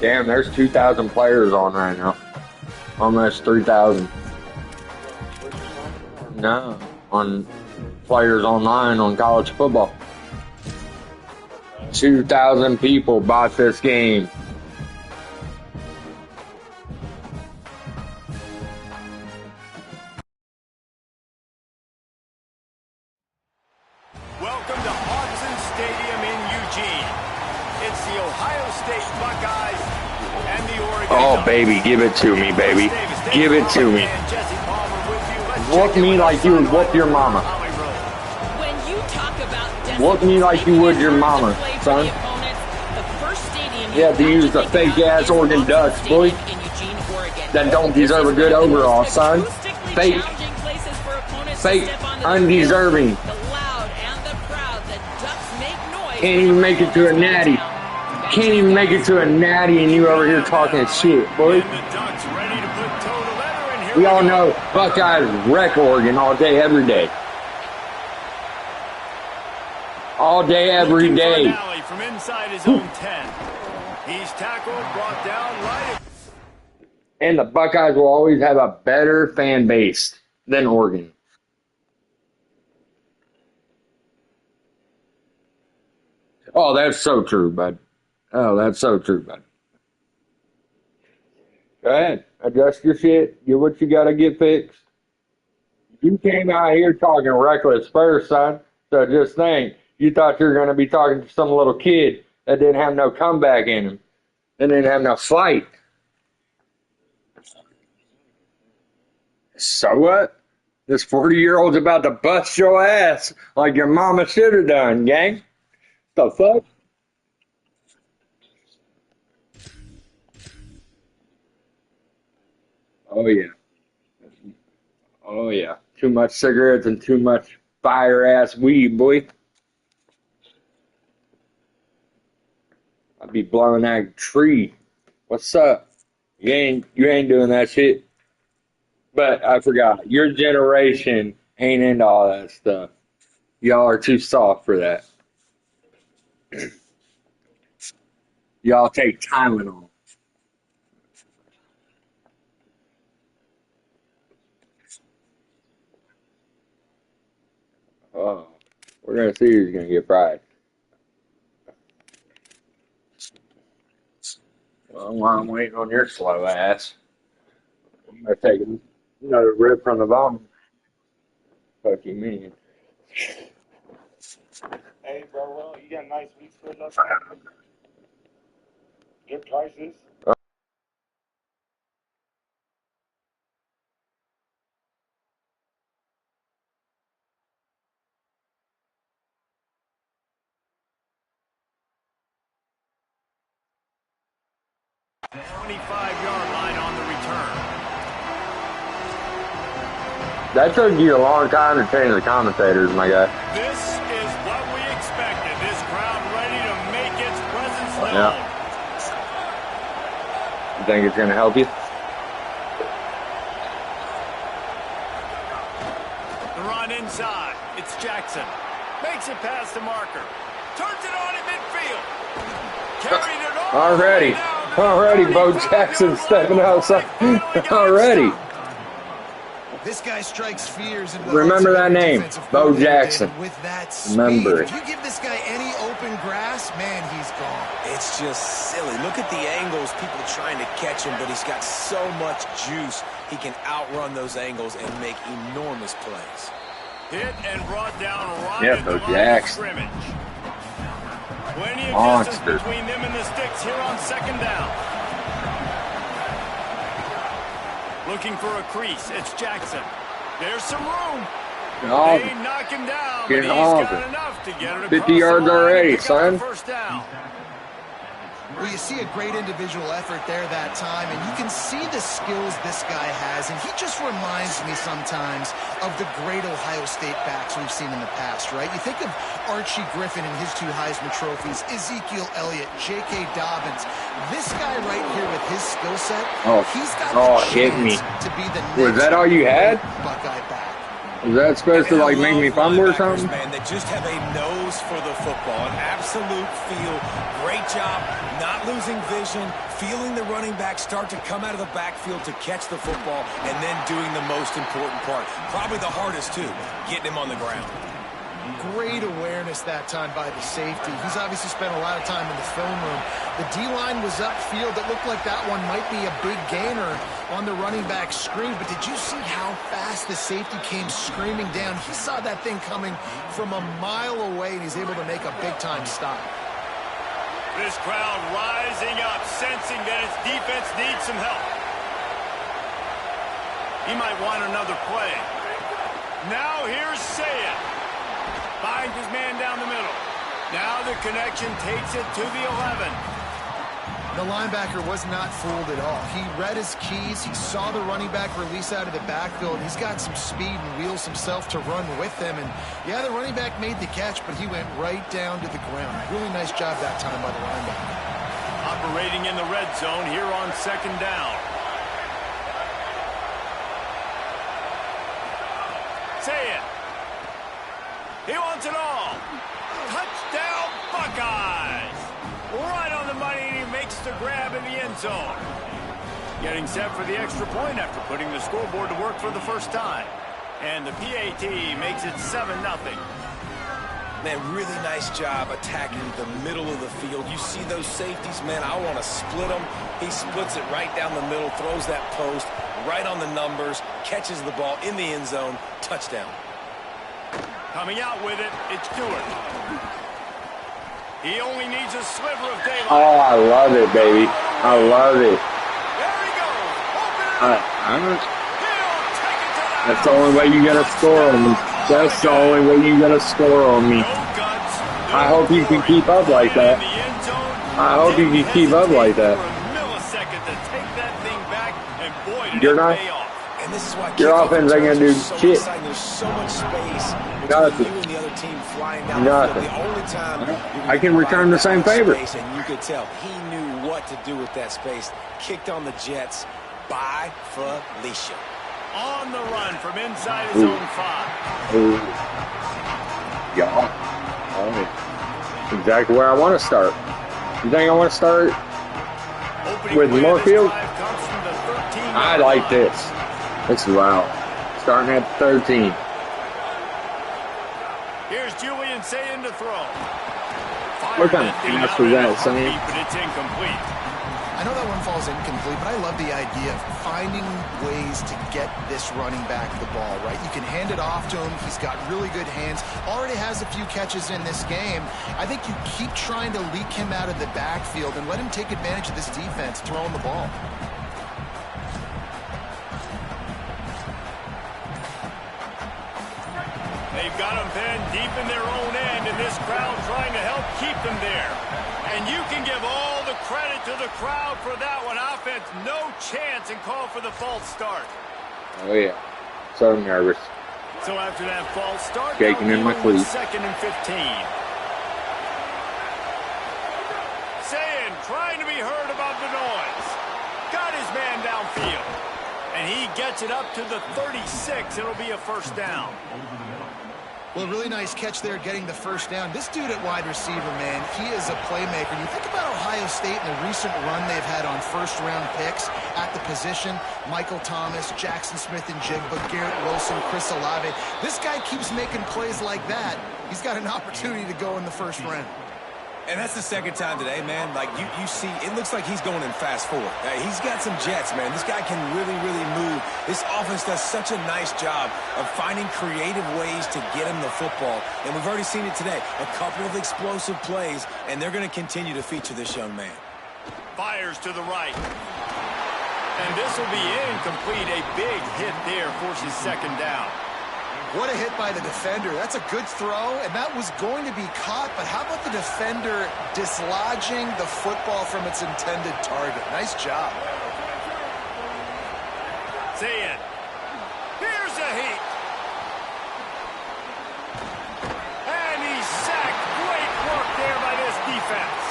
Damn, there's 2,000 players on right now. Almost 3,000. No, on players online on college football. 2,000 people bought this game. Welcome to Autzen Stadium in Eugene. It's the Ohio State Buckeyes and the Oregon Oh, baby, give it to me, baby. Give it to me. Whoop me like you would whoop your mama. When you talk about Whoop me like you would your mama, son. You have to use the fake-ass Oregon Ducks, boy. That don't deserve a good overall, son. Fake. Fake. Undeserving. Can't even make it to a natty. Can't even make it to a natty and you over here talking shit, boy. We all know Buckeyes wreck Oregon all day, every day. All day, every day. From inside his own 10. He's tackled, brought down right. And the Buckeyes will always have a better fan base than Oregon. Oh, that's so true, bud. Oh, that's so true, bud. Go ahead. Adjust your shit. Get what you got to get fixed. You came out here talking reckless first, son. So just think, you thought you were going to be talking to some little kid that didn't have no comeback in him. That didn't have no fight. So what? This 40-year-old's about to bust your ass like your mama should have done, gang. The fuck? Oh, yeah. Oh, yeah. Too much cigarettes and too much fire-ass weed, boy. I'd be blowing that tree. What's up? You ain't doing that shit. But I forgot. Your generation ain't into all that stuff. Y'all are too soft for that. Y'all take Tylenol. Oh, we're gonna see who's gonna get fried. Well, while I'm waiting on your slow ass, I'm gonna take another rib from the bottom. Fuck you mean? Hey, bro, well, you got nice weeks for us. Good prices. 25-yard line on the return. That took you a long time to change the commentators, my guy. This is what we expected. This crowd ready to make its presence known. Yeah. You think it's gonna help you? The run inside. It's Jackson. Makes it past the marker. Turns it on in midfield. Carried it all Already. Already, Bo Jackson stepping outside. Already. This guy strikes fears. Remember that name, Bo Jackson. With that speed, Remember it. if you give this guy any open grass, man, he's gone. It's just silly. Look at the angles, people trying to catch him, but he's got so much juice. He can outrun those angles and make enormous plays. Hit and brought down right Yeah, at Bo the line of Jackson. scrimmage. Plenty of Monster. distance between them and the sticks here on second down. Looking for a crease. It's Jackson. There's some room. Oh, They knock him down, but Get he's off got it. enough to get it 50 across the yards line and already, pick up son. the first down. Well, you see a great individual effort there that time, and you can see the skills this guy has, and he just reminds me sometimes of the great Ohio State backs we've seen in the past, right? You think of Archie Griffin and his 2 Heisman trophies, Ezekiel Elliott, J.K. Dobbins. This guy right here with his skill set, Oh, he's got oh, the hit chance me. to be the next Was that all you had? Buckeye back. Is that supposed to And I like make love me fumble or linebackers, something? man, that just have a nose for the football, an absolute feel. Great job not losing vision, feeling the running back start to come out of the backfield to catch the football, and then doing the most important part. Probably the hardest, too, getting him on the ground. Great awareness that time by the safety. He's obviously spent a lot of time in the film room. The D-line was upfield. It looked like that one might be a big gainer on the running back screen. But did you see how fast the safety came screaming down? He saw that thing coming from a mile away, and he's able to make a big-time stop. This crowd rising up, sensing that its defense needs some help. He might want another play. Now here's Sayed. Finds his man down the middle. Now the connection takes it to the 11. The linebacker was not fooled at all. He read his keys. He saw the running back release out of the backfield. He's got some speed and wheels himself to run with them. And, yeah, the running back made the catch, but he went right down to the ground. Really nice job that time by the linebacker. Operating in the red zone here on second down. Sayed. He wants it all. Touchdown, Buckeyes. Right on the money, and he makes the grab in the end zone. Getting set for the extra point after putting the scoreboard to work for the first time. And the PAT makes it 7-0. Man, really nice job attacking the middle of the field. You see those safeties, man, I want to split them. He splits it right down the middle, throws that post, right on the numbers, catches the ball in the end zone, touchdown. Coming out with it, it's Stewart. He only needs a sliver of daylight. Oh, I love it, baby. I love it. There he goes. Open it up. He'll take it to the That's the only way you gotta score on me. That's the only way you gotta score on me. No guts, no I hope you can keep up like that. in the end zone. I hope you can keep up like that. For a millisecond to take that thing back, and boy, did You're it not- pay off. And this is why Your kickoff offense ain't gonna do returns are so shit. exciting. There's so much space Nothing. between you and the other team flying down the Nothing. field. The only time you I can return the same find favor. space, and you could tell he knew what to do with that space. Kicked on the Jets by Felicia. On the run from inside his own 5. Ooh. Yeah. Oh, exactly where I want to start. You think I want to start? Opening With play of this Moorfield? drive comes from the 13-yard I like line. this. This is loud. Starting at 13. Here's Julian Saying to throw. What kind of Fired that thing pass out was in a that, Saying? heartbeat, but it's incomplete. I know that one falls incomplete, but I love the idea of finding ways to get this running back the ball, right? You can hand it off to him. He's got really good hands. Already has a few catches in this game. I think you keep trying to leak him out of the backfield and let him take advantage of this defense throwing the ball. They've got them pinned deep in their own end, and this crowd trying to help keep them there. And you can give all the credit to the crowd for that one. Offense, no chance, and call for the false start. Oh, yeah. So nervous. So after that false start, Shaking now in my dealing with cleats. 2nd and 15. Saying, trying to be heard above the noise. Got his man downfield. And he gets it up to the 36. It'll be a first down. Well, really nice catch there getting the first down. This dude at wide receiver, man, he is a playmaker. You think about Ohio State and the recent run they've had on first-round picks at the position. Michael Thomas, Jackson Smith-Njigba, Garrett Wilson, Chris Olave. This guy keeps making plays like that. He's got an opportunity to go in the first round. And that's the second time today, man. Like, you see, it looks like he's going in fast forward. He's got some jets, man. This guy can really, really move. This offense does such a nice job of finding creative ways to get him the football. And we've already seen it today. A couple of explosive plays, and they're going to continue to feature this young man. Fires to the right. And this will be incomplete. A big hit there forces second down. What a hit by the defender. That's a good throw, and that was going to be caught, but how about the defender dislodging the football from its intended target? Nice job. Saying, here's a heat. And he's sacked. Great work there by this defense.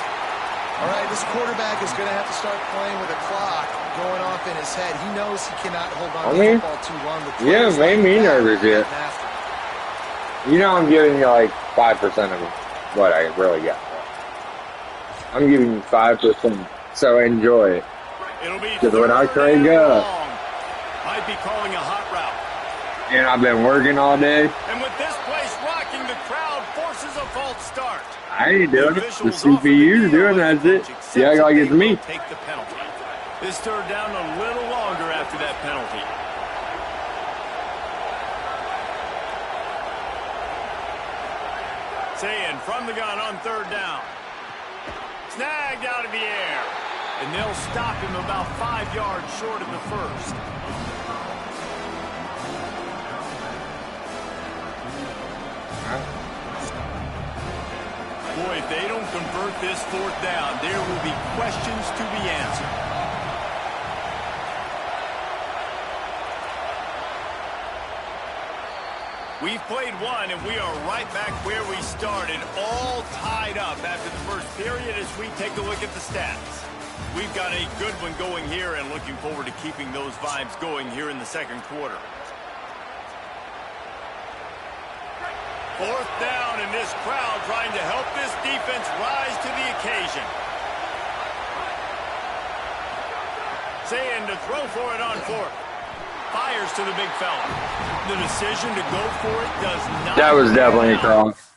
All right, this quarterback is going to have to start playing with a clock going off in his head. He knows he cannot hold on to the football too long. The yeah, players made like me that nervous yet. after. You know, I'm giving you like 5% of what I really got. I'm giving you 5%, so enjoy it. It'll be Because when I third crank and up, long. Might be calling a hot route. and I've been working all day, And with this place rocking, the crowd forces a false start. I ain't doing it. The officials offer CPU's the doing deal, that's it. which You act like accepts it's that they me. will Take the penalty. This third down a little longer after that penalty. Saying from the gun on third down. Snagged out of the air. And they'll stop him about 5 yards short of the first. Boy, if they don't convert this fourth down, there will be questions to be answered. We've played one, and we are right back where we started, all tied up after the first period as we take a look at the stats. We've got a good one going here and looking forward to keeping those vibes going here in the second quarter. Fourth down, and this crowd trying to help this defense rise to the occasion. Saying to throw for it on fourth. Fires to the big fella. The decision to go for it does not... That was definitely a cross.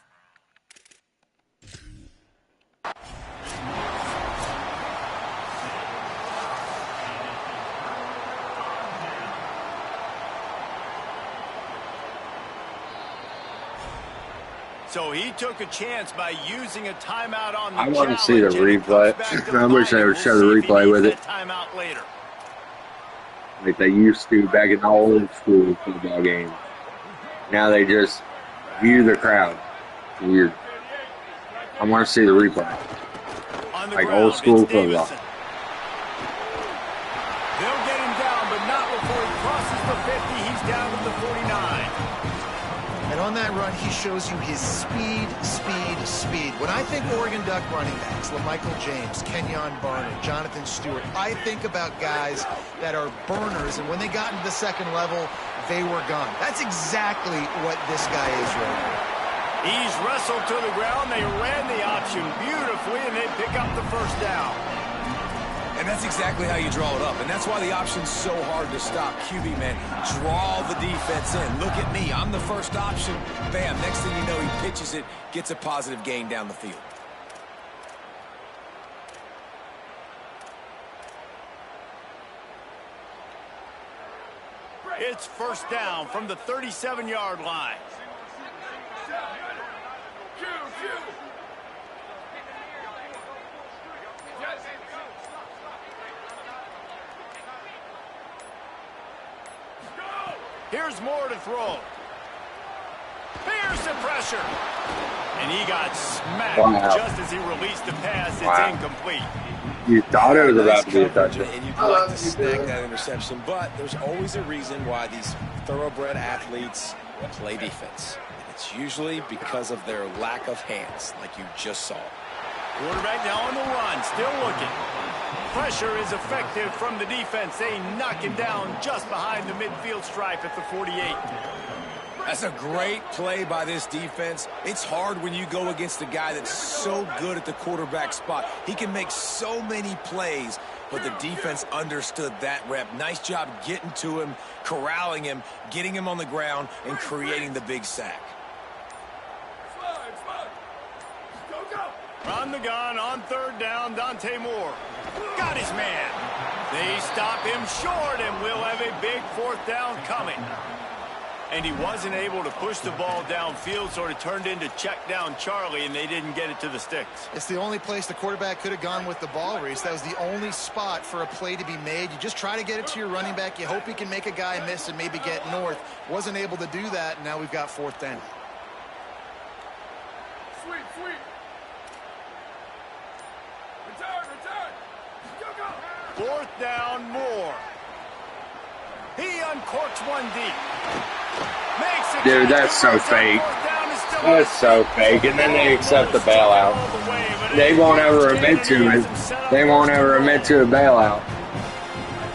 So he took a chance by using a timeout on the I want to see the challenge, and he replay. comes back to I wish the they line. would show the We'll see if he replay needs with that it. timeout later. Like they used to back in the old school football games. Now they just view the crowd. Weird. I want to see the replay. On the Like ground, old school it's football. Davison. They'll get him down, but not before he crosses the 50. He's down to the 49. And on that run, he shows you his speed. When I think Oregon Duck running backs, LaMichael James, Kenyon Barner, Jonathan Stewart, I think about guys that are burners, and when they got into the second level, they were gone. That's exactly what this guy is right now. He's wrestled to the ground. They ran the option beautifully, and they pick up the first down. And that's exactly how you draw it up. And that's why the option's so hard to stop. QB, man, draw the defense in. Look at me. I'm the first option. Bam. Next thing you know, he pitches it, gets a positive gain down the field. It's first down from the 37-yard line. Here's Moore to throw. Fearsome pressure. And he got smacked just as he released the pass. It's incomplete. You thought it was about to be a touchdown. And you'd like to snag that interception, but there's always a reason why these thoroughbred athletes play defense. And it's usually because of their lack of hands, like you just saw. Quarterback now on the run, still looking. Pressure is effective from the defense. They knock him down just behind the midfield stripe at the 48. That's a great play by this defense. It's hard when you go against a guy that's so good at the quarterback spot. He can make so many plays, but the defense understood that rep. Nice job getting to him, corralling him, getting him on the ground, and creating the big sack. On the gun, on third down, Dante Moore. Got his man. They stop him short, and we'll have a big fourth down coming. And he wasn't able to push the ball downfield, so it turned into check down Charlie, and they didn't get it to the sticks. It's the only place the quarterback could have gone with the ball, Reese. That was the only spot for a play to be made. You just try to get it to your running back. You hope he can make a guy miss and maybe get north. Wasn't able to do that, and now we've got fourth down. Sweet. Return. Go. Fourth down, Moore. He uncorks one deep. Makes it. Dude, that's so fake. That's so fake. And then they accept the bailout. They won't ever admit to it. They won't ever admit to a bailout.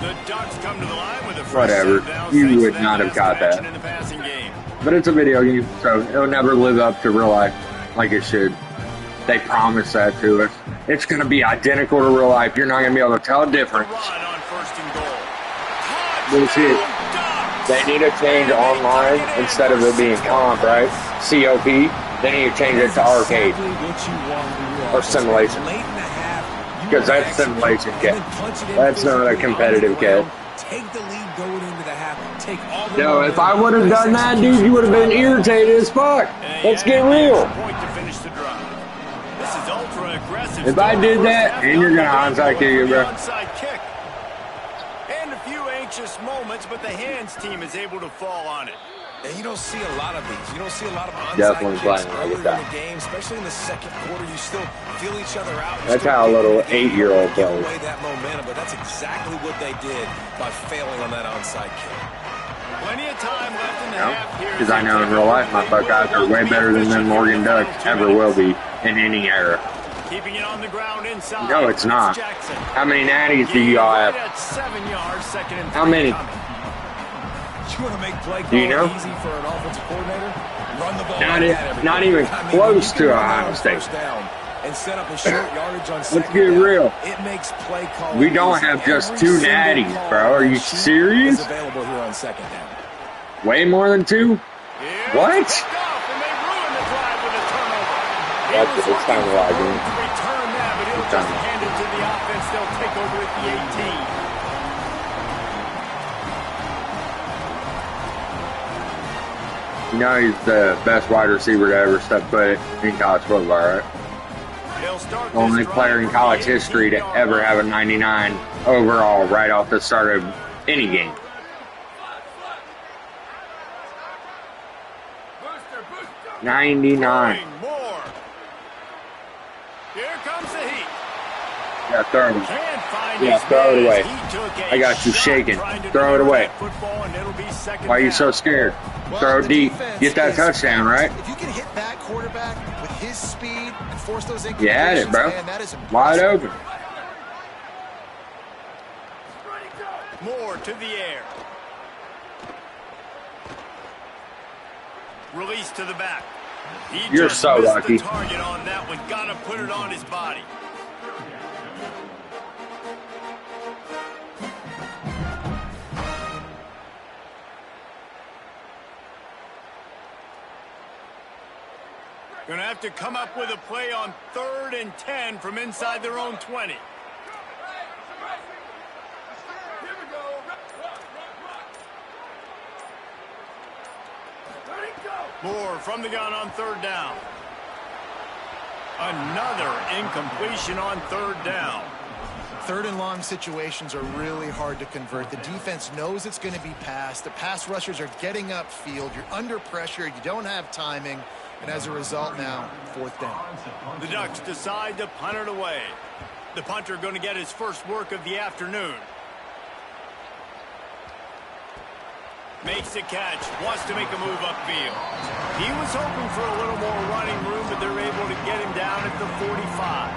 The Ducks come to the line with a Whatever. You would not have got that. But it's a video game, so it'll never live up to real life like it should. They promise that to us. It's going to be identical to real life. You're not going to be able to tell a difference. Run on first and goal. Bullshit. They need to change online instead of it being comp, right? COP. They need to change it to arcade or simulation. Because that's simulation, kid. That's not a competitive kid. Take the lead going into the half. Take all the Yo, if I would have done that, dude, you would have been irritated as fuck. Let's get real. Point to finish the drive. This is ultra aggressive. If I did that, and you're gonna onside kick it, bro. Onside kick. And a few anxious moments, but the hands team is able to fall on it. And you don't see a lot of these. You don't see a lot of onside Definitely kicks playing earlier like that. in the game, especially in the second quarter. You still feel each other out. That's how a little 8-year-old give plays. away that momentum, but that's exactly what they did by failing on that onside kick. Plenty of time left in the half here. Because I know in real life my Buckeyes are way better than them Morgan Ducks ever will be in any era. Keeping it on the ground inside. No, it's not. Jackson. How many natties do y'all have? Right at 7 yards, second and How 3 many? coming. You want to make play Do you know? calling easy for an offensive coordinator? Run the ball. Not like e- that every not game. even I mean, close you to can run Ohio on State. first down and set up a short yardage on Let's second get down. real. It makes play calling We don't easy. have just Every 2 single natties, call bro. Are you sheet serious? is available here on second down. Way more than 2? Here's What? picked off, and they ruined the drive with a turnover. He That's- was it's time to working log hard in. to return that, but he'll It's just time. hand it to the offense. They'll take over at the 18. You know he's the best wide receiver to ever step foot in college football, right? They'll start this Only drive player in from college the history to 18-yard ever line. have a 99 overall right off the start of any game. Booster, booster. 99. Throwing more. Here comes the heat. Yeah, throw him. Can't find Yeah, his throw it man away. as he took a I got you shot shaking. trying to Throw it deliver away. that football, and it'll be second Why are you down. so scared? Well, Throw the deep. defense Get that is touchdown, right? If you can hit that quarterback with his speed and force those incompletions, You had it, bro. man, that is impressive. Wide open. Moore to the air. Release to the back. He You're just so missed lucky. the target on that one. Got to put it on his body. Going to have to come up with a play on 3rd and 10 from inside their own 20. Here we go. Ready, go. Moore from the gun on 3rd down. Another incompletion on 3rd down. Third and long situations are really hard to convert. The defense knows it's going to be passed. The pass rushers are getting upfield. You're under pressure. You don't have timing. And as a result now, 4th down. The Ducks decide to punt it away. The punter going to get his first work of the afternoon. Makes the catch, wants to make a move upfield. He was hoping for a little more running room, but they're able to get him down at the 45.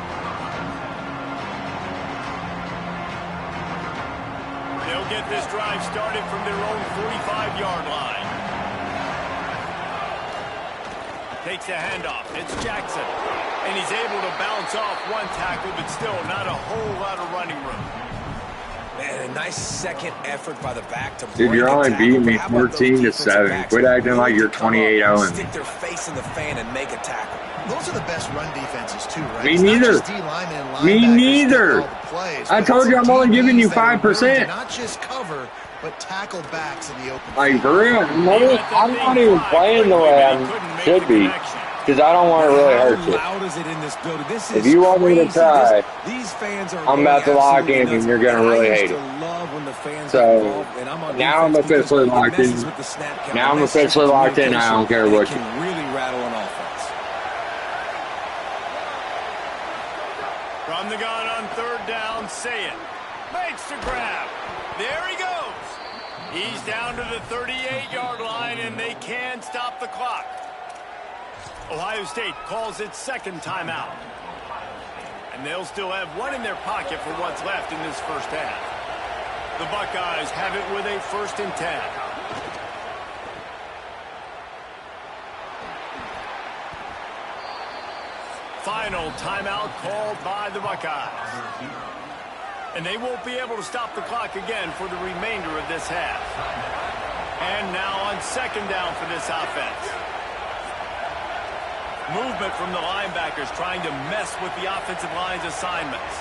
They'll get this drive started from their own 45-yard line. Takes a handoff. It's Jackson. And he's able to bounce off one tackle, but still not a whole lot of running room. Man, a nice second effort by the back to Dude, break you're a only tackle, beating but me how about those 14 to defensive 7. backs Quit that acting like really you're come up, 28-0. Stick their face in the fan and make a tackle. Those are the best run defenses, too, right? Me It's not neither. just D linemen and Me linebackers neither. taking all the plays, I but told it's you I'm only giving you DBs that are willing 5%. to not just cover, but tackle backs in the open Like, field. for real, I'm not even playing the way I should be. Because I don't want to really hurt How you. loud is it in this building? This If is you want me to crazy. try, These fans are I'm about to lock going in and absolutely you're gonna nuts. really I hate used it. to love when the fans So, get involved, and I'm on now I'm defense because officially it locked messes in. with the snap count, Now I'm it messes with officially locked in. I don't care communication, what and it can really rattle an offense. From the gun on 3rd down, say it. Makes the grab. There he goes. He's down to the 38-yard line, and they can stop the clock. Ohio State calls its second timeout. And they'll still have one in their pocket for what's left in this first half. The Buckeyes have it with a 1st and 10. Final timeout called by the Buckeyes. And they won't be able to stop the clock again for the remainder of this half. And now on second down for this offense. Movement from the linebackers trying to mess with the offensive line's assignments.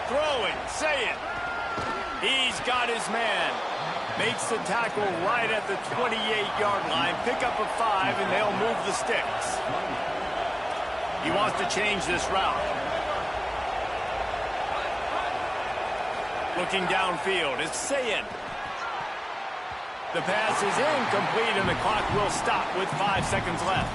Throwing, say it. He's got his man. Makes the tackle right at the 28-yard line. Pick up a 5, and they'll move the sticks. He wants to change this route. Looking downfield is Sayin. The pass is incomplete, and the clock will stop with 5 seconds left.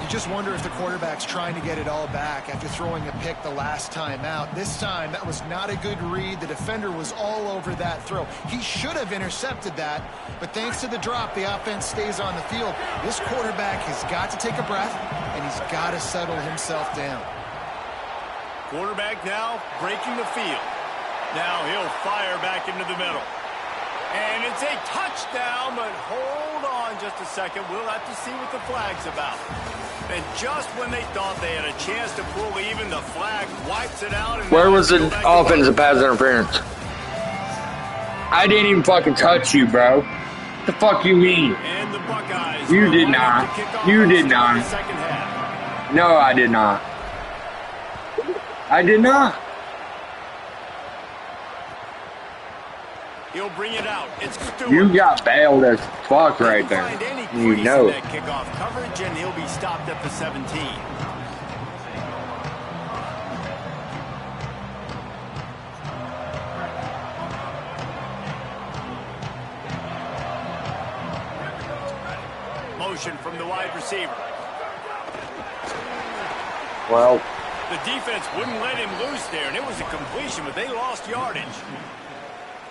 You just wonder if the quarterback's trying to get it all back after throwing a pick the last time out. This time, that was not a good read. The defender was all over that throw. He should have intercepted that, but thanks to the drop, the offense stays on the field. This quarterback has got to take a breath, and he's got to settle himself down. Quarterback now breaking the field. Now he'll fire back into the middle. And it's a touchdown, but hold on just a second. We'll have to see what the flag's about. And just when they thought they had a chance to pull even, the flag wipes it out. And Where was the offensive pass interference? I didn't even fucking touch you, bro. What the fuck you mean? And the Buckeyes. You did not. You did not. Second half. No, I did not. I did not. He'll bring it out. It's Stewart. You got bailed as fuck right there. Find any You crease know in it. that kickoff coverage, and he'll be stopped at the 17. Motion from the wide receiver. Well, The defense wouldn't let him loose there, and it was a completion, but they lost yardage.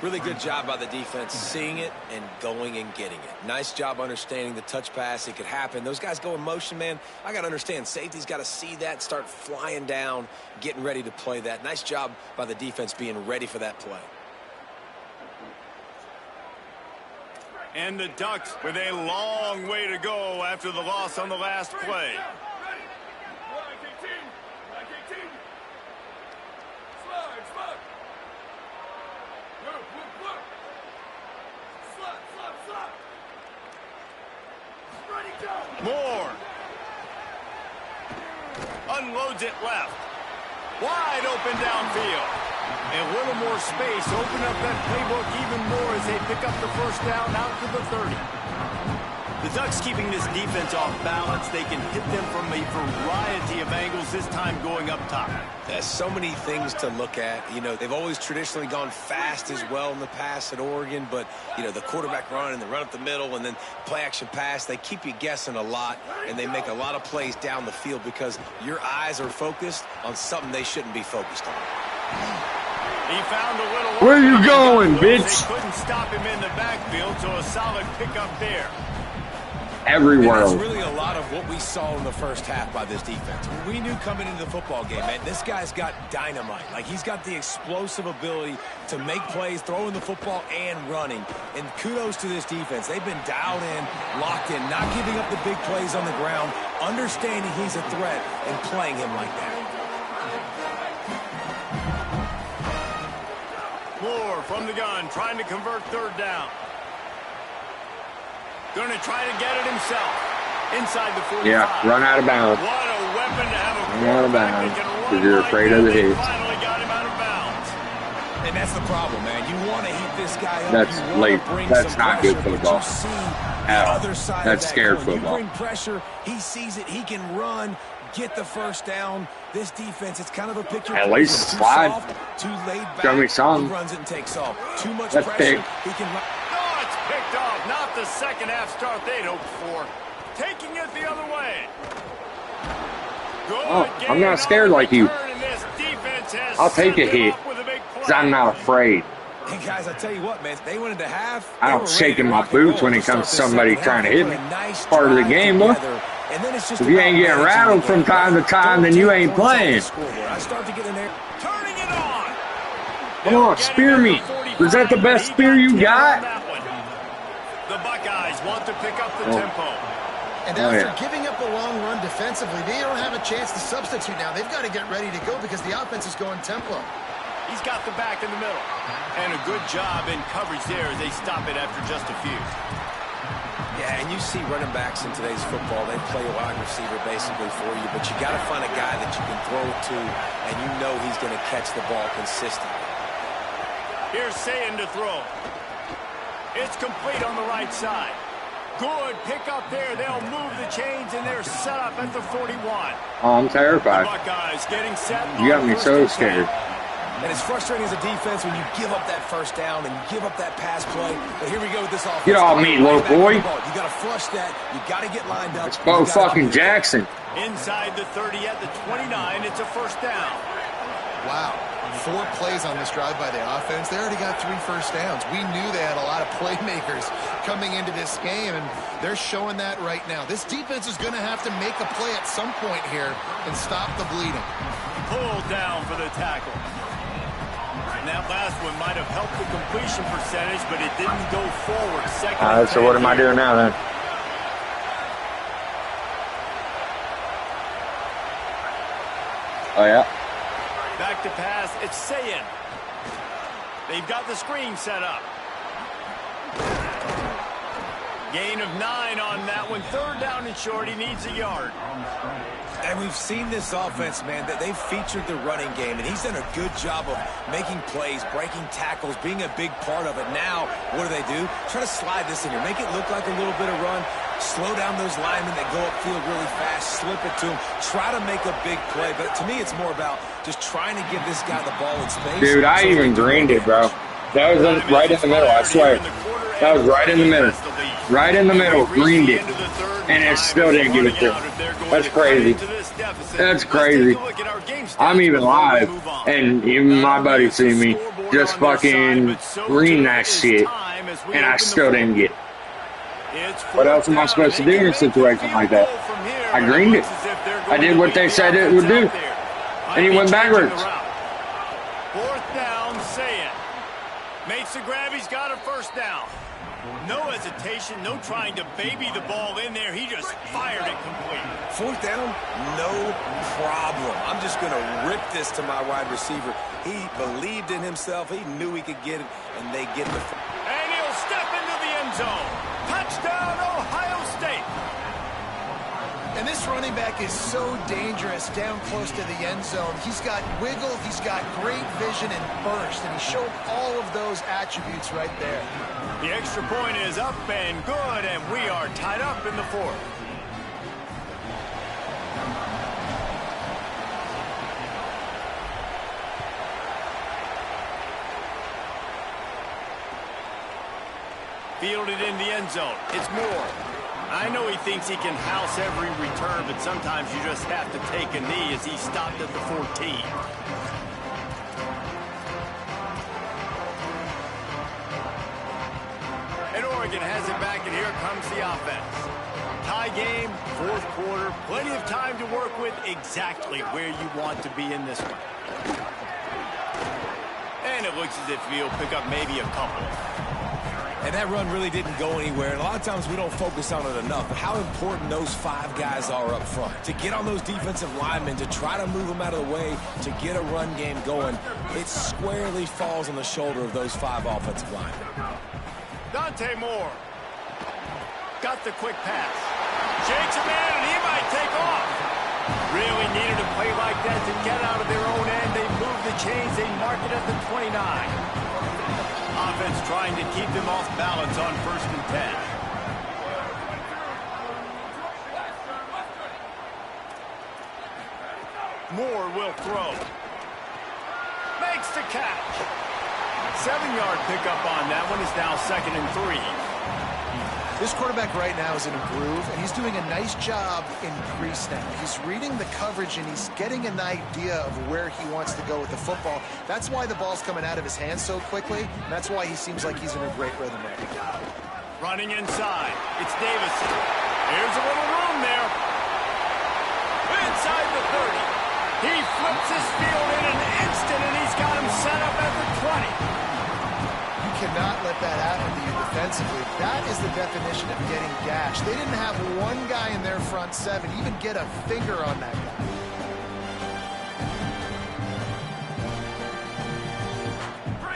Really good job by the defense, seeing it and going and getting it. Nice job understanding the touch pass. It could happen. Those guys go in motion, man. I got to understand. Safety's got to see that, start flying down, getting ready to play that. Nice job by the defense being ready for that play. And the Ducks with a long way to go after the loss on the last play. Moore unloads it left. Wide open downfield. A little more space. Open up that playbook even more as they pick up the first down out to the 30. The Ducks keeping this defense off balance. They can hit them from a variety of angles, this time going up top. There's so many things to look at. You know, they've always traditionally gone fast as well in the past at Oregon, but, you know, the quarterback run and the run up the middle and then play action pass, they keep you guessing a lot, and they make a lot of plays down the field because your eyes are focused on something they shouldn't be focused on. He found a little. Where you going, bitch? They couldn't stop him in the backfield, so a solid pickup there. everywhere. And that's really a lot of what we saw in the first half by this defense. We knew coming into the football game, man, this guy's got dynamite. Like, he's got the explosive ability to make plays, throwing the football and running. And kudos to this defense. They've been dialed in, locked in, not giving up the big plays on the ground, understanding he's a threat and playing him like that. Moore from the gun, trying to convert third down. Going to try to get it himself. Inside the 45. Yeah, run out of bounds. What a weapon to have a Run out of bounds, because you're afraid of the hits. Finally got him out of bounds. And that's the problem, man. You want to heat this guy up. That's You wanna late. bring That's some not good pressure, but football. you see the At all. other side That's of that scared coin. football. You bring pressure, he sees it, he can run, get the first down. This defense, it's kind of a picture. At least too slide. soft, too laid back. Show me some. He runs it and takes off. Too much That's pressure. big. He can run. Oh, it's picked off. Not the second half start they'd hoped for. Taking it the other way. Good Oh, I'm game not scared on like you. return, and this defense has I'll take set a them hit, up with a big because play. I'm not afraid. Hey, guys, I tell you what, man, they went into half. I they don't were shake ready in to my rock and roll boots when it to comes start to this somebody second trying to half. hit They me. put a nice Part of the drive game, look. together, and then it's just If you about ain't getting managing rattled the from game. time to time, then you ain't Don't take points off playing. the scoreboard. I start to get in there. Turning it on. Come on, spear me. Was that the best spear you got? The Buckeyes want to pick up the tempo. And after giving up a long run defensively, they don't have a chance to substitute now. They've got to get ready to go because the offense is going tempo. He's got the back in the middle. And a good job in coverage there as they stop it after just a few. Yeah, and you see running backs in today's football, they play a wide receiver basically for you, but you got to find a guy that you can throw it to, and you know he's going to catch the ball consistently. Here's Sayin to throw. It's complete on the right side. Good pick up there. They'll move the chains, and they're set up at the 41. Oh, I'm terrified. The Buckeyes getting set. You got me so scared. And it's frustrating as a defense when you give up that first down and give up that pass play. But here we go with this offense. Get off me, little boy. You got to flush that. You got to get lined up. It's Bo fucking Jackson. Inside the 30 at the 29. It's a first down. Wow. 4 plays on this drive by the offense. They already got 3 first downs. We knew they had a lot of playmakers coming into this game, and they're showing that right now. This defense is going to have to make a play at some point here and stop the bleeding. Pulled down for the tackle. And that last one might have helped the completion percentage, but it didn't go forward. Second All right, so what am I doing now then? Oh, yeah. Back to pass. It's Sayin. They've got the screen set up. Gain of 9 on that one. Third down and short. He needs a yard. And we've seen this offense, man, that they've featured the running game, and he's done a good job of making plays, breaking tackles, being a big part of it. Now, what do? Try to slide this in here. Make it look like a little bit of run. Slow down those linemen that go upfield really fast. Slip it to him. Try to make a big play. But to me, it's more about just trying to give this guy the ball in space. Dude, I even greened it, bro. That was right in the middle, I swear. That was right in the middle. Right in the middle, greened it. And it still didn't get it through. That's crazy. That's crazy. I'm even live, and even my buddy see me just fucking green that shit, and I still didn't get it. What else am I supposed to do in a situation like that? I greened it. I did what they said it would do, and he went backwards. Fourth down, Sayin. Makes the grab. He's got a first down. No hesitation, no trying to baby the ball in there. He just fired it complete. Fourth down, no problem. I'm just going to rip this to my wide receiver. He believed in himself. He knew he could get it, and they get the... And he'll step into the end zone. Touchdown, Ohio State. And this running back is so dangerous down close to the end zone. He's got wiggle, he's got great vision and burst, and he showed all of those attributes right there. The extra point is up and good, and we are tied up in the fourth. Fielded in the end zone. It's Moore. I know he thinks he can house every return, but sometimes you just have to take a knee as he stopped at the 14. And Oregon has it back, and here comes the offense. Tie game, fourth quarter, plenty of time to work with, exactly where you want to be in this one. And it looks as if he'll pick up maybe a couple. And that run really didn't go anywhere. And a lot of times we don't focus on it enough. But how important those 5 guys are up front. To get on those defensive linemen, to try to move them out of the way, to get a run game going, it squarely falls on the shoulder of those 5 offensive linemen. Dante Moore. Got the quick pass. Shakes a man, and he might take off. Really needed a play like that to get out of their own end. They move the chains. They mark it at the 29. Offense trying to keep them off balance on 1st and 10. Moore will throw. Makes the catch. 7-yard pickup on that one. Is now 2nd and 3. This quarterback right now is in a groove, and he's doing a nice job in crease now. He's reading the coverage, and he's getting an idea of where he wants to go with the football. That's why the ball's coming out of his hands so quickly, and that's why he seems like he's in a great rhythm right now. Running inside. It's Davison. Here's a little room there. Inside the 30. He flips his field in an instant, and he's got him set up at the 20. You cannot let that happen to you defensively. That is the definition of getting gashed. They didn't have one guy in their front seven even get a finger on that guy.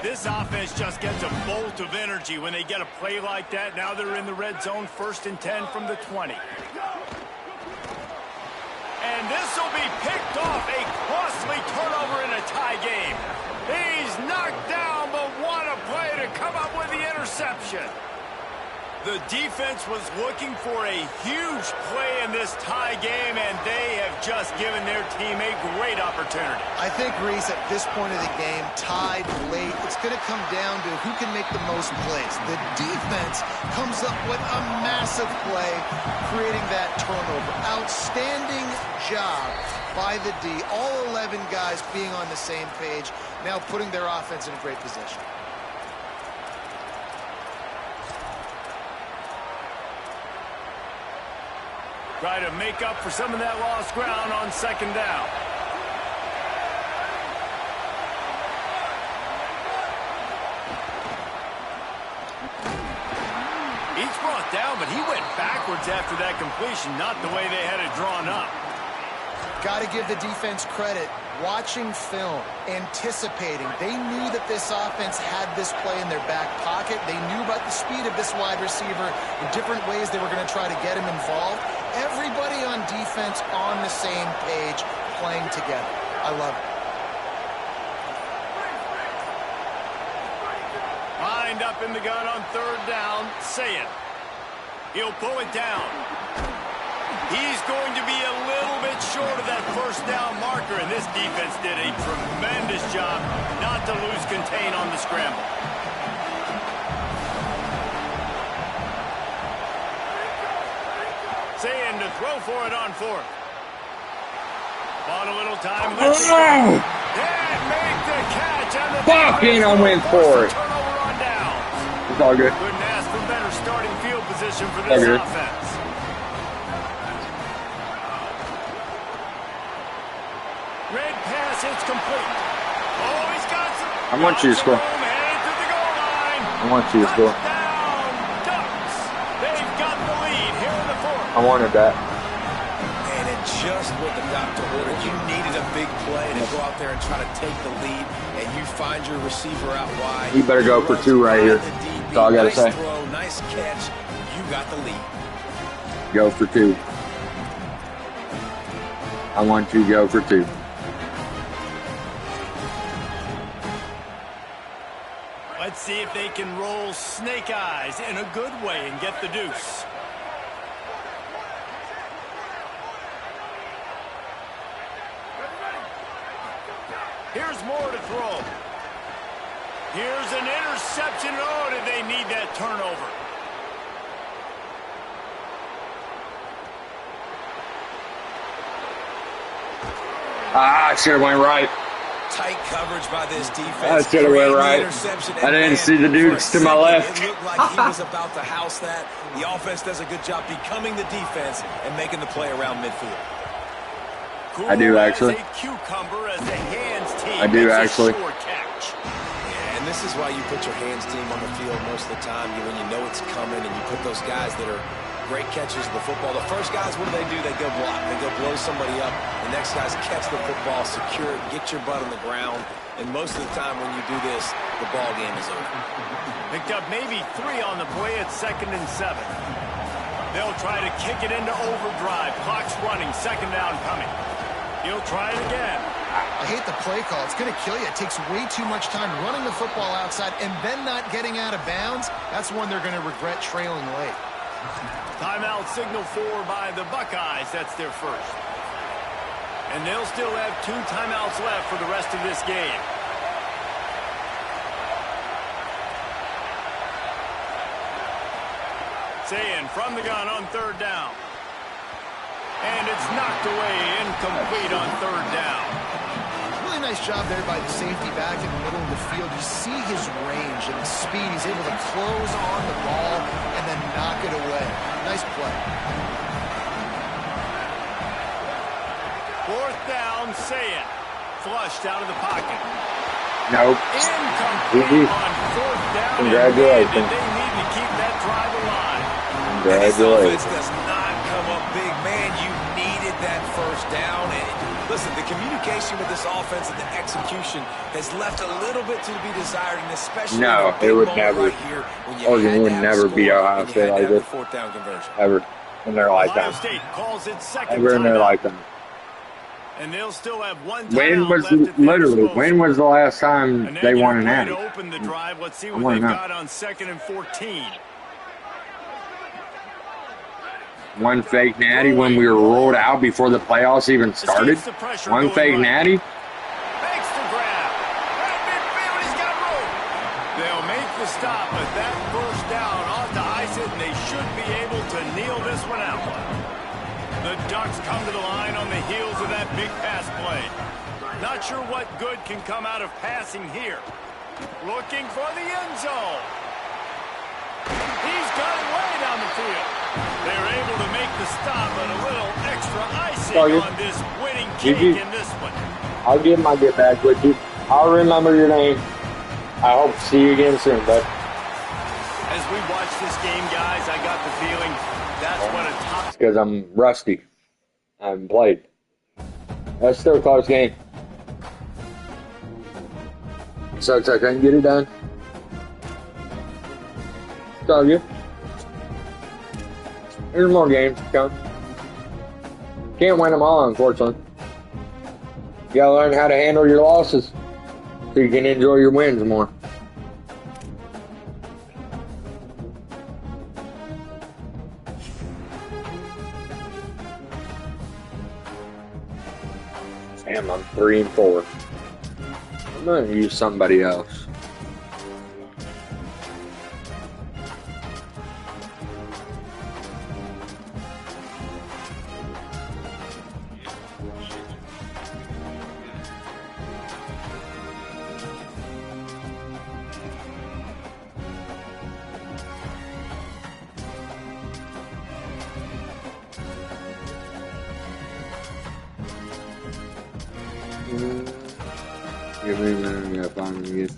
This offense just gets a bolt of energy when they get a play like that. Now they're in the red zone, 1st and 10 from the 20. And this will be picked off, a costly turnover in a tie game. He's knocked down, but what a play to come up with the interception. The defense was looking for a huge play in this tie game, and they have just given their team a great opportunity. I think, Reese, at this point of the game, tied late, it's going to come down to who can make the most plays. The defense comes up with a massive play, creating that turnover. Outstanding job by the D. All 11 guys being on the same page, now putting their offense in a great position. Try to make up for some of that lost ground on 2nd down. Each brought down, but he went backwards after that completion, not the way they had it drawn up. Got to give the defense credit. Watching film, anticipating. They knew that this offense had this play in their back pocket. They knew about the speed of this wide receiver in different ways they were going to try to get him involved. Everybody on defense on the same page, playing together. I love it. Lined up in the gun on 3rd down. Say it. He'll pull it down. He's going to be a little bit short of that 1st down marker, and this defense did a tremendous job not to lose contain on the scramble. Saying to throw for it on 4th. On a little time. Let's make the catch. And the Fucking I went for it. turnover on down. It's all good. Couldn't ask for better starting field position for this Okay. offense. Red pass, it's complete. Oh, he's got some. I want you to score. Headed to the goal line. I want you to score. Touchdown, Ducks. They've got the lead here in the 4th. I wanted that. And it's just what the doctor ordered. You needed a big play to go out there and try to take the lead, and you find your receiver out wide. You better go for 2 right here. That's all I gotta say. Nice throw, nice catch. You got the lead. Go for 2. I want you to go for 2. Let's see if they can roll snake eyes in a good way and get the deuce. Here's more to throw. Here's an interception. Oh, did they need that turnover? I should have went right. Tight coverage by this defense. I should have went Creating the right. interception. I And didn't man, see the dudes for a to my second, left. It looked like he was about to house that. The offense does a good job becoming the defense and making the play around midfield. Cool I do, actually. As a cucumber as the hands team I do, makes a actually. short catch. Yeah, and this is why you put your hands team on the field most of the time when you know it's coming, and you put those guys that are great catches of the football. The first guys, what do? They go block. They go blow somebody up. The next guys catch the football, secure it, get your butt on the ground. And most of the time when you do this, the ball game is over. Picked up maybe 3 on the play at 2nd and 7. They'll try to kick it into overdrive. Clock's running. 2nd down coming. He'll try it again. I hate the play call. It's going to kill you. It takes way too much time running the football outside and then not getting out of bounds. That's one they're going to regret trailing late. Timeout signal 4 by the Buckeyes. That's their first. And they'll still have 2 timeouts left for the rest of this game. Saying from the gun on 3rd down. And it's knocked away, incomplete on 3rd down. Really nice job there by the safety back in the middle of the field. You see his range and his speed. He's able to close on the ball and then knock it away. Nice play. 4th down, say it. Flushed out of the pocket. Nope. Incomplete Easy. on fourth down. Congratulations. And they need to keep that drive alive. This offense Congratulations. does not come up big. Man, you needed that first down. And listen, the communication with this offense and the execution has left a little bit to be desired, and especially No, in a big it would moment never. right here when you Oregon had to would have a never beat score Ohio and you State had to like have the this. fourth down conversion. Ever in their Ohio lifetime. State calls its second Ever in their timeout. lifetime. And they'll still have one When timeout was left at their literally? disposal. When was the last A time they negative won an play natty? to open the drive. Let's see I what wanna they've know. got on 2nd and 14. One fake natty when we were rolled out before the playoffs even started. Escapes the pressure One going fake right. natty. Makes the grab. At midfield, he's got room. They'll make the stop, but that first down ought to ice it, and they should be able to kneel this one out. The Ducks come to the line on the heels of that big pass play. Not sure what good can come out of passing here. Looking for the end zone. He's got it way down the field. They're able to make the stop, but a little extra icing Target. on this winning cake GG. in this one. I'll give my get back with you. I'll remember your name. I hope to see you again soon, bud. As we watch this game, guys, I got the feeling that's what a top... Because I'm rusty. I haven't played. That's still a close game. Sucks I couldn't get it done. It's all good. There's more games to come. Can't win them all, unfortunately. You gotta learn how to handle your losses so you can enjoy your wins more. Damn, I'm 3 and 4. I'm gonna use somebody else. Give me a minute, I gotta find him again.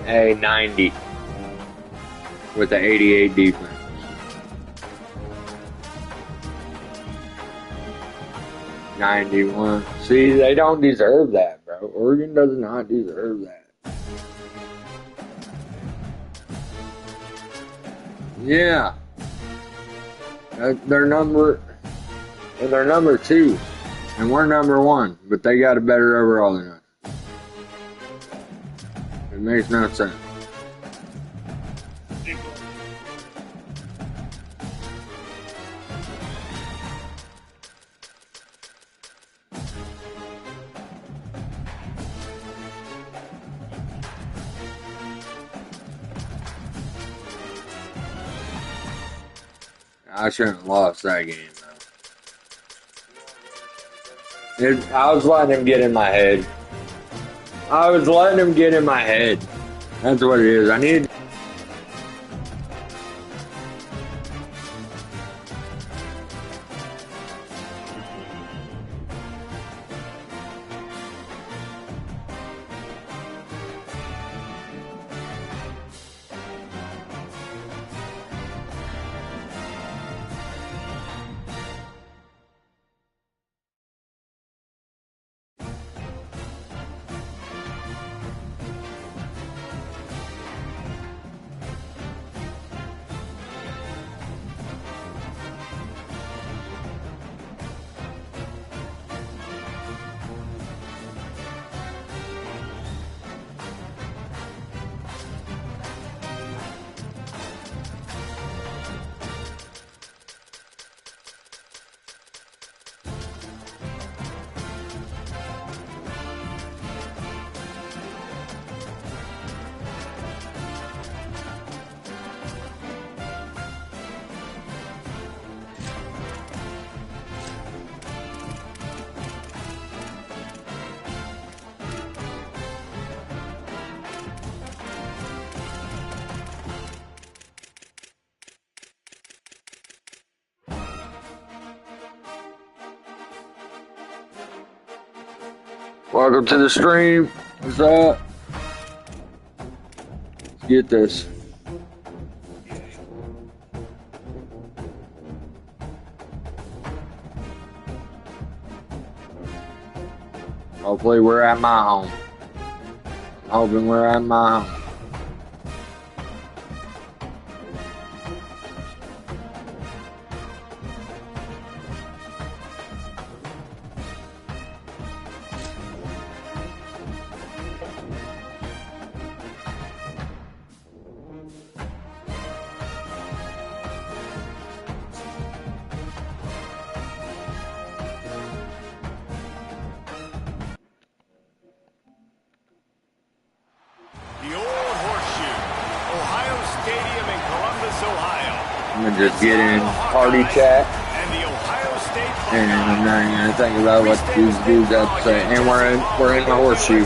A 90 with the 88 defense. '91. See, they don't deserve that, bro. Oregon does not deserve that. Yeah. They're number 2, and we're number 1, but they got a better overall than us. It makes no sense. I shouldn't have lost that game, though. I was letting him get in my head. That's what it is. I need. Welcome to the stream. What's up? Let's get this. Hopefully we're at my home. I'm hoping we're at my home. Just get in party chat, and I'm not even gonna think about what these dudes have to say. And we're in the horseshoe,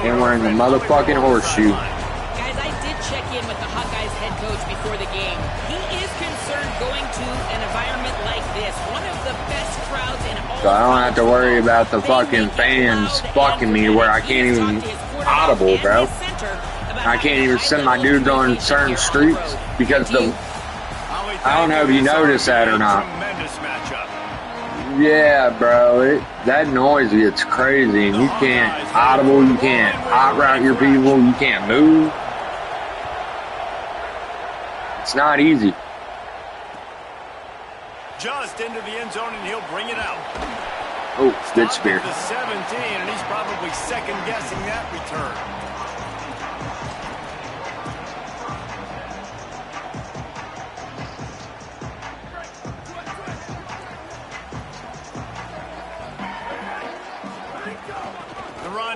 and we're in the motherfucking horseshoe. Guys, I did check in with the Hawkeyes head coach before the game. He is concerned going to an environment like this, one of the best crowds in all. So I don't have to worry about the fucking fans fucking me where I can't even audible, bro. I can't even send my dudes on certain streets because I don't know if you noticed that or not. Yeah, bro, that noise gets crazy, and you can't audible, you can't hot route your people, you can't move. It's not easy. Just into the end zone, and he'll bring it out. Oh, good spear. The 17, and he's probably second guessing that return.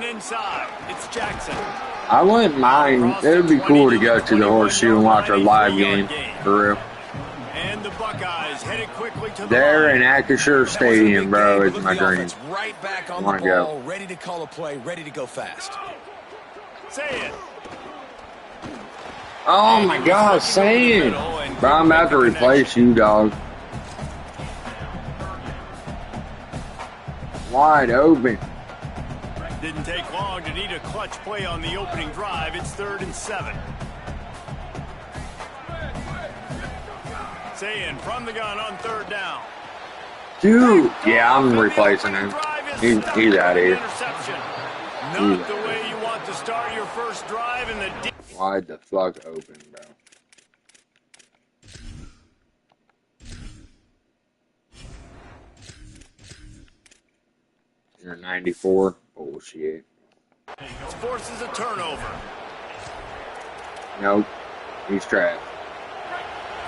Inside, it's Jackson. I wouldn't mind. It would be cool to go to the horseshoe and watch a live game, for real. And the Buckeyes headed quickly to the there in Acrisure Stadium, bro, is my dream. Right back on I want the to ball, go. ready to call a play, ready to go fast. Say it. Oh my God, Sam! Bro, I'm about to replace you, dog. Wide open. Didn't take long to need a clutch play on the opening drive. It's 3rd and 7. Saying from the gun on 3rd down. Dude, yeah, I'm replacing him. He's out of here. Not the way you want to start your first drive in the deep. Wide the fuck open, bro. You're 94. Bullshit. Forces a turnover. Nope. He's trapped.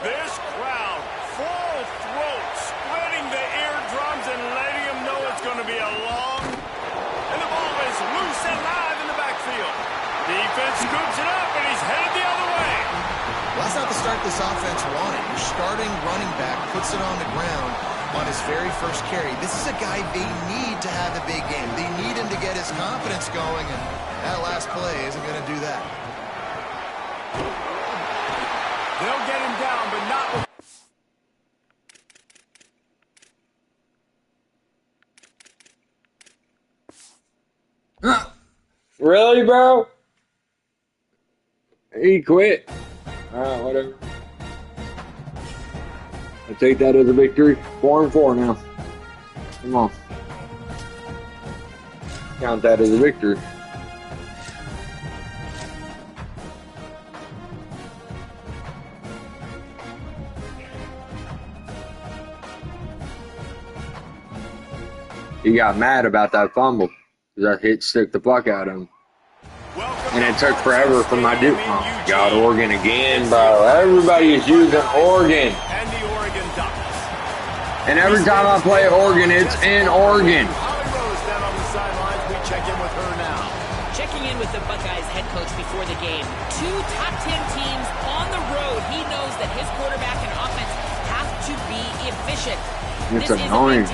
This crowd, full throat, splitting the eardrums and letting them know it's going to be a long. And the ball is loose and live in the backfield. Defense scoops it up, and he's headed the other way. Well, that's not the start this offense wanted. Your starting running back puts it on the ground on his very first carry. This is a guy they need to have a big game. They need him to get his confidence going, and that last play isn't going to do that. They'll get him down, but not. Really, bro? He quit. Alright, whatever. I take that as a victory. 4-4 now. Come on. Count that as a victory. He got mad about that fumble because I hit stick the fuck out of him. And it took forever for my dude. Oh, God, Oregon again, bro. Everybody is using Oregon. And the Oregon Ducks. And every time I play Oregon, it's in Oregon. Holly Rose down on the sidelines. We check in with her now. Checking in with the Buckeyes head coach before the game. 2 top 10 teams on the road. He knows that his quarterback and offense have to be efficient. It's annoying.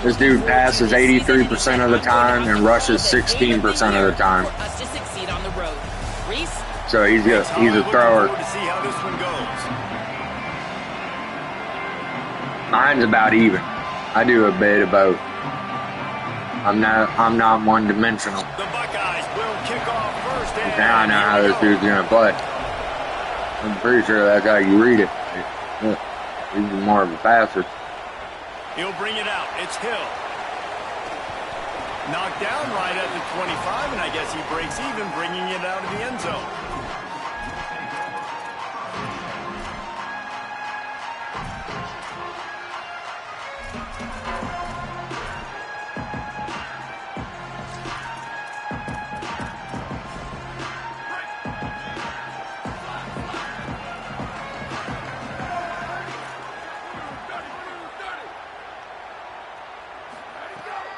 This dude passes 83% of the time and rushes 16% of the time. So he's a thrower. Mine's about even. I do a bit of both. I'm not one-dimensional. The Buckeyes will kick off first. And Now I know how this dude's gonna play. I'm pretty sure that's how you read it. He's more of a passer. He'll bring it out. It's Hill. Knocked down right at the 25, and I guess he breaks even, bringing it out of the end zone.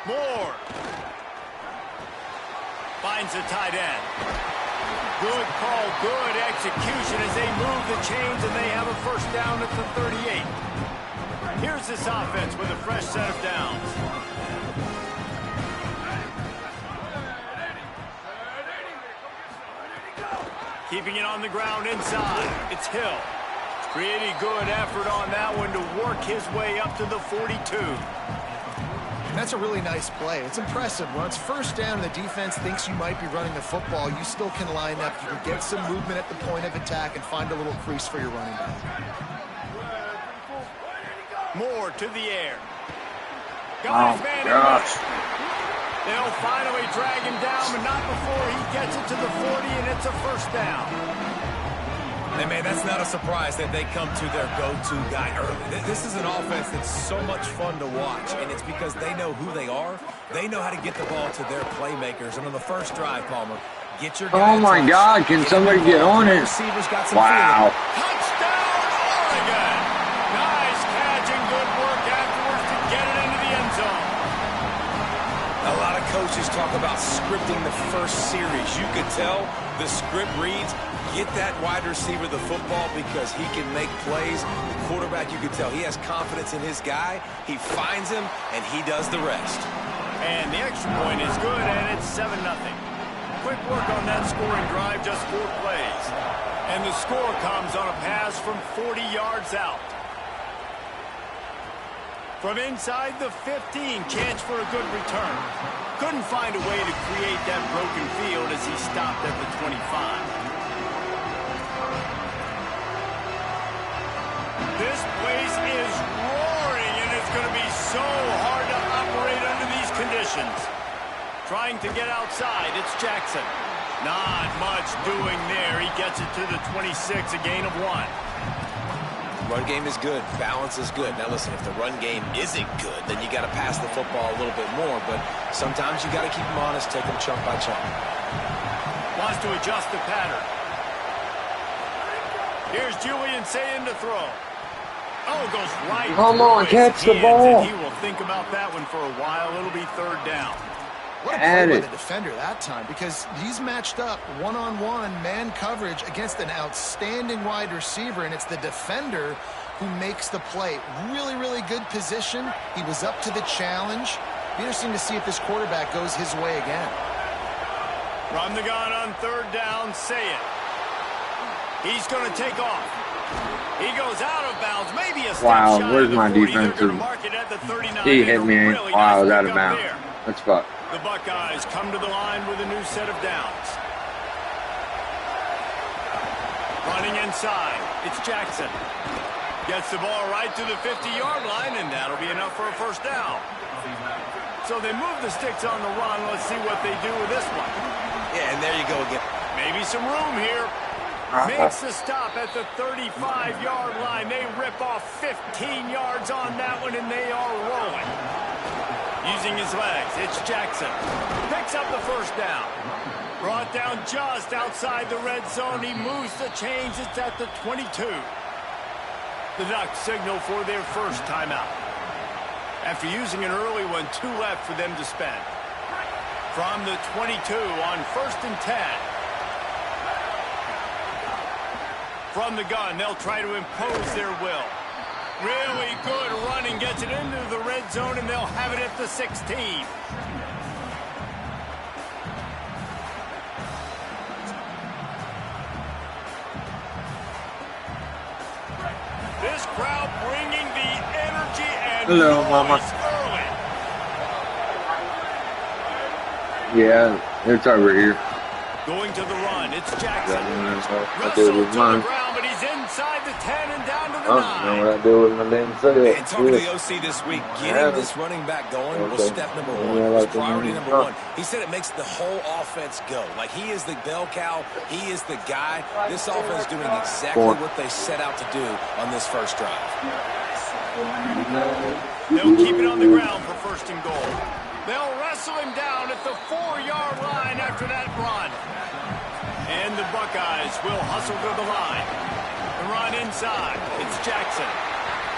Moore finds the tight end. Good call, good execution as they move the chains, and they have a first down at the 38. Here's this offense with a fresh set of downs. Keeping it on the ground inside. It's Hill. Pretty good effort on that one to work his way up to the 42. That's a really nice play. It's impressive. When it's first down and the defense thinks you might be running the football, you still can line up. You can get some movement at the point of attack and find a little crease for your running back. Moore to the air. Oh, Got his man in gosh. there. They'll finally drag him down, but not before he gets it to the 40, and it's a first down. Hey, man, that's not a surprise that they come to their go-to guy early. This is an offense that's so much fun to watch, and it's because they know who they are. They know how to get the ball to their playmakers. And on the first drive, Palmer, get your guy Oh my touched. God, can somebody get on it? Receivers got some Wow. Touchdown, Oregon! Nice catch and good work afterwards to get it into the end zone. A lot of coaches talk about scripting the first series. You could tell the script reads, get that wide receiver the football because he can make plays. The quarterback, you could tell he has confidence in his guy. He finds him, and he does the rest. And the extra point is good, and it's 7-0. Quick work on that scoring drive, just 4 plays. And the score comes on a pass from 40 yards out. From inside the 15, chance for a good return. Couldn't find a way to create that broken field as he stopped at the 25. This place is roaring, and it's going to be so hard to operate under these conditions. Trying to get outside, it's Jackson. Not much doing there. He gets it to the 26, a gain of 1. Run game is good. Balance is good. Now, listen, if the run game isn't good, then you got to pass the football a little bit more. But sometimes you got to keep them honest, take them chunk by chunk. Wants to adjust the pattern. Here's Julian saying to throw. Oh, goes right Come through on, his catch the hands, ball. and he will think about that one for a while. It'll be 3rd down. What a Add play it. by the defender that time, because he's matched up one-on-one man coverage against an outstanding wide receiver, and it's the defender who makes the play. Really, really good position. He was up to the challenge. Be interesting to see if this quarterback goes his way again. From the gun on 3rd down, say it. He's going to take off. He goes out of bounds, maybe a step Wow, shy where's of the my 40. They're defensive? gonna mark it at the 39. He hit me. Really Wow, nice that pick up amount. there. That's fucked. The Buckeyes come to the line with a new set of downs. Running inside, it's Jackson. Gets the ball right to the 50-yard line, and that'll be enough for a first down. So they move the sticks on the run. Let's see what they do with this one. Yeah, and there you go again. Maybe some room here. Makes the stop at the 35-yard line. They rip off 15 yards on that one, and they are rolling. Using his legs, it's Jackson. Picks up the first down. Brought down just outside the red zone. He moves the chains. It's at the 22. The Ducks signal for their first timeout. After using an early one, 2 left for them to spend. From the 22 on 1st and 10. From the gun, they'll try to impose their will. Really good running, gets it into the red zone, and they'll have it at the 16. This crowd bringing the energy and Hello, noise Mama. early. Yeah, it's over here. Going to the run, it's Jackson. I do Russell with to the mine. ground, but he's inside the 10 and down to the I don't 9. know what I do with my damn self. And talking to the OC this week, getting this running back going was step number one. It was priority number one. He said it makes the whole offense go. Like, he is the bell cow. He is the guy. This offense is doing exactly what they set out to do on this first drive. They'll keep it on the ground for first and goal. They'll wrestle him down at the 4-yard line after that run. And the Buckeyes will hustle to the line. The run inside. It's Jackson.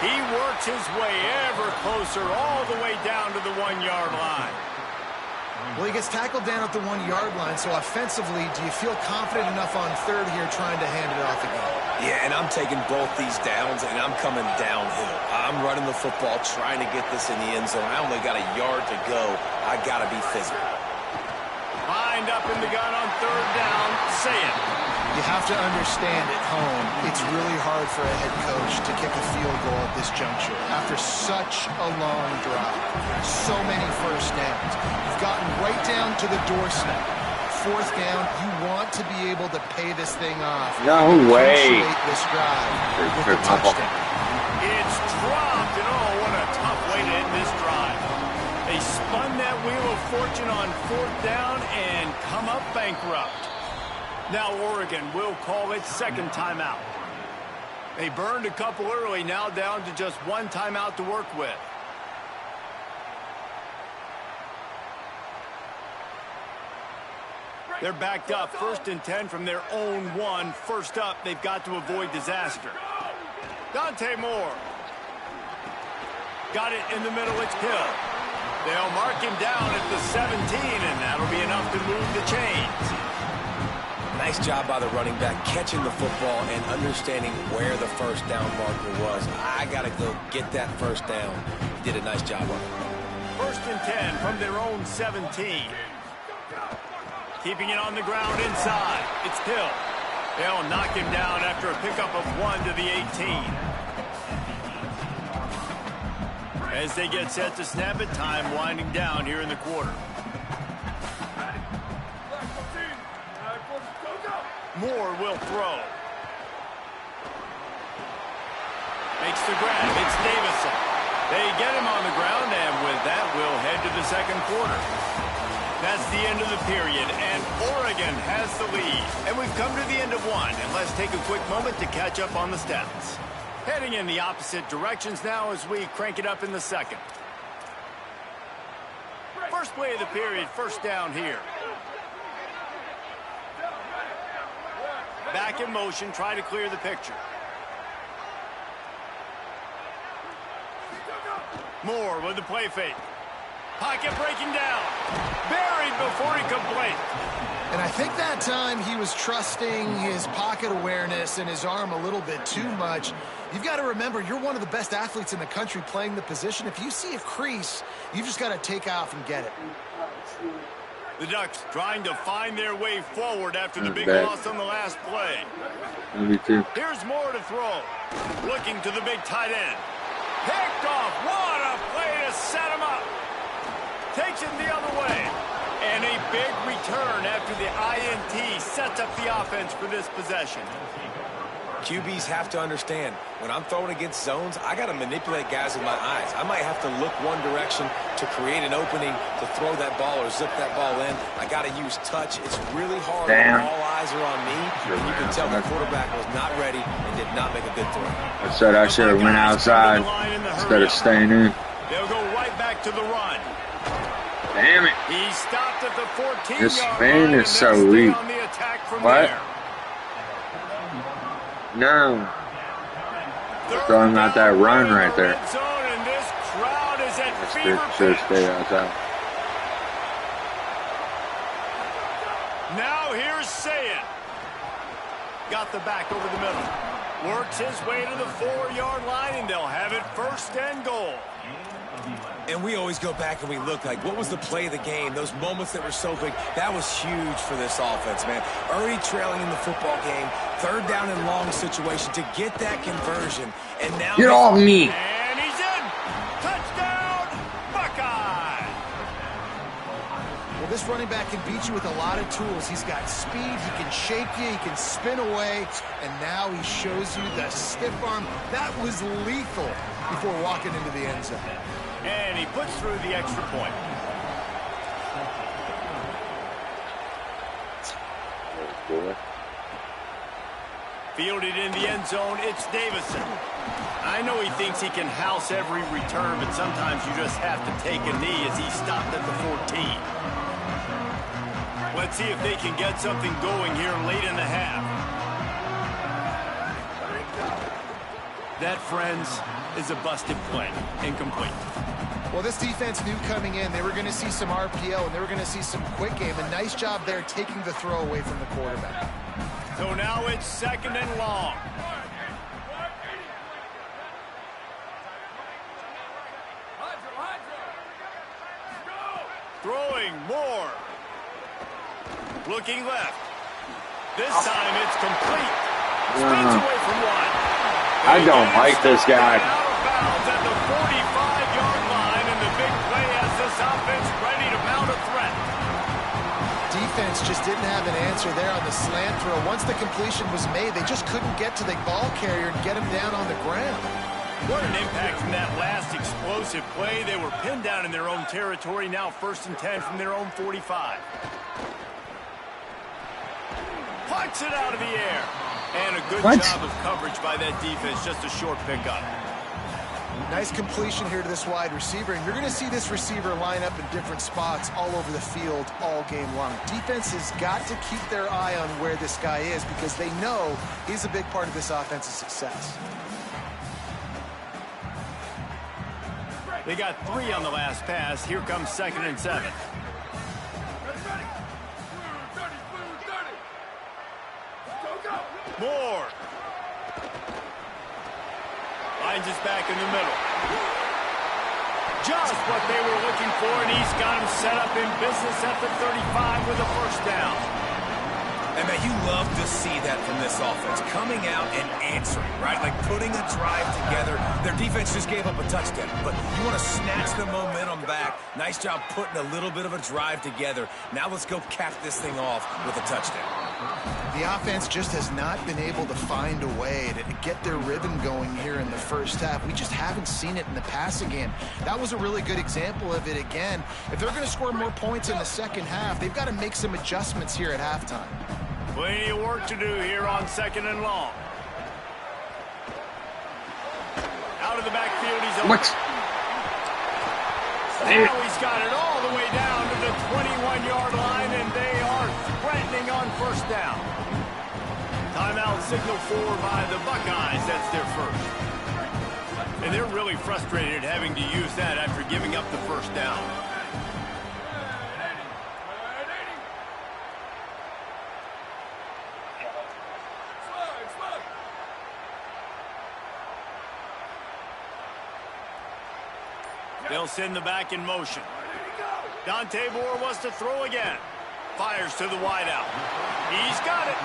He works his way ever closer all the way down to the 1-yard line. Well, he gets tackled down at the 1-yard line, so offensively, do you feel confident enough on third here trying to hand it off again? Yeah, and I'm taking both these downs, and I'm coming downhill. I'm running the football, trying to get this in the end zone. I only got a yard to go. I got to be physical. Lined up in the gun on third down, say it. You have to understand at home, it's really hard for a head coach to kick a field goal at this juncture after such a long drive. So many first downs. You've gotten right down to the doorstep. Fourth down, you want to be able to pay this thing off. No way. Punctuate this drive with a touchdown. It's dropped, and oh, what a tough way to end this drive. They spun that wheel of fortune on fourth down and come up bankrupt. Now Oregon will call its second timeout. They burned a couple early, now down to just one timeout to work with. They're backed up, 1st and 10 from their own 1. First up, they've got to avoid disaster. Dante Moore. Got it in the middle, it's Hill. They'll mark him down at the 17, and that'll be enough to move the chains. Nice job by the running back, catching the football and understanding where the first down marker was. I got to go get that first down. He did a nice job on it. 1st and 10 from their own 17. Keeping it on the ground inside. It's Hill. They'll knock him down after a pickup of 1 to the 18. As they get set to snap it, time winding down here in the quarter. Moore will throw. Makes the grab. It's Davison. They get him on the ground, and with that, we'll head to the second quarter. That's the end of the period, and Oregon has the lead. And we've come to the end of one, and let's take a quick moment to catch up on the stats. Heading in the opposite directions now as we crank it up in the second. First play of the period, first down here. Back in motion, try to clear the picture. Moore with the play fake. Pocket breaking down. Buried before he could blink. And I think that time he was trusting his pocket awareness and his arm a little bit too much. You've got to remember, you're one of the best athletes in the country playing the position. If you see a crease, you've just got to take off and get it. The Ducks trying to find their way forward after the big loss on the last play. Me too. Here's Moore to throw. Looking to the big tight end. Picked off. What a play to set him up. Takes it the other way. And a big return after the INT sets up the offense for this possession. QBs have to understand, when I'm throwing against zones, I got to manipulate guys with my eyes. I might have to look one direction to create an opening to throw that ball or zip that ball in. I got to use touch. It's really hard when all eyes are on me. And you can tell the quarterback was not ready and did not make a good throw. I said I should have went outside instead of staying in. They'll go right back to the run. Damn it. He stopped at the 14-yard This line. fan is so weak. On the attack from What? there. No. Throwing out that run right there. And this crowd is at fever Should pitch. stay outside. Now here's Sayet. Got the back over the middle. Works his way to the 4-yard line, and they'll have it 1st and goal. And we always go back and we look like, what was the play of the game? Those moments that were so big, that was huge for this offense, man. Already trailing in the football game, 3rd down and long situation to get that conversion. And now Get off me. And he's in. Touchdown, Buckeye. Well, this running back can beat you with a lot of tools. He's got speed, he can shake you, he can spin away, and now he shows you the stiff arm. That was lethal before walking into the end zone. And he puts through the extra point. Fielded in the end zone, it's Davison. I know he thinks he can house every return, but sometimes you just have to take a knee as he stopped at the 14. Let's see if they can get something going here late in the half. That, friends, is a busted play. Incomplete. Well, this defense knew coming in they were going to see some RPO and they were going to see some quick game. A nice job there taking the throw away from the quarterback. So now it's 2nd and long. Throwing more. Looking left. This time it's complete. Spins away from one. I don't like this guy. Out of bounds at the 45-yard line, and the big play has this offense ready to mount a threat. Defense just didn't have an answer there on the slant throw. Once the completion was made, they just couldn't get to the ball carrier and get him down on the ground. What an impact from that last explosive play. They were pinned down in their own territory. Now 1st and 10 from their own 45. Punts it out of the air. And a good job of coverage by that defense. Just a short pickup. Nice completion here to this wide receiver. And you're going to see this receiver line up in different spots all over the field all game long. Defense has got to keep their eye on where this guy is because they know he's a big part of this offense's success. They got 3 on the last pass. Here comes 2nd and 7. Moore. Finds us back in the middle. Just what they were looking for, and he's got him set up in business at the 35 with a 1st down. And, man, you love to see that from this offense, coming out and answering, right? Like putting a drive together. Their defense just gave up a touchdown, but you want to snatch the momentum back. Nice job putting a little bit of a drive together. Now let's go cap this thing off with a touchdown. The offense just has not been able to find a way to get their rhythm going here in the first half. We just haven't seen it in the passing game. That was a really good example of it again. If they're going to score more points in the second half, they've got to make some adjustments here at halftime. Plenty of work to do here on 2nd and long. Out of the backfield, he's open. Now he's got it all the way down to the 21-yard line, and they are threatening on 1st down. Timeout signal for by the Buckeyes. That's their 1st. And they're really frustrated having to use that after giving up the 1st down. They'll send the back in motion. Dante Moore wants to throw again. Fires to the wideout. He's got it.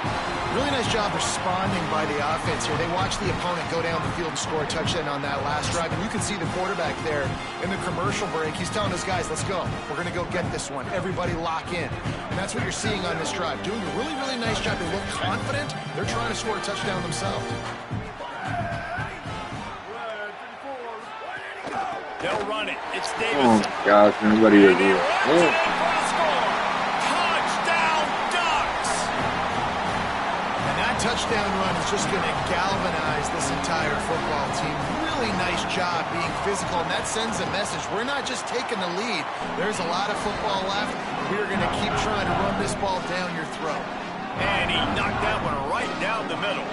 Really nice job responding by the offense here. They watched the opponent go down the field and score a touchdown on that last drive. And you can see the quarterback there in the commercial break. He's telling his guys, let's go. We're going to go get this one. Everybody lock in. And that's what you're seeing on this drive. Doing a really, really nice job. They look confident. They're trying to score a touchdown themselves. They'll run it. It's Davis. Oh, gosh, nobody is here. Touchdown, Ducks! And that touchdown run is just going to galvanize this entire football team. Really nice job being physical, and that sends a message. We're not just taking the lead. There's a lot of football left. We're going to keep trying to run this ball down your throat. And he knocked that one right down the middle.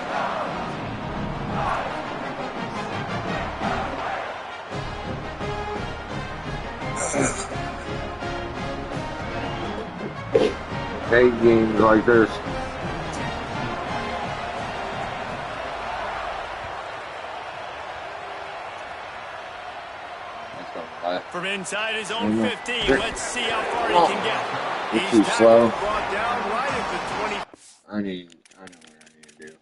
Hate games like this. From inside his own 15, let's see how far he can get. It's He's too slow. brought down right at the 20. I know what I need to do.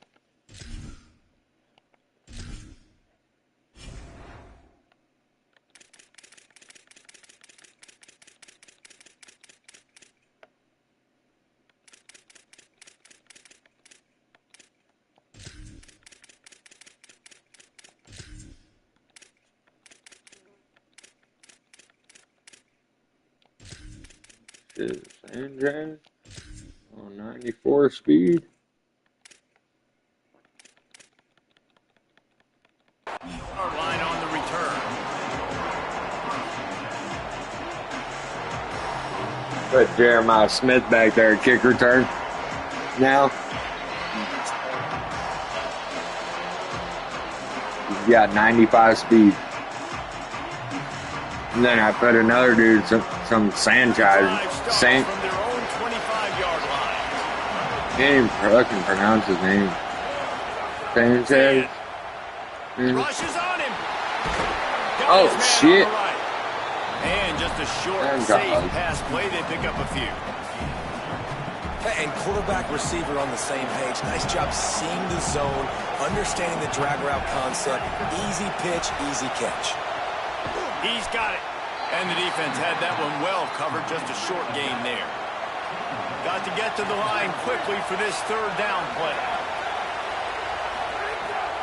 is Sanchez on 94 speed. Line on the return. Put Jeremiah Smith back there at kick return. Now, he's got 95 speed. And then I put another dude, some Sanchez. From their own 25-yard line. Can't even fucking pronounce his name. Sanchez. Rushes on him. Got Oh, his man shit. on the right. And just a short, Thank safe God. pass play. They pick up a few. Hey, and quarterback receiver on the same page. Nice job seeing the zone, understanding the drag route concept. Easy pitch, easy catch. He's got it. And the defense had that one well covered. Just a short gain there. Got to get to the line quickly for this third down play.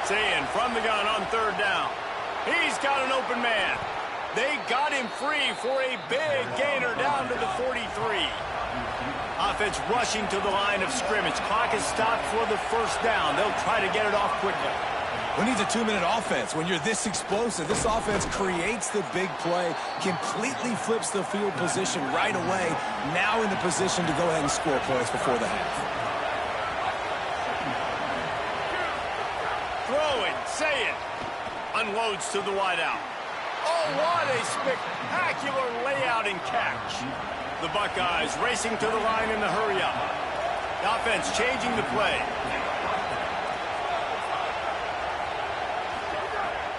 Saying from the gun on third down. He's got an open man. They got him free for a big gainer down to the 43. Offense rushing to the line of scrimmage. Clock is stopped for the first down. They'll try to get it off quickly. Who needs a 2-minute offense? When you're this explosive, this offense creates the big play, completely flips the field position right away, now in the position to go ahead and score points before the half. Throwing, say it. Unloads to the wideout. Oh, what a spectacular layout and catch. The Buckeyes racing to the line in the hurry up. The offense changing the play.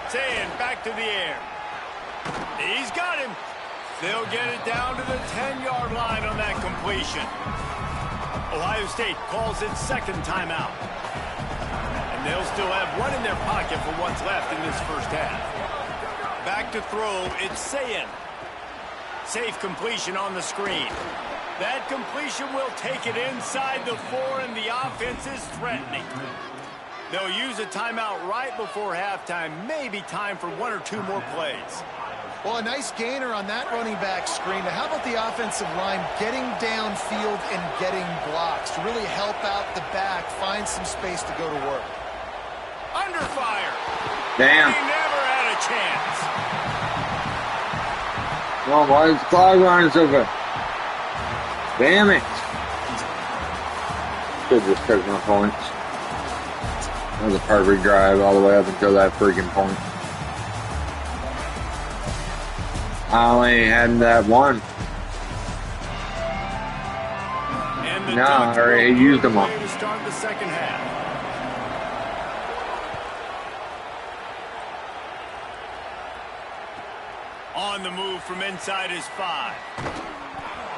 Saying back to the air. He's got him. They'll get it down to the 10-yard line on that completion. Ohio State calls its second timeout. And they'll still have one in their pocket for what's left in this first half. Back to throw, it's Sayin. Safe completion on the screen. That completion will take it inside the 4, and the offense is threatening. They'll use a timeout right before halftime. Maybe time for 1 or 2 more plays. Well, a nice gainer on that running back screen. Now, how about the offensive line getting downfield and getting blocks to really help out the back, find some space to go to work? Under fire. Damn. He never had a chance. Oh, why is the clock running so fast? Damn it. Should just took my points. That was a perfect drive all the way up until that freaking point. I only had that one. And the No, Ducks I already will used them all. to start the second half. On the move from inside his 5.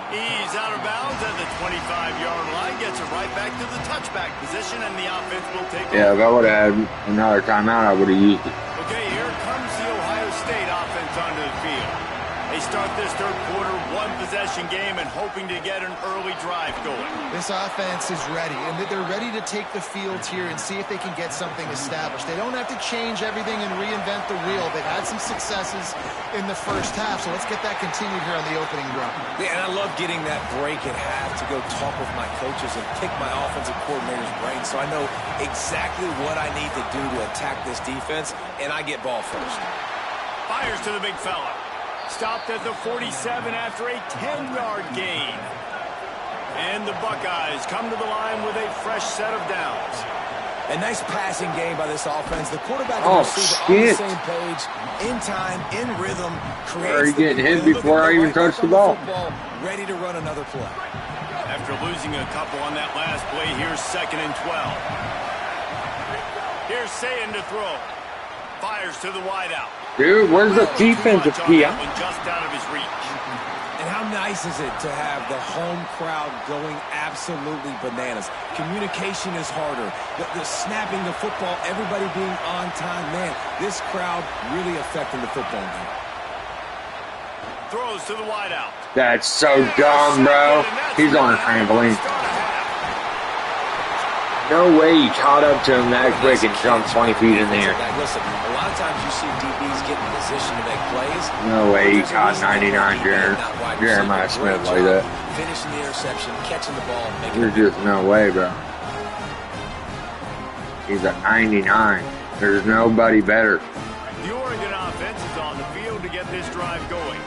He's out of bounds at the 25-yard line. Gets it right back to the touchback position, and the offense will take Yeah, if over. I would have had another timeout, I would have used it. Okay, here comes the Ohio State offense onto the field. They start this third quarter, 1-possession game, and hoping to get an early drive going. This offense is ready, and they're ready to take the field here and see if they can get something established. They don't have to change everything and reinvent the wheel. They've had some successes in the first half, so let's get that continued here on the opening drive. Yeah, and I love getting that break at half to go talk with my coaches and pick my offensive coordinator's brain so I know exactly what I need to do to attack this defense, and I get ball first. Fires to the big fella. Stopped at the 47 after a 10-yard gain. And the Buckeyes come to the line with a fresh set of downs. A nice passing game by this offense. The quarterback Oh, and receiver on the shit. same page, in time, in rhythm. Already Creates the getting hit play. before Look at I the even right touched back the on ball. football, ready to run another play. After losing a couple on that last play, here's 2nd and 12. Here's Sayin to throw. Fires to the wideout. Dude, where's the defensive key? PI? Just out of his reach. And how nice is it to have the home crowd going absolutely bananas? Communication is harder. The snapping the football, everybody being on time. Man, this crowd really affecting the football game. Throws to the wideout. That's so dumb, bro. He's on a trampoline. No way he caught up to him that quick and jumped 20 feet in the air. Listen, a lot of times you see DBs get in position to make plays. No way he caught 99 Jeremiah Smith like that. Finishing the interception, catching the ball, making There's just no way, bro. He's a 99. There's nobody better. The Oregon offense is on the field to get this drive going.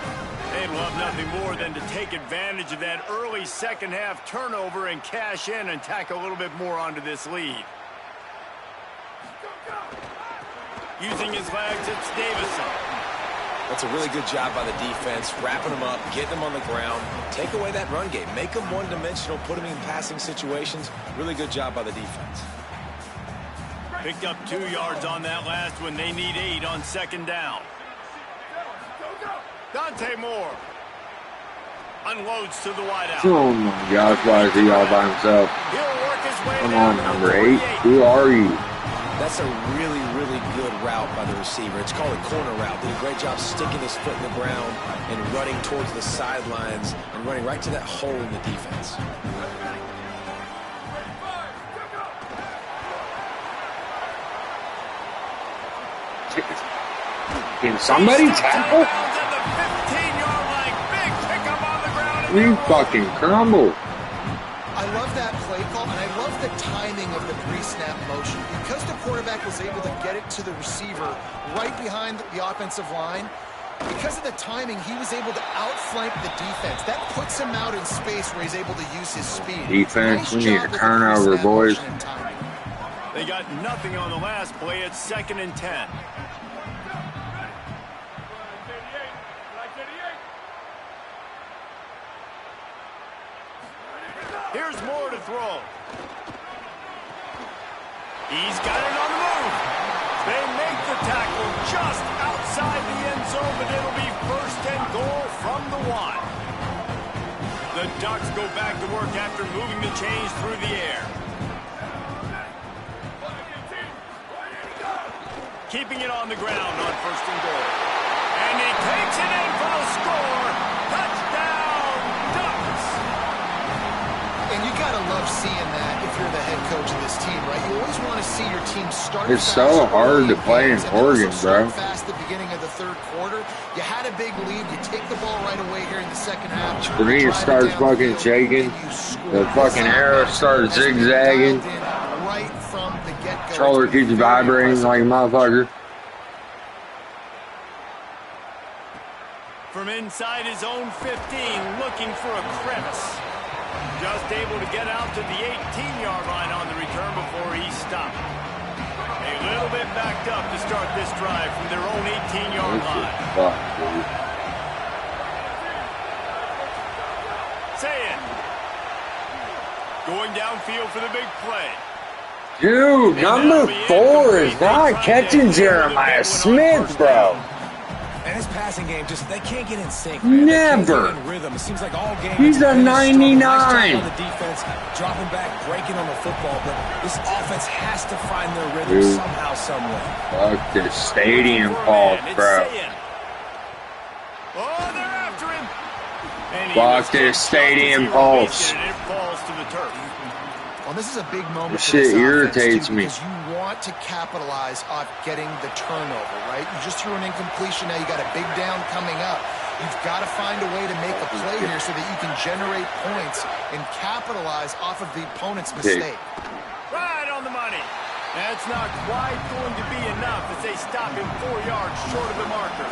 They'd love nothing more than to take advantage of that early second half turnover and cash in and tack a little bit more onto this lead. Using his legs, it's Davison. That's a really good job by the defense, wrapping them up, getting them on the ground, take away that run game, make them one-dimensional, put them in passing situations. Really good job by the defense. Picked up 2 yards on that last one. They need 8 on second down. Dante Moore unloads to the wideout. Oh my gosh, why is he all by himself? He'll work his way Come down on, to number the 8. 48. Who are you? That's a really, really good route by the receiver. It's called a corner route. Did a great job sticking his foot in the ground and running towards the sidelines and running right to that hole in the defense. Can somebody tackle? You fucking crumble. I love that play call, and I love the timing of the pre-snap motion. Because the quarterback was able to get it to the receiver right behind the offensive line, because of the timing, he was able to outflank the defense. That puts him out in space where he's able to use his speed. Defense, Nice we need job a with the turnover, pre-snap boys. motion and timing. They got nothing on the last play. It's 2nd and 10. Here's Moore to throw. He's got it on the move. They make the tackle just outside the end zone, but it'll be 1st and goal from the 1. The Ducks go back to work after moving the chains through the air. Keeping it on the ground on 1st and goal. And he takes it in for the score. Touchdown, Ducks! And you gotta love seeing that if you're the head coach of this team, right? You always want to see your team start It's fast so hard early to play in games, and then Oregon, also start bro. fast at the beginning of the 3rd quarter. You had a big lead. You take the ball right away here in the 2nd half. Screen drive it starts down fucking the field, shaking. and you score. The fucking arrow starts As we zigzagging. dialed in right from the get-go. Controller It's been keeps very vibrating impressive. like a motherfucker. From inside his own 15, looking for a crevice. Just able to get out to the 18-yard line on the return before he stopped. A little bit backed up to start this drive from their own 18-yard line. Fuck, dude. Saying. Going downfield for the big play. Dude, number 4 is not catching Jeremiah Smith, bro. And his passing game, just they can't get in sync, man. Never. They can't get in rhythm. It seems like all game. He's it's a been struggle. 99. Nice job on the defense, dropping back, breaking on the football, but this offense has to find their rhythm Dude. somehow, some way. Fuck this stadium pulse, bro. Oh, they're after him. And he Fuck was this just stadium as he pulse. released it, and it falls to the turf. Well, this is a big moment This for this shit offense, irritates too, me. because you want to capitalize on getting the turnover, right? You just threw an incompletion. Now you got a big down coming up. You've got to find a way to make a play here so that you can generate points and capitalize off of the opponent's mistake. Right on the money. That's not quite going to be enough as they stop him 4 yards short of the marker.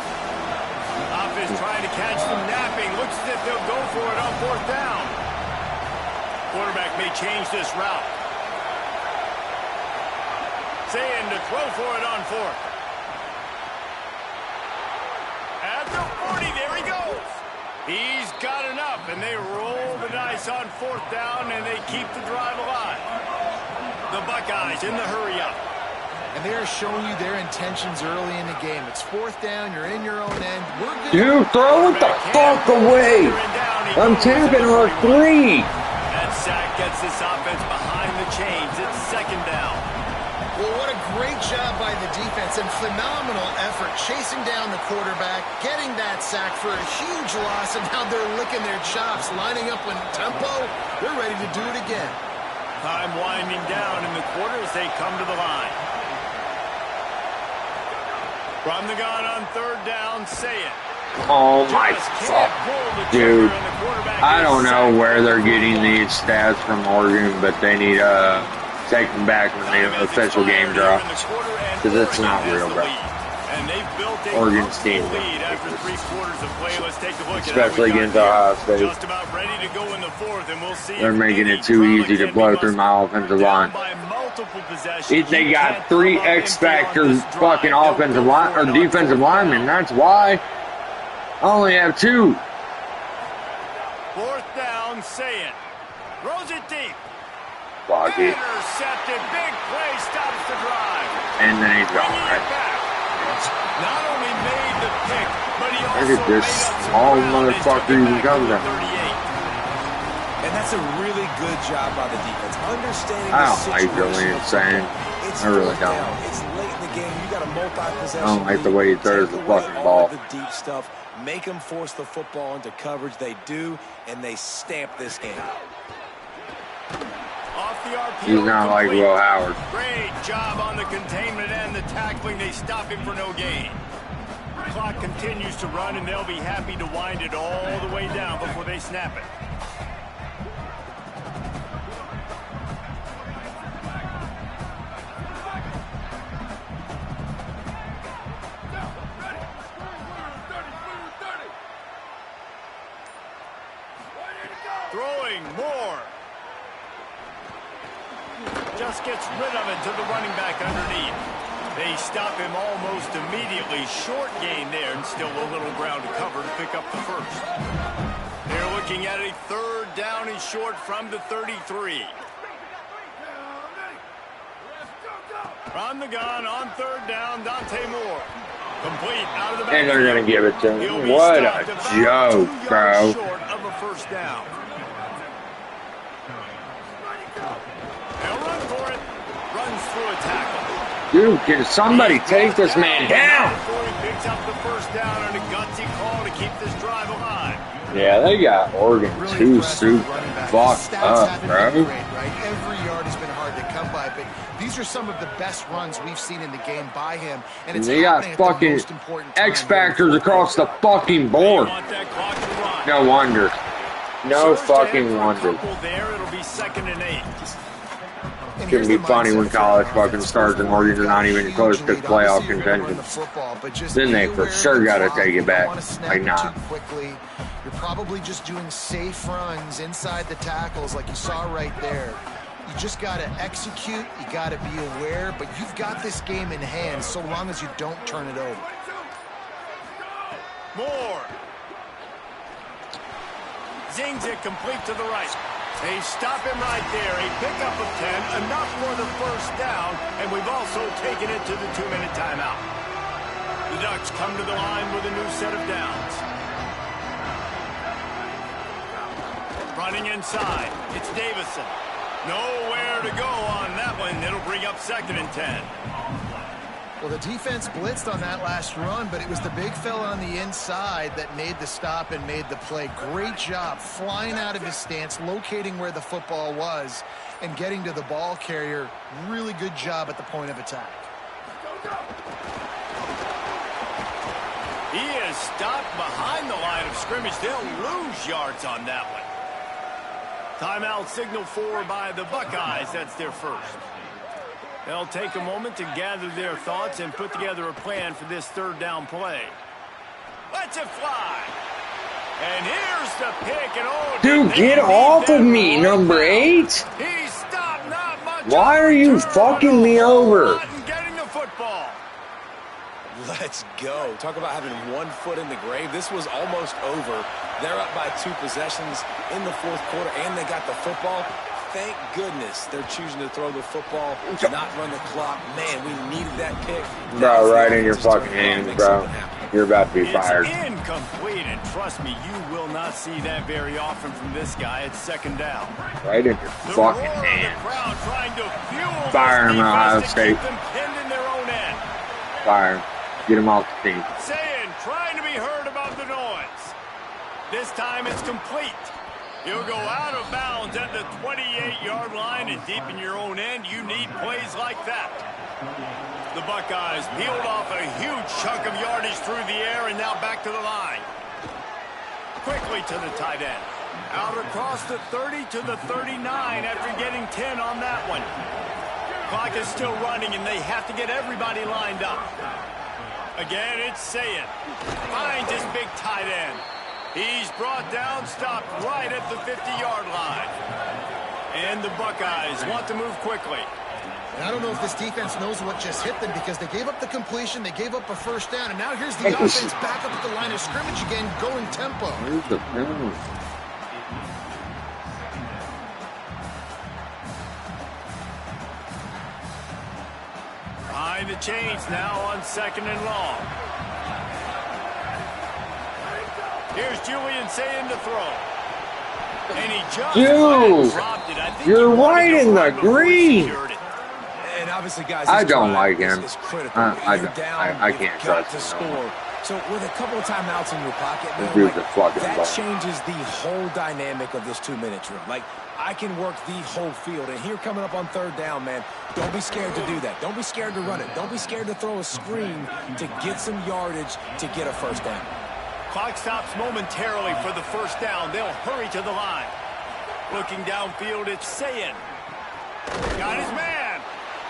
Offense trying to catch them napping. Looks as if they'll go for it on 4th down. Quarterback may change this route. Saying to throw for it on 4th. At the 40, there he goes. He's got enough, and they roll the dice on 4th down, and they keep the drive alive. The Buckeyes in the hurry-up. And they are showing you their intentions early in the game. It's 4th down. You're in your own end. We're good. Dude, throw it the fuck away. I'm tapping R3. That sack gets this offense behind the chains. It's 2nd down. Well, what a great job by the defense and phenomenal effort chasing down the quarterback, getting that sack for a huge loss, and now they're licking their chops, lining up in tempo. They're ready to do it again. Time winding down in the quarter as they come to the line. From the gun on third down, say it. Oh my fuck, dude. I don't know where they're getting these stats from Oregon, but they need to take them back when the official game drops. Because it's not real, bro. Oregon's team, especially against Ohio State. They're making it too easy to blow through my offensive line. They got 3 X factors fucking offensive line or defensive linemen. That's why I only have 2. Fourth down, say it. Throws it deep. Block it. Intercepted. Big play stops the drive. And then he's gone, right? Not only made the pick, but he also look at this small motherfucker even comes down. And that's a really good job by the defense. Understanding I the don't like Julian saying. I really don't. It's late in the game. You got a multi-possession. I don't like the way he throws the fucking ball. The deep stuff. Make them force the football into coverage. They do, and they stamp this game. He's not like Will Howard. Great job on the containment and the tackling. They stop him for no gain. The clock continues to run, and they'll be happy to wind it all the way down before they snap it. Throwing more. Just gets rid of it to the running back underneath. They stop him almost immediately. Short gain there, and still a little ground to cover to pick up the first. They're looking at a third down and short from the 33. From the gun on third down, Dante Moore. Complete out of the back. And they're going to give it to him. What a joke, bro. Short of a first down. They'll run for it. Runs through a tackle. Dude, can somebody take this man down? He picks up the first down on a gutsy call to keep this drive alive. Yeah, they got Oregon too super fucked up, bro. Every yard has been hard to come by, but these are some of the best runs we've seen in the game by him. And it's they got fucking X factors across the fucking board. No wonder. No fucking wonder. There, it'll be 2nd and 8. It's gonna be funny when college fucking starts and Oregon's not even close to playoff contention. Then they for sure gotta take it back. Like, nah. You're probably just doing safe runs inside the tackles like you saw right there. You just got to execute, you got to be aware, but you've got this game in hand so long as you don't turn it over. Moore. Zings it complete to the right. They stop him right there. A pickup of 10, enough for the first down, and we've also taken it to the 2-minute timeout. The Ducks come to the line with a new set of downs. Running inside, it's Davison. Nowhere to go on that one. It'll bring up 2nd and 10. Well, the defense blitzed on that last run, but it was the big fella on the inside that made the stop and made the play. Great job flying out of his stance, locating where the football was, and getting to the ball carrier. Really good job at the point of attack. He is stopped behind the line of scrimmage. They'll lose yards on that one. Timeout signal for by the Buckeyes. That's their first. They'll take a moment to gather their thoughts and put together a plan for this third down play. Let's it fly. And here's the pick. And oh, dude, get off of me, number 8. He's stopped, not much. Why are you fucking me over? Getting the football. Let's go. Talk about having one foot in the grave. This was almost over. They're up by 2 possessions in the fourth quarter, and they got the football. Thank goodness they're choosing to throw the football, not run the clock. Man, we needed that pick. Bro, right in your fucking hands, bro. You're about to be fired. It's incomplete, and trust me, you will not see that very often from this guy. It's 2nd down. Right in your fucking hands. Fire him, Ohio State. Fire him. Get him off the team. Saying, trying to be heard about the noise. This time it's complete. You'll go out of bounds at the 28-yard line, and deep in your own end, you need plays like that. The Buckeyes peeled off a huge chunk of yardage through the air, and now back to the line. Quickly to the tight end. Out across the 30 to the 39 after getting 10 on that one. Clock is still running, and they have to get everybody lined up. Again, it's Sayin. Finds his big tight end. He's brought down, stopped right at the 50-yard line. And the Buckeyes want to move quickly. And I don't know if this defense knows what just hit them because they gave up the completion, they gave up a first down, and now here's the offense back up at the line of scrimmage again, going tempo. Where's the penalty? Behind the chains now on 2nd and long. Here's Julian Sayin to throw. And he just dropped it. I think you're right in the green. And obviously, guys, I don't like him. Is critical. I You're don't. down, I you've can't got trust to him. score. So with a couple of timeouts in your pocket, man, Dude's like, a fucking that ball. changes the whole dynamic of this 2-minute drill. Like, I can work the whole field. And here coming up on 3rd down, man, don't be scared to do that. Don't be scared to run it. Don't be scared to throw a screen to get some yardage to get a first down. Clock stops momentarily for the first down. They'll hurry to the line. Looking downfield, it's Sayin. Got his man.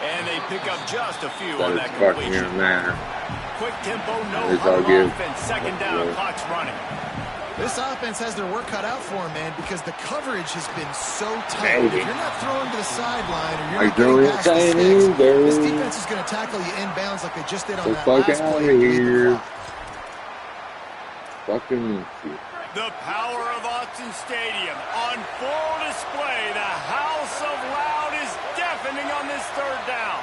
And they pick up just a few on that completion. Quick tempo, no huddle offense. 2nd down, clock's running. This offense has their work cut out for them, man, because the coverage has been so tight. If you're not throwing to the sideline or you're not getting past the sticks, this defense is going to tackle you inbounds like they just did on that last play. Here. Fucking shit. The power of Autzen Stadium on full display. The house of loud is deafening on this 3rd down.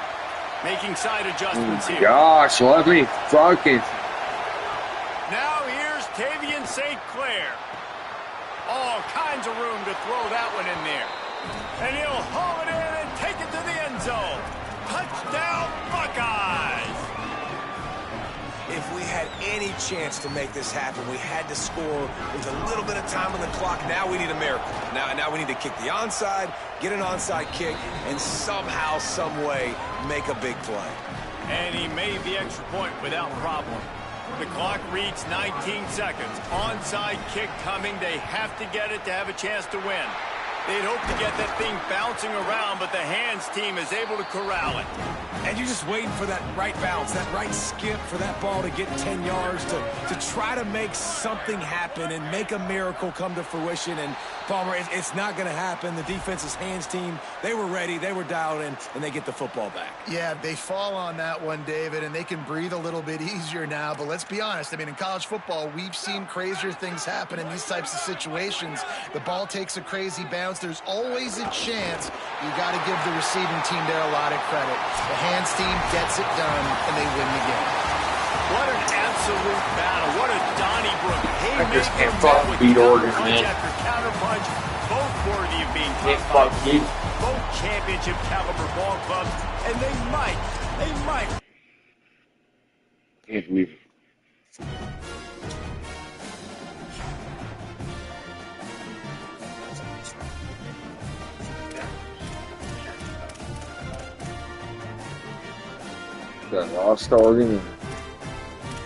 Making side adjustments here. Gosh, let me fucking. Now here's Tavian St. Clair. All kinds of room to throw that one in there. And he'll haul it in and take it to the end zone. Touchdown, Buckeyes! If we had any chance to make this happen, we had to score with a little bit of time on the clock. Now we need a miracle. Now we need to kick the onside, get an onside kick, and somehow, some way, make a big play. And he made the extra point without problem. The clock reads 19 seconds. Onside kick coming. They have to get it to have a chance to win. They'd hope to get that thing bouncing around, but the hands team is able to corral it. And you're just waiting for that right bounce, that right skip for that ball to get 10 yards to try to make something happen and make a miracle come to fruition. And, Palmer, it's not going to happen. The defense's hands team, they were ready, they were dialed in, and they get the football back. Yeah, they fall on that one, David, and they can breathe a little bit easier now. But let's be honest. I mean, in college football, we've seen crazier things happen in these types of situations. The ball takes a crazy bounce. There's always a chance. You got to give the receiving team there a lot of credit. The hands team gets it done, and they win the game. What an absolute battle. What a Donnybrook. I just can't fucking beat Oregon, man. After counterpunch, both worthy of being Can't top fucking five. Both championship caliber ball clubs, and they might. Can't believe it. Got lost to Oregon,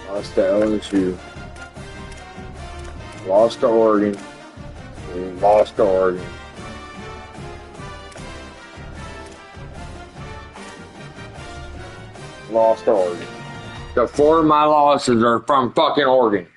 lost to LSU, lost to Oregon, and lost to Oregon. Lost to Oregon. The 4 of my losses are from fucking Oregon.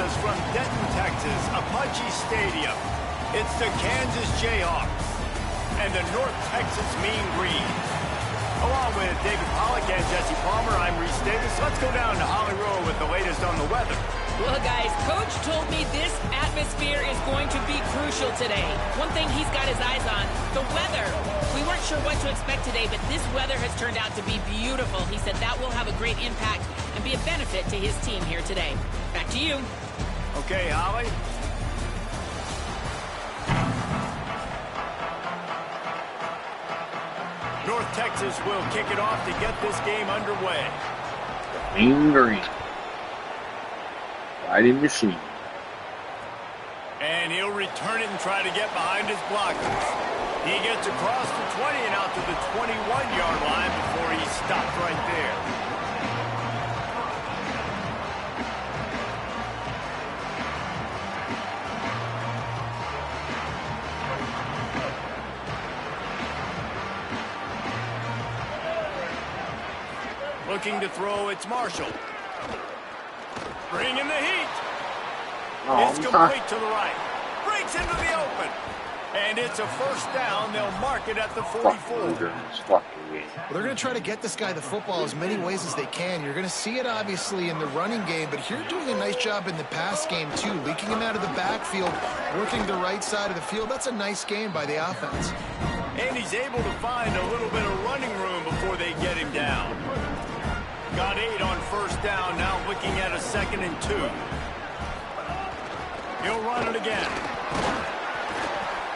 us from Denton, Texas, Apache Stadium. It's the Kansas Jayhawks and the North Texas Mean Green. Along with David Pollack and Jesse Palmer, I'm Reese Davis. Let's go down to Holly Rowe with the latest on the weather. Well, guys, Coach told me this atmosphere is going to be crucial today. One thing he's got his eyes on, the weather. We weren't sure what to expect today, but this weather has turned out to be beautiful. He said that will have a great impact and be a benefit to his team here today. Back to you. Okay, Holly. North Texas will kick it off to get this game underway. Mean Green. Fighting machine. And he'll return it and try to get behind his blockers. He gets across the 20 and out to the 21-yard line before he stopped right there. Looking to throw, it's Marshall. Bringing the heat. It's complete to the right. Breaks into the open. And it's a first down. They'll mark it at the 44. Well, they're going to try to get this guy the football as many ways as they can. You're going to see it, obviously, in the running game, but here doing a nice job in the pass game, too. Leaking him out of the backfield, working the right side of the field. That's a nice game by the offense. And he's able to find a little bit of running room before they get him down. Got 8 on first down, now looking at a 2nd and 2. He'll run it again.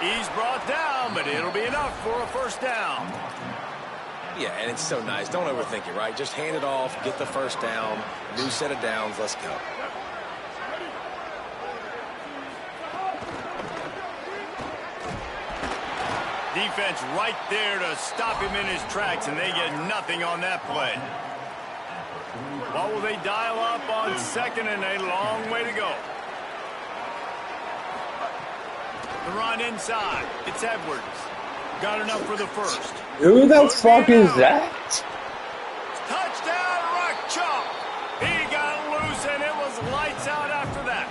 He's brought down, but it'll be enough for a first down. Yeah, and it's so nice. Don't overthink it, right? Just hand it off, get the first down, new set of downs, let's go. Defense right there to stop him in his tracks, and they get nothing on that play. What will they dial up on 2nd and a long way to go? The run inside. It's Edwards. Got enough for the first. Who the fuck is that? Touchdown, Rock Chalk. He got loose, and it was lights out after that.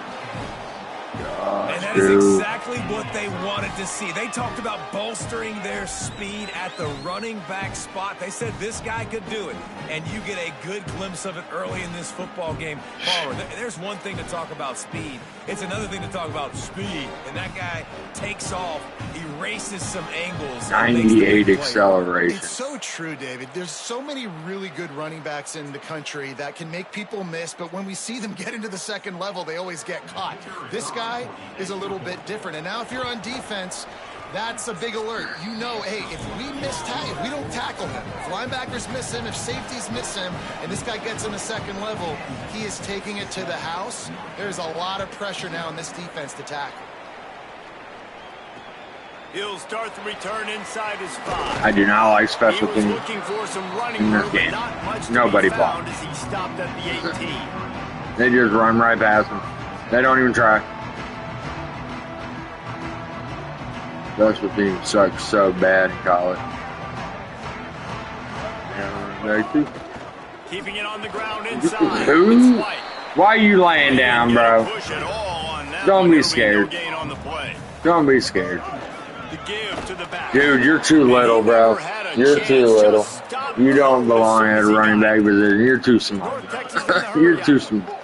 And that is exactly what they wanted to see. They talked about bolstering their speed at the running back spot. They said this guy could do it, and you get a good glimpse of it early in this football game. Palmer, there's one thing to talk about speed. It's another thing to talk about speed. And that guy takes off, erases some angles. 98 acceleration. It's so true, David. There's so many really good running backs in the country that can make people miss, but when we see them get into the second level, they always get caught. This guy is a little bit different. And now if you're on defense, that's a big alert. You know, hey, if we don't tackle him, if linebackers miss him, if safeties miss him, and this guy gets in the second level, he is taking it to the house. There's a lot of pressure now in this defense to tackle. He'll start the return inside his 5. I do not like special He was teams looking for some running in this room, game. but not much Nobody to be found blocked. as he stopped at the 18. They just run right past them. They don't even try. Special teams suck so bad in college. Keeping it on the ground inside. Who? It's White. Why are you laying down, bro? Push at all on that Don't one. be There'll scared. No gain on the play. Don't be scared. The give to the back. Dude, you're too little, bro. You're too little. You don't belong at a running back position. You're too small. You're too small.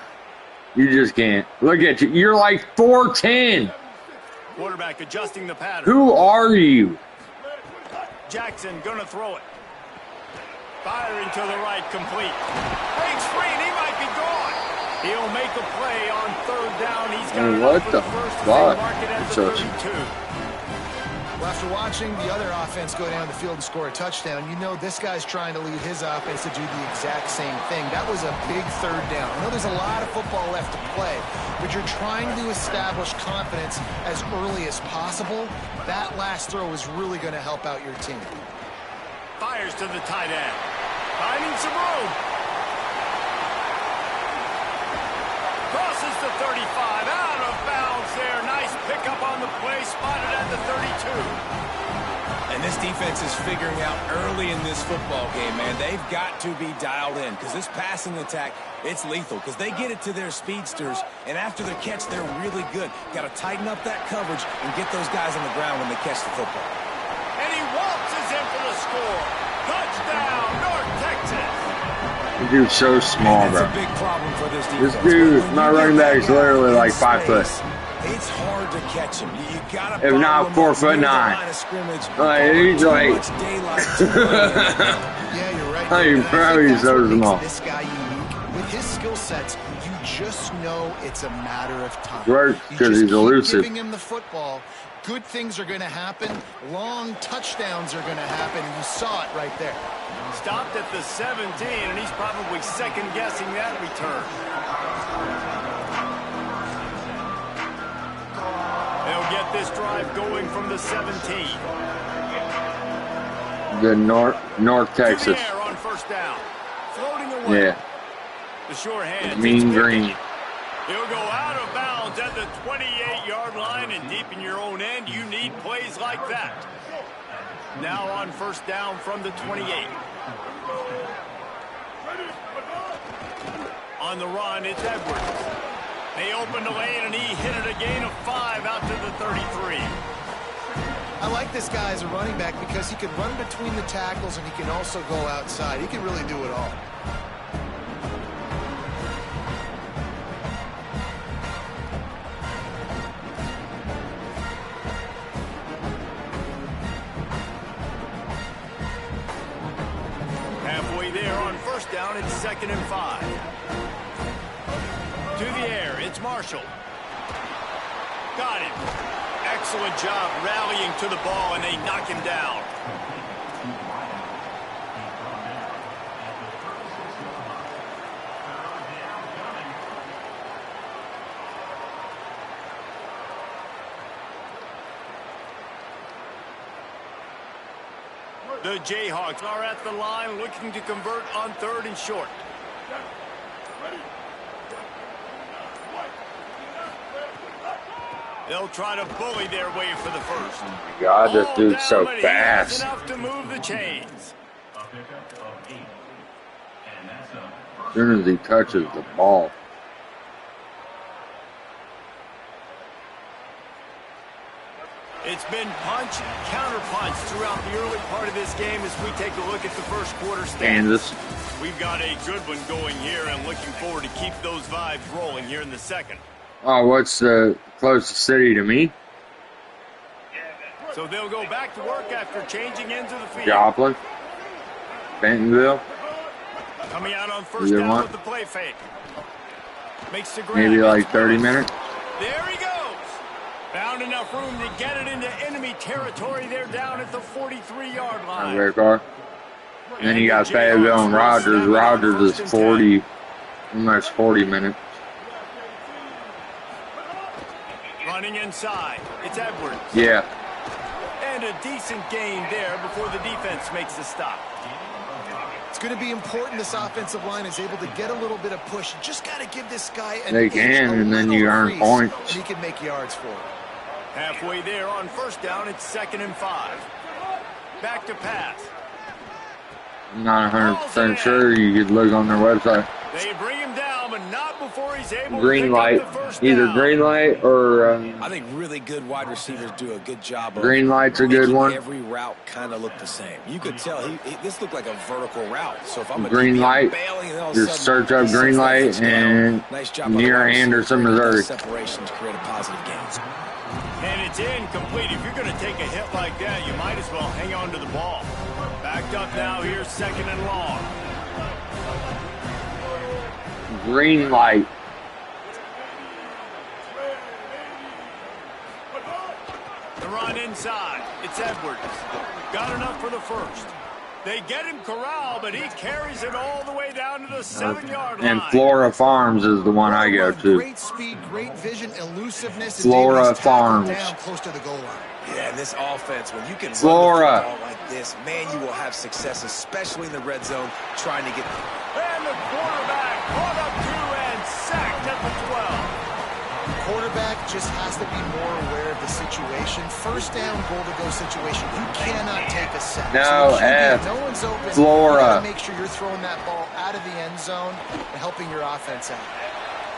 You just can't. Look at you. You're like 4'10". Quarterback adjusting the pattern. Who are you? Jackson gonna throw it. Firing to the right, complete. Breaks free, and he might be gone. He'll make a play on 3rd down. He's got enough What for the the first as they fuck? mark it at the So- 32. Well, after watching the other offense go down the field and score a touchdown, you know this guy's trying to lead his offense to do the exact same thing. That was a big 3rd down. I know there's a lot of football left to play, but you're trying to establish confidence as early as possible. That last throw is really going to help out your team. Fires to the tight end. Finding some room. Crosses the 35. Out of bounds there. Nice pickup on the play. Spotted at the 32. And And this defense is figuring out early in this football game, man. They've got to be dialed in because this passing attack, it's lethal because they get it to their speedsters, and after the catch, they're really good. Got to tighten up that coverage and get those guys on the ground when they catch the football. And he waltzes in for the score. Touchdown, North Texas. This dude's so small, That's bro. a big problem for this defense. This dude, When my you running get back is that guy literally like in 5 foot. space, it's hard to catch him. You gotta If not follow him 4 up foot near the 9. line of scrimmage. Like, he's Too like- much daylight, too much. Yeah, you're right. I David. mean, And I probably think that's so what makes small. this guy unique. With his skill sets, you just know it's a matter of time. Works You 'cause just he's keep elusive. giving him the football. Good things are going to happen. Long touchdowns are going to happen. And you saw it right there. Stopped at the 17, and he's probably second-guessing that return. They'll get this drive going from the 17. The North To Texas. the air on first down. Floating away. Yeah. The sure hands. Mean it's Pickett. green. He'll go out of bounds at the 28-yard line, and deep in your own end, you need plays like that. Now on first down from the 28. On the run, it's Edwards. They open the lane, and he hit it a gain of 5 out to the 33. I like this guy as a running back because he can run between the tackles and he can also go outside. He can really do it all. Halfway there on first down, it's 2nd and 5. To the air, it's Marshall. Got him. Excellent job rallying to the ball, and they knock him down. The Jayhawks are at the line looking to convert on 3rd and short. They'll try to bully their way for the first. God, this All dude's down, so but he fast. has enough to move the chains. As soon as he touches the ball. It's been punch, counter punch throughout the early part of this game as we take a look at the first quarter stats. Kansas. We've got a good one going here and looking forward to keep those vibes rolling here in the second. Oh, what's the closest city to me? So they'll go back to work after changing into the field. Joplin. Bentonville. Coming out on first Either down one. with the play fake. Makes the grab. Maybe like It's 30 Willis. minutes. There he goes. Found enough room to get it into enemy territory. They're down at the 43-yard line. Very far. And then you got Fayetteville and Rogers. Rogers is 40, almost 40 minutes. Running inside. It's Edwards. Yeah. And a decent gain there before the defense makes the stop. It's going to be important this offensive line is able to get a little bit of push. You just got to give this guy an They inch, can, a and then you little earn crease, points. And he can make yards for it. Halfway there on first down, it's 2nd and 5. Back to pass. I'm not 100% sure. You could look on their website. They bring him down, but not before he's able Green to pick light. up the first Either down. green light or I think really good wide receivers do a good job of green light's a good making one. every route kind of look the same. You could tell this looked like a vertical route. So if I'm a Green DB, I'm light, bailing, and all of a just sudden, search up he green sets that light pitch down. and Nice job by the near wide receiver Anderson, creating that Missouri. separation to create a positive gain. And it's incomplete. If you're going to take a hit like that, you might as well hang on to the ball. Backed up now, here's 2nd and long. Green light. The run inside. It's Edwards. Got enough for the first. They get him corralled, but he carries it all the way down to the 7-yard line. And Flora Farms is the one I go to. Great speed, great vision, elusiveness. Flora and Davies tackled Farms. down close to the goal line. Yeah, and this offense, when you can Flora. run the football like this, man, you will have success, especially in the red zone, trying to get. And the quarterback caught up to and sacked at the 12. quarterback just has to be more aware of the situation. First down, goal to go situation. You cannot take a sack. No, so F. no one's open. Flora. You gotta make sure you're throwing that ball out of the end zone and helping your offense out.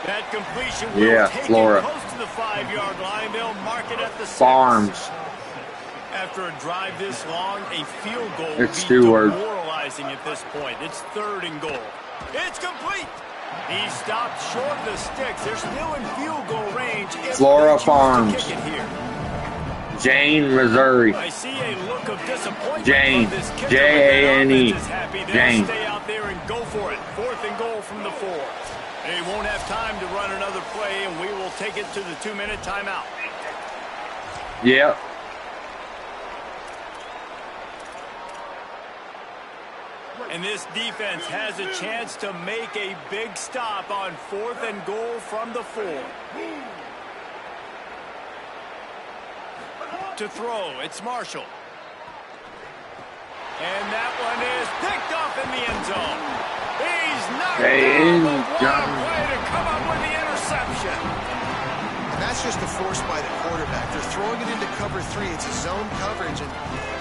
That completion will take Flora. it close to the 5-yard line. They'll mark it at the 6. Farms. After a drive this long, a field goal It's would be 2 words. demoralizing at this point. It's 3rd and goal. It's complete. He stopped short of the sticks. They're still in field goal range. If Flora they choose to Farms. kick it here. Jane, Missouri. I see a look of disappointment Jane. from this kicker. J-A-N-E. But their offense is happy. They'll Jane. stay out there and go for it. 4th and goal from the 4. They won't have time to run another play, and we will take it to the 2-minute timeout. Yep. And this defense has a chance to make a big stop on 4th and goal from the 4. To throw, it's Marshall. And that one is picked off in the end zone. He's knocked down, but what a play to come up with the interception. And that's just a force by the quarterback. They're throwing it into cover 3. It's a zone coverage. And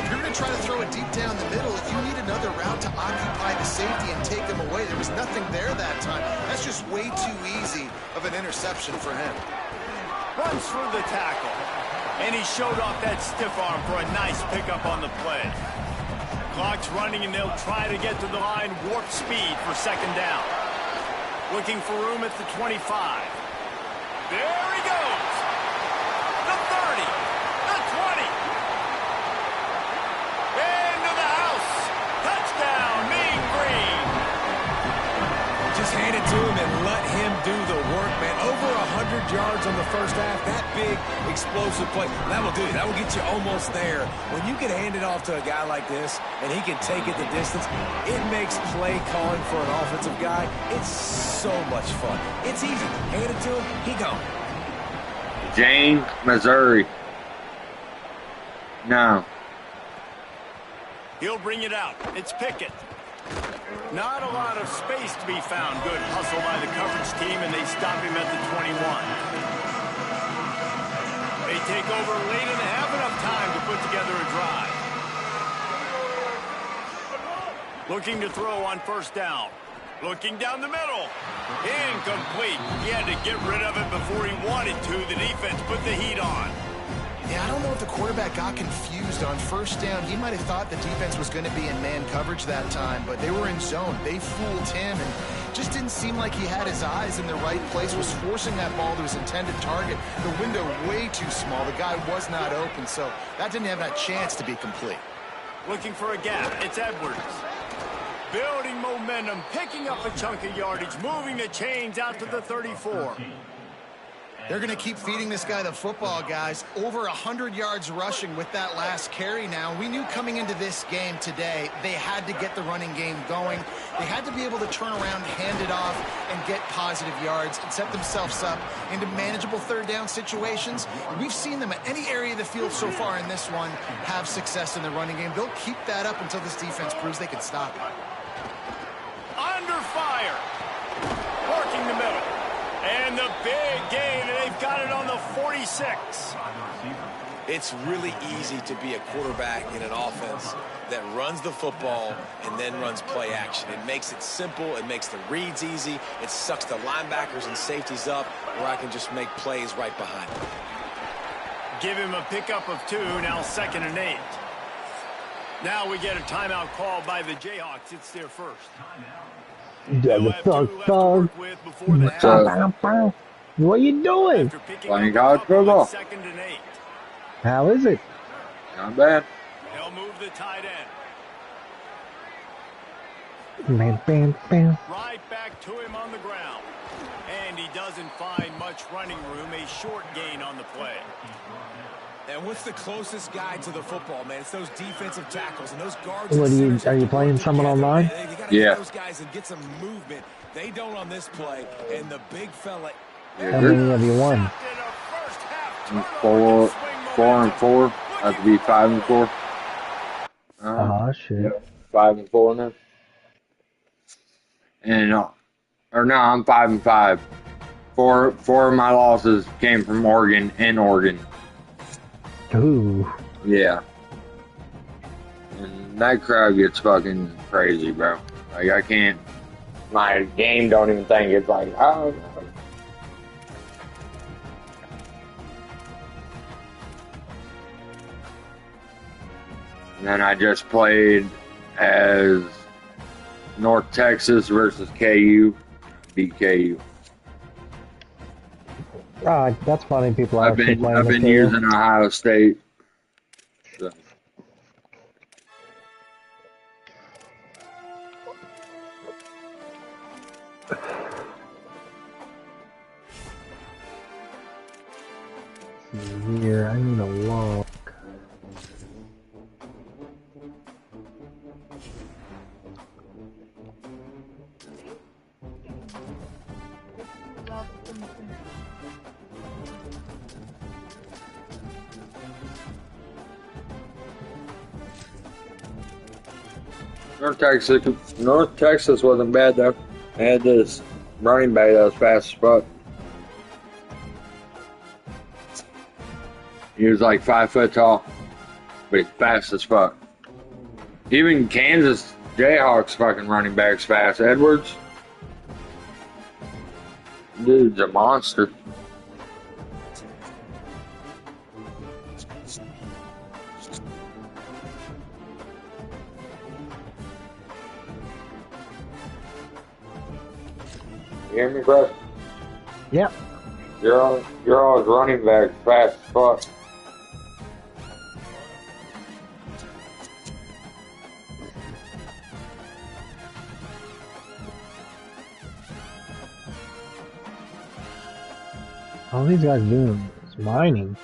if you're going to try to throw it deep down the middle, you need another route to occupy the safety and take him away. There was nothing there that time. That's just way too easy of an interception for him. Runs through the tackle. And he showed off that stiff arm for a nice pickup on the play. Clock's running, and they'll try to get to the line warp speed for 2nd down. Looking for room at the 25. There he goes. The 30. The 20. Into the house. Touchdown, Mean Green. Just hand it to him and let him do the work, man. Over 100 yards on the first half. That big, explosive play. That will do it. That will get you almost there. When you can hand it off to a guy like this and he can take it the distance, it makes play calling for an offensive guy, it's so much fun. It's easy. Hand it to him, he gone. Jane, Missouri. No. He'll bring it out. It's Pickett. Not a lot of space to be found. Good hustle by the coverage team, and they stop him at the 21. They take over late and have enough time to put together a drive. Looking to throw on 1st down. Looking down the middle. Incomplete. He had to get rid of it before he wanted to. The defense put the heat on. Yeah, I don't know if the quarterback got confused on 1st down. He might have thought the defense was going to be in man coverage that time, but they were in zone. They fooled him, and just didn't seem like he had his eyes in the right place, was forcing that ball to his intended target. The window way too small. The guy was not open, so that didn't have that chance to be complete. Looking for a gap. It's Edwards. Building momentum, picking up a chunk of yardage, moving the chains out to the 34. They're going to keep feeding this guy the football, guys. Over 100 yards rushing with that last carry now. We knew coming into this game today, they had to get the running game going. They had to be able to turn around, hand it off, and get positive yards and set themselves up into manageable 3rd down situations. And we've seen them at any area of the field so far in this one have success in the running game. They'll keep that up until this defense proves they can stop it. Under fire. Working the middle. And the big gain, and they've got it on the 46. It's really easy to be a quarterback in an offense that runs the football and then runs play action. It makes it simple. It makes the reads easy. It sucks the linebackers and safeties up where I can just make plays right behind them. Give him a pickup of 2, now 2nd and 8. Now we get a timeout called by the Jayhawks. It's their first. They'll have 2 left to work with before the half. What are you doing? After picking Playing up a college couple on football. 2nd and 8. How is it? Not bad. They'll move the tight end. Bam. Right back to him on the ground. And he doesn't find much running room. A short gain on the play. And what's the closest guy to the football, man? It's those defensive tackles and those guards. What and are you- centers are you that playing work someone together, online? man. You gotta Yeah. get those guys and get some movement. They don't on this play. And the big fella. How many have you won? Intercepted a first half turnover to 4 swing 4 and momentum. 4. Have to be 5 and 4. Oh, shit. 5 and 4 now. And or no, I'm 5 and 5. Four of my losses came from Oregon in Oregon. Ooh. Yeah. And that crowd gets fucking crazy, bro. Like, I can't. My game don't even think it's like, oh, no. And then I just played as North Texas versus KU. Beat KU. That's funny. People I've actually been playing the KU. using Ohio State. So. Here, I need a log. North Texas wasn't bad though. They had this running back that was fast as fuck. He was like 5 foot tall, but he's fast as fuck. Even Kansas Jayhawks fucking running back's fast. Edwards, dude's a monster. You hear me, bro? Yep. You're always running back fast as fuck. All these guys doing is mining.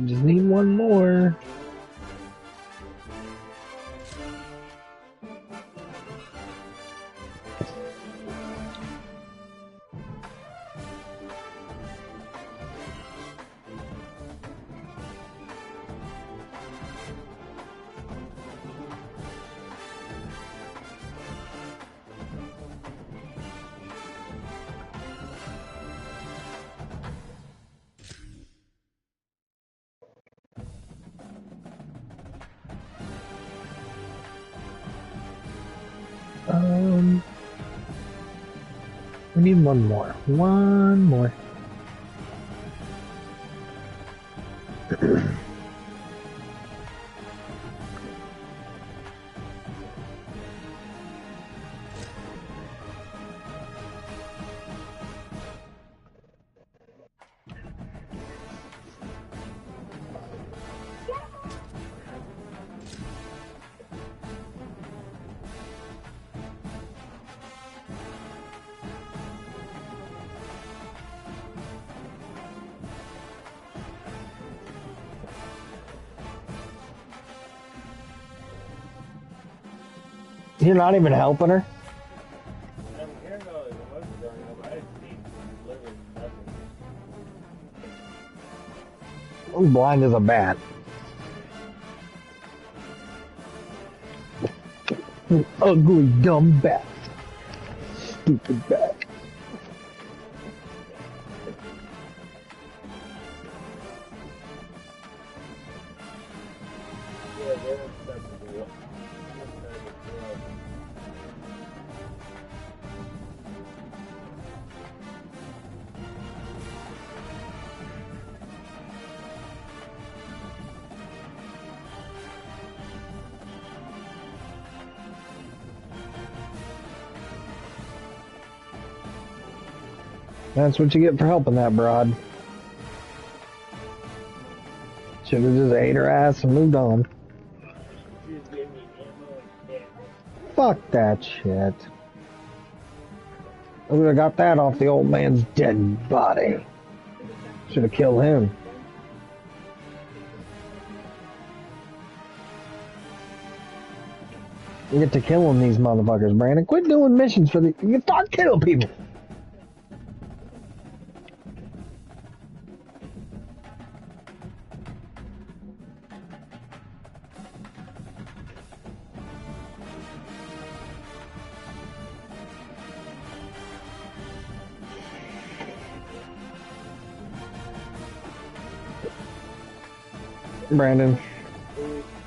Just need one more. We need one more. One more. You're not even helping her? I'm blind as a bat. You ugly, dumb bat. Stupid bat. That's what you get for helping that broad. Should have just ate her ass and moved on. Fuck that shit. I would have got that off the old man's dead body. Should have killed him. You get to killing these motherfuckers, Brandon. Quit doing missions for the. You start killing people. Brandon,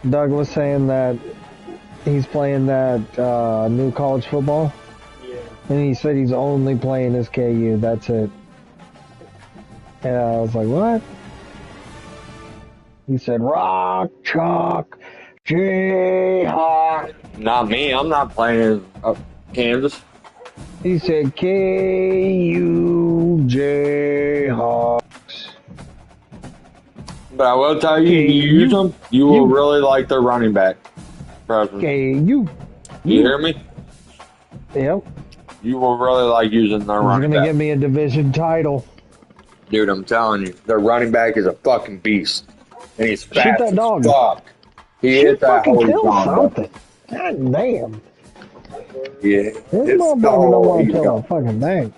Doug was saying that he's playing that new college football. Yeah. And he said he's only playing his KU. That's it. And I was like, what? He said, Rock, Chalk, Jayhawk. Not me. I'm not playing Kansas. He said, KU, Jayhawks. But I will tell you, you use them, you will really like their running back. KU. You hear me? Yep. You will really like using their He's running going to back. give me a division title. Dude, I'm telling you, their running back is a fucking beast. And he's fast that as dog. fuck. He hit that fucking holy kill dog. something. God damn. Yeah. This It's motherfucker don't want to kill a fucking thing.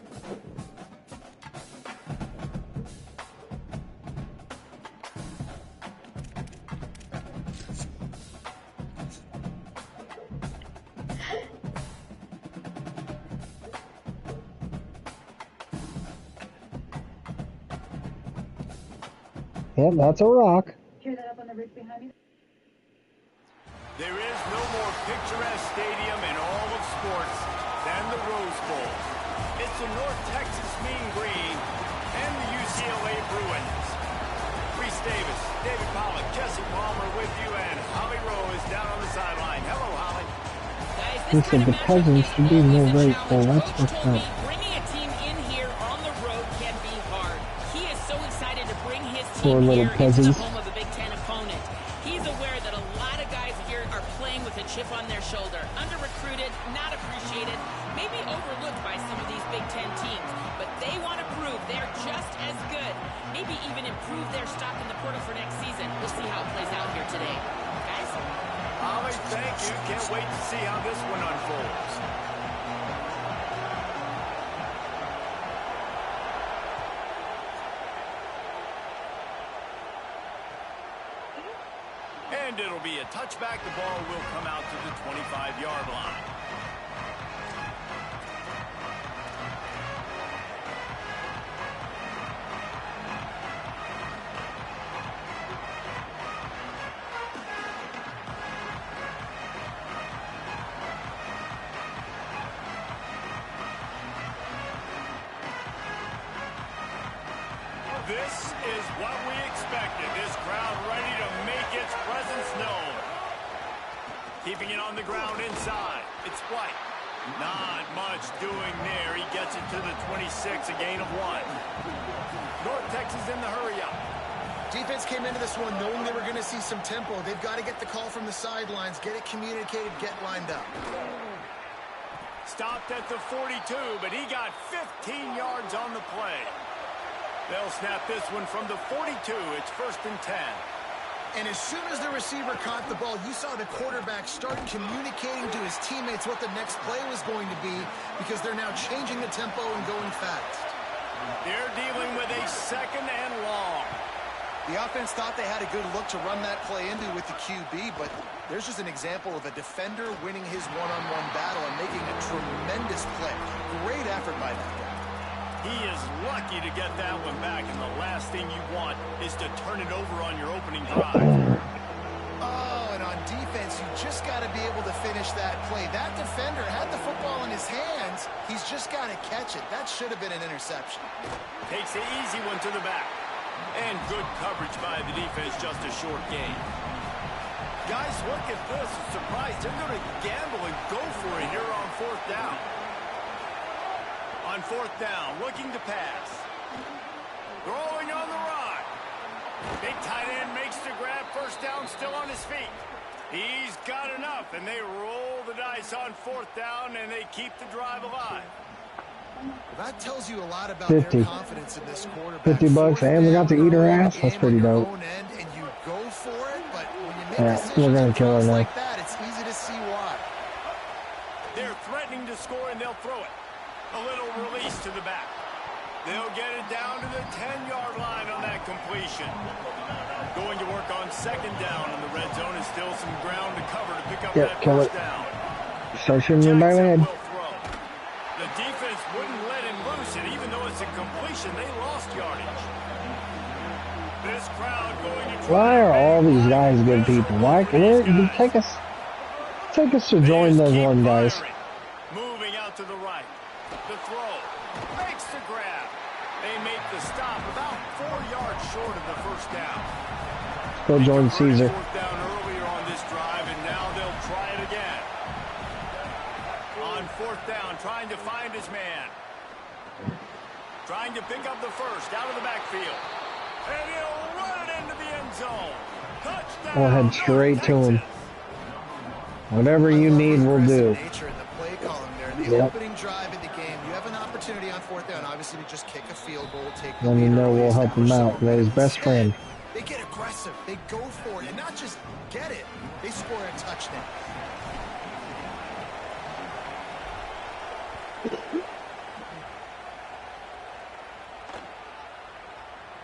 Yep, that's a rock. There is no more picturesque stadium in all of sports than the Rose Bowl. It's the North Texas Mean Green and the UCLA Bruins. Reese Davis, David Pollock, Jesse Palmer with you, and Holly Rowe is down on the sideline. Hello, Holly. He said the Cousins should be more grateful. That's what's up. Bringing a team in here on the road can be hard. He is so excited to bring his Poor team little here into the peasants. home of a Big Ten opponent. He's aware that a lot of guys here are playing with a chip on their shoulder, under-recruited, not appreciated, maybe overlooked by some of these Big Ten teams. But they want to prove they're just as good, maybe even improve their stock in the portal for next season. We'll see how it plays out here today. Guys? Holly, thank you. Can't wait to see how this one unfolds. And it'll be a touchback. The ball will come out to the 25-yard line. This is what we expected. This crowd ready to make its presence known. Keeping it on the ground inside. It's White. Not much doing there. He gets it to the 26, a gain of 1. North Texas in the hurry up. Defense came into this one knowing they were going to see some tempo. They've got to get the call from the sidelines, get it communicated, get lined up. Stopped at the 42, but he got 15 yards on the play. They'll snap this one from the 42. It's 1st and 10. And as soon as the receiver caught the ball, you saw the quarterback start communicating to his teammates what the next play was going to be because they're now changing the tempo and going fast. They're dealing with a 2nd and long. The offense thought they had a good look to run that play into with the QB, but there's just an example of a defender winning his one-on-one battle and making a tremendous play. Great effort by that guy. He is lucky to get that one back, and the last thing you want is to turn it over on your opening drive. Oh, and on defense, you just got to be able to finish that play. That defender had the football in his hands. He's just got to catch it. That should have been an interception. Takes the easy one to the back. And good coverage by the defense, just a short gain. Guys, look at this. Surprised they're going to gamble and go for it here on 4th down. On 4th down, looking to pass. Throwing on the run. Big tight end makes the grab. 1st down, still on his feet. He's got enough, and they roll the dice on 4th down, and they keep the drive alive. Well, that tells you a lot about 50. their confidence in this quarterback. 50 bucks, and we got to eat her ass. That's pretty dope. And you go for it, but when you make Yeah, decisions we're gonna in kill her throws now. like that, it's easy to see why. the back. They'll get it down to the 10-yard line on that completion. Going to work on second down in the red zone is still some ground to cover to pick up that first down. Start shooting your back Jackson ahead. will throw. The defense wouldn't let him loose, and even though it's a completion, they lost yardage. This crowd going to Why are all these guys good people? Why can it take us to join those one guys? Moving out to the right. The throw. Makes the grab. They make the stop about 4 yards short of the first down. Go join Caesar. Fourth down earlier on this drive, and now they'll try it again. On fourth down, trying to find his man. Trying to pick up the first out of the backfield. And he'll run it into the end zone. Touchdown. We'll head straight to him. Whatever you need, we'll do. Nature in the play column there. In the opening drive of the game, you have an opportunity on fourth down, obviously, to just kick a field goal, take the Let me lead know, early we'll as help him ever out. so. They're his best friend. They get aggressive. They go for it. And not just get it. They score a touchdown.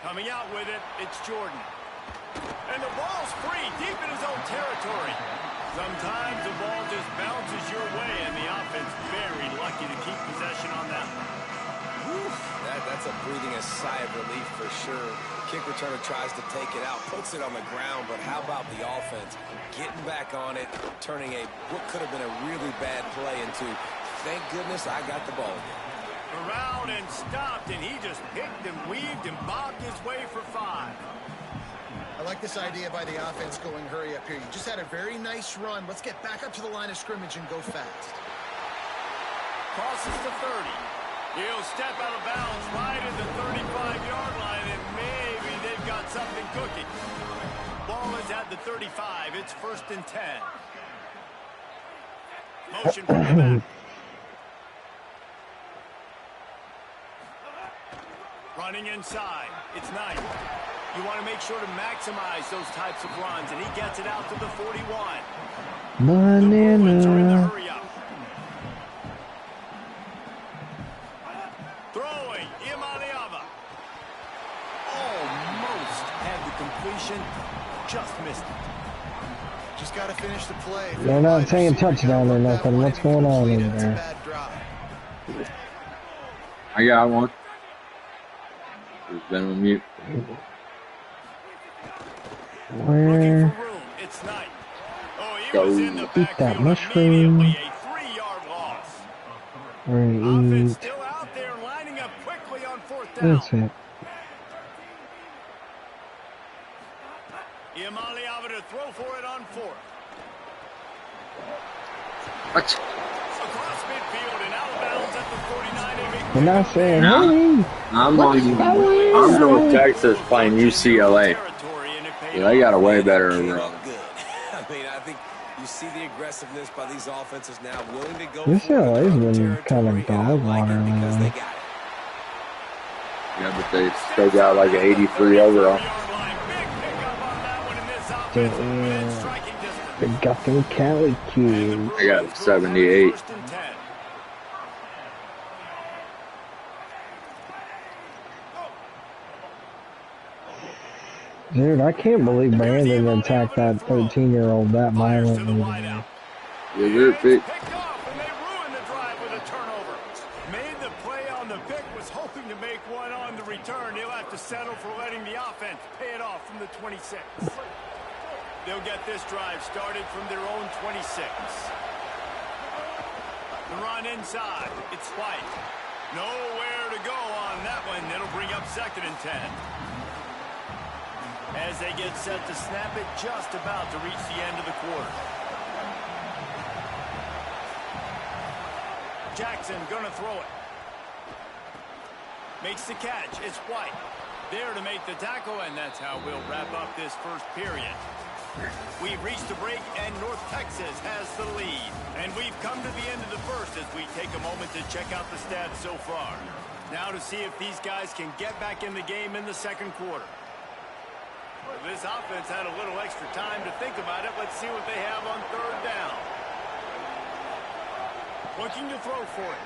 Coming out with it, it's Jordan. And the ball's free, deep in his own territory. Sometimes the ball just bounces your way, and the offense very lucky to keep possession on that one. That's a breathing a sigh of relief for sure. Kick returner tries to take it out, puts it on the ground, but how about the offense getting back on it, turning what could have been a really bad play into, thank goodness I got the ball again. Around and stopped, and he just picked and weaved and bobbed his way for 5. I like this idea by the offense going hurry up here. You just had a very nice run. Let's get back up to the line of scrimmage and go fast. Crosses the 30. He'll step out of bounds right at the 35-yard line, and maybe they've got something cooking. Ball is at the 35. It's 1st and 10. Motion from the back. Running inside. It's Knight. You want to make sure to maximize those types of runs, and he gets it out to the 41. The Bruins are in the hurry up. Throwing, Imaliava. Almost had the completion, just missed it. Just got to finish the play. They're not saying touchdown or nothing. What's going on in there? I got one. It's been on mute. Where? It's Knight. Oh, he Go was in the eat that backfield mushroom. immediately. A 3-yard loss. Offense Eat. still out there, lining up quickly on 4th down. That's it. Imaliava to throw for it on 4th. What? Across midfield and out of bounds at the 49. They're not saying, No. hey, I'm going Texas playing UCLA. Yeah, they got a way better run. Good. I mean, I think you see the aggressiveness by these offenses now, willing to go UCLA's for been territory, kind of and I dog like water it because they lately. got it. Yeah, but they still got like an 83 overall. They got them Cali kids. I got 78. Dude, I can't believe Brandon attacked that 13-year-old that violently. Yeah, they're big. Made the play on the pick, was hoping to make one on the return. He'll have to settle for letting the offense pay it off from the 26. They'll get this drive started from their own 26. The run inside. It's White. Nowhere to go on that one. It'll bring up 2nd and 10. As they get set to snap it, just about to reach the end of the quarter. Jackson gonna throw it. Makes the catch. It's White. There to make the tackle, and that's how we'll wrap up this first period. We've reached the break, and North Texas has the lead. And we've come to the end of the first as we take a moment to check out the stats so far. Now to see if these guys can get back in the game in the second quarter. This offense had a little extra time to think about it. Let's see what they have on 3rd down. Looking to throw for it.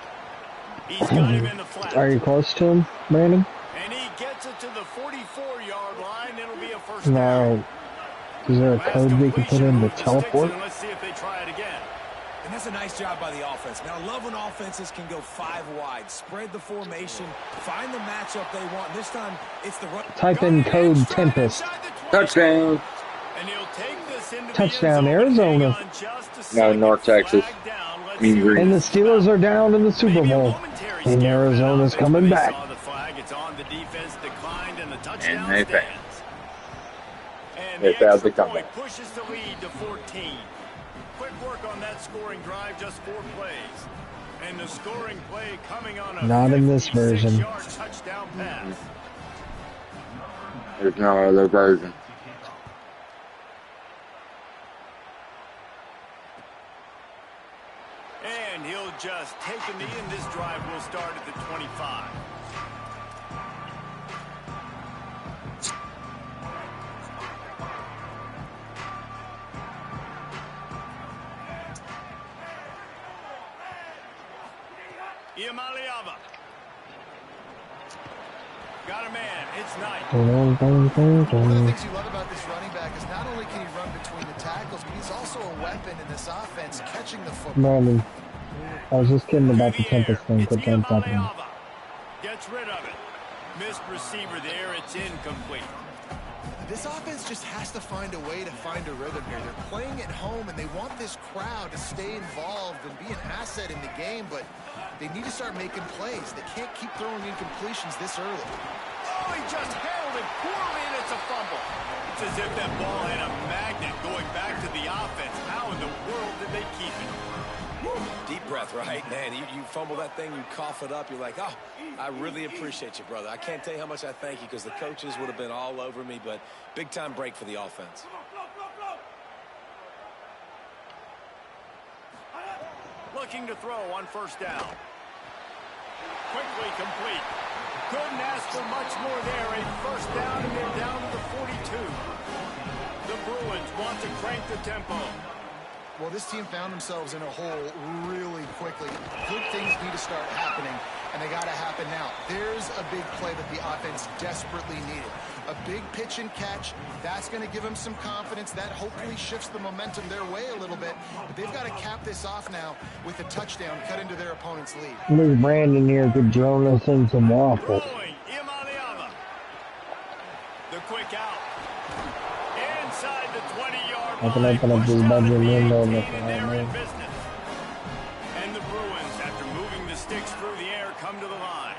He's got him in the flat. Are you close to him, Brandon? And he gets it to the 44-yard line. It'll be a first All down. right. Is there a code we can put in to teleport? Let's see if they try it again. And that's a nice job by the offense. Man, I love when offenses can go 5 wide, spread the formation, find the matchup they want. This time, it's the run. Type in code Tempest. Touchdown. And he'll take this into Touchdown, the end zone. Arizona. Hang on just a No, second. North Texas. Flag down. Let's Mean see Green. And the Steelers are down in the Super maybe a Bowl. momentary And scare for Arizona's that coming offense. back. They saw the flag. It's on. The defense declined, and the touchdown they stands. And They the failed extra to come point back. pushes the lead to 14. Quick work on that scoring drive, just 4 plays. And the scoring play coming on a Not in this version. 56-yard touchdown pass. There's no other version. And he'll just take a knee, and this drive will start at the 25. Iamaleava. Got a man. It's Knight. One of the things you love about this running back is not only can he run between the tackles, but he's also a weapon in this offense, catching the football. Brandon, I was just kidding about the Tempest thing. It's Quit trying to talk about it. Iamaleava. Gets rid of it. Missed receiver there. It's incomplete. This offense just has to find a way to find a rhythm here. They're playing at home, and they want this crowd to stay involved and be an asset in the game, but they need to start making plays. They can't keep throwing incompletions this early. Oh, he just handled it poorly, and it's a fumble. It's as if that ball had a magnet going back to the offense. How in the world did they keep it? Deep breath, right? Man, you fumble that thing, you cough it up, you're like, oh, I really appreciate you, brother. I can't tell you how much I thank you because the coaches would have been all over me, but big-time break for the offense. Looking to throw on first down. Quickly complete. Couldn't ask for much more there. A first down, and they're down to the 42. The Bruins want to crank the tempo. Well, this team found themselves in a hole really quickly. Good things need to start happening, and they got to happen now. There's a big play that the offense desperately needed. A big pitch and catch. That's going to give them some confidence. That hopefully shifts the momentum their way a little bit. But they've got to cap this off now with a touchdown cut into their opponent's lead. Leave Brandon here could drone us in some waffles. Throwing, Iamaleava. The quick out. Inside the 20-yard line. I can open up this Pushed out bedroom at the window 18, and look and around they're in there. business. And the Bruins, after moving the sticks through the air, come to the line.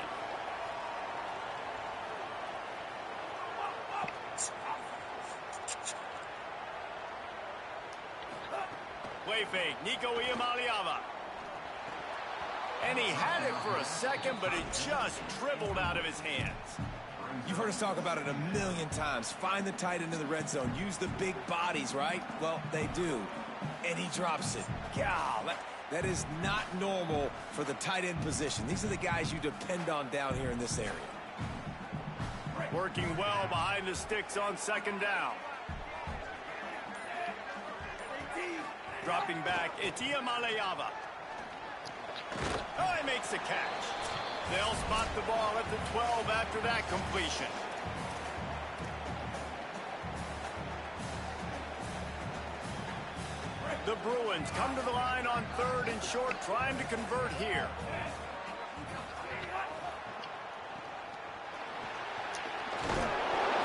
Play fake, Nico Iamaleava. And he had it for a second, but it just dribbled out of his hands. You've heard us talk about it a million times. Find the tight end in the red zone. Use the big bodies, right? Well, they do. And he drops it. God, that is not normal for the tight end position. These are the guys you depend on down here in this area. Working well behind the sticks on second down. Dropping back, it's Iamaleava. Oh, he makes the catch. They'll spot the ball at the 12 after that completion. The Bruins come to the line on third and short, trying to convert here.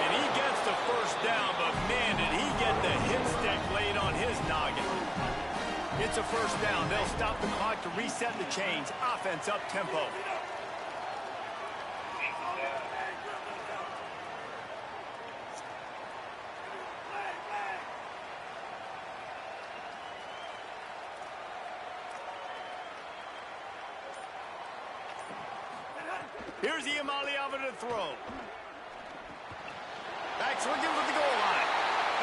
And he gets the first down, but man, did he get the hit stick laid on his noggin. It's a first down. They'll stop the clock to reset the chains. Offense up tempo. Here's Iamaleava to throw. Backs looking for the goal line.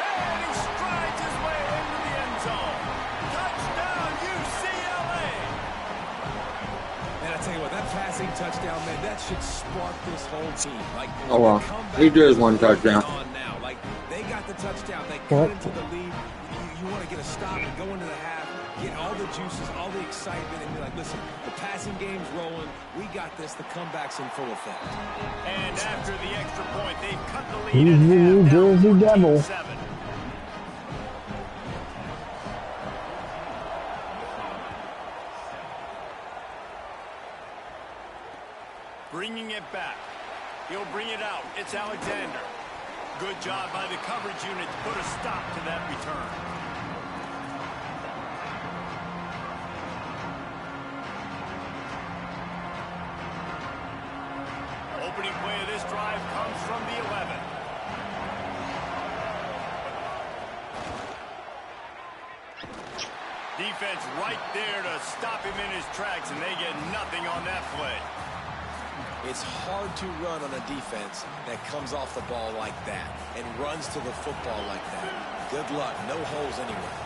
And he strides his way into the end zone. Touchdown, UCLA! Man, I tell you what, that passing touchdown, man, that should spark this whole team. Like, Oh, well. the comeback He did is one touchdown. on now. Like, they got the touchdown. They What? got into the lead. You want to get a stop and go into the half. get all the juices, all the excitement, and be like, listen, the passing game's rolling. We got this. The comeback's in full effect. And after the extra point, they've cut the lead He's in the New half, Jersey down Devil. 14-7. Bringing it back. He'll bring it out. It's Alexander. Good job by the coverage unit to put a stop to that return. Opening play of this drive comes from the 11. Defense right there to stop him in his tracks, and they get nothing on that play. It's hard to run on a defense that comes off the ball like that and runs to the football like that. Good luck. No holes anywhere.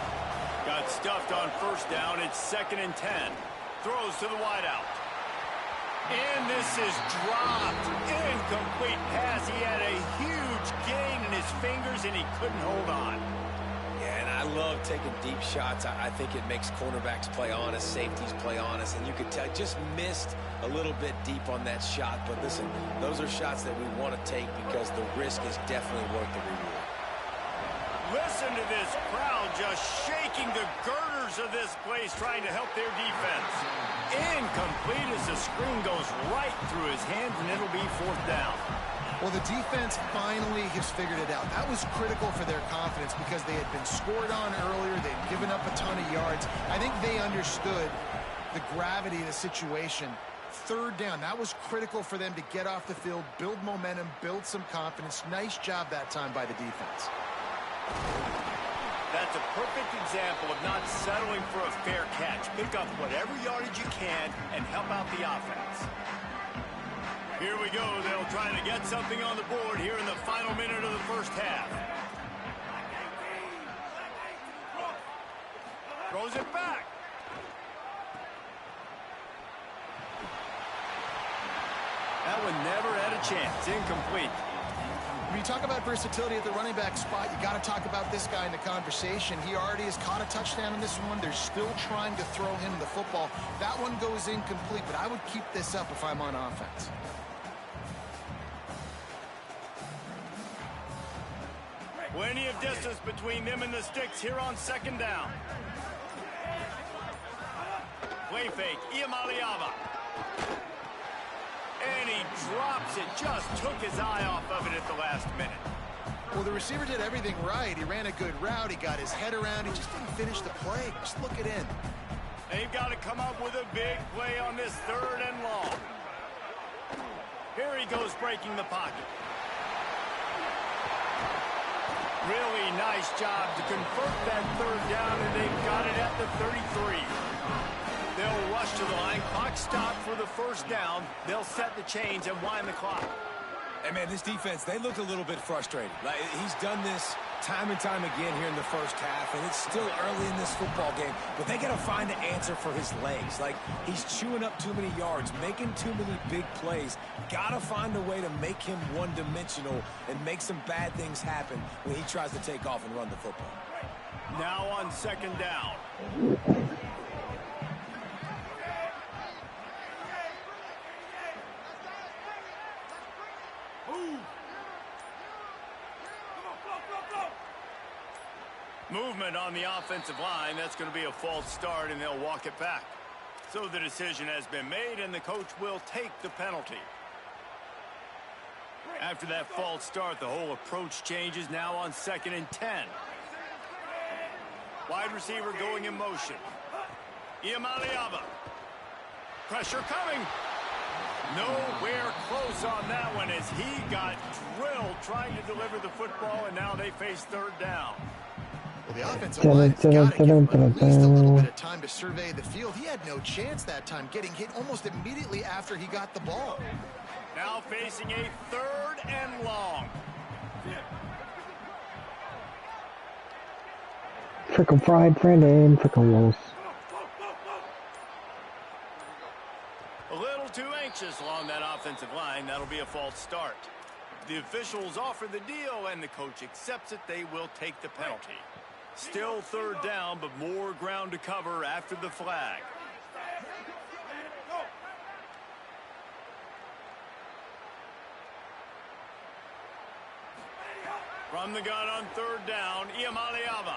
Got stuffed on first down. It's 2nd and 10. Throws to the wideout. And this is dropped. Incomplete pass. He had a huge gain in his fingers, and he couldn't hold on. Yeah, and I love taking deep shots. I think it makes cornerbacks play honest, safeties play honest, and you could tell just missed a little bit deep on that shot. But listen, those are shots that we want to take because the risk is definitely worth the reward. Listen to this crowd just shaking the girders of this place, trying to help their defense. Incomplete as the screen goes right through his hands, and it'll be 4th down. Well, the defense finally has figured it out. That was critical for their confidence because they had been scored on earlier. They'd given up a ton of yards. I think they understood the gravity of the situation. 3rd down, that was critical for them to get off the field, build momentum, build some confidence. Nice job that time by the defense. That's a perfect example of not settling for a fair catch. Pick up whatever yardage you can and help out the offense. Here we go. They'll try to get something on the board here in the final minute of the first half. Throws it back. That one never had a chance. Incomplete. When you talk about versatility at the running back spot, you got to talk about this guy in the conversation. He already has caught a touchdown in this one. They're still trying to throw him the football. That one goes incomplete, but I would keep this up if I'm on offense. Plenty of distance between them and the sticks here on 2nd down. Play fake, Iamaleava. And he drops it, just took his eye off of it at the last minute. Well, the receiver did everything right. He ran a good route. He got his head around. He just didn't finish the play. Just look it in. They've got to come up with a big play on this 3rd and long. Here he goes breaking the pocket. Really nice job to convert that 3rd down, and they've got it at the 33. They'll rush to the line. Clock stopped for the 1st down. They'll set the chains and wind the clock. And, man, this defense, they look a little bit frustrated. Like, he's done this time and time again here in the first half, and it's still early in this football game, but they got to find an answer for his legs. Like, he's chewing up too many yards, making too many big plays. Got to find a way to make him one-dimensional and make some bad things happen when he tries to take off and run the football. Now on 2nd down. Movement on the offensive line. That's going to be a false start, and they'll walk it back. So the decision has been made, and the coach will take the penalty. After that false start, the whole approach changes. Now on 2nd and 10. Wide receiver going in motion. Iamaleava. Pressure coming. Nowhere close on that one as he got drilled trying to deliver the football, and now they face 3rd down. Well, the offensive line's got to give him at least a little bit of time to survey the field. He had no chance that time, getting hit almost immediately after he got the ball. Now facing a 3rd and long. Trickle fried friend and trickles. A little too anxious along that offensive line. That'll be a false start. The officials offer the deal, and the coach accepts it. They will take the penalty. Still third down, but more ground to cover after the flag. From the gun on third down, Iamaleava.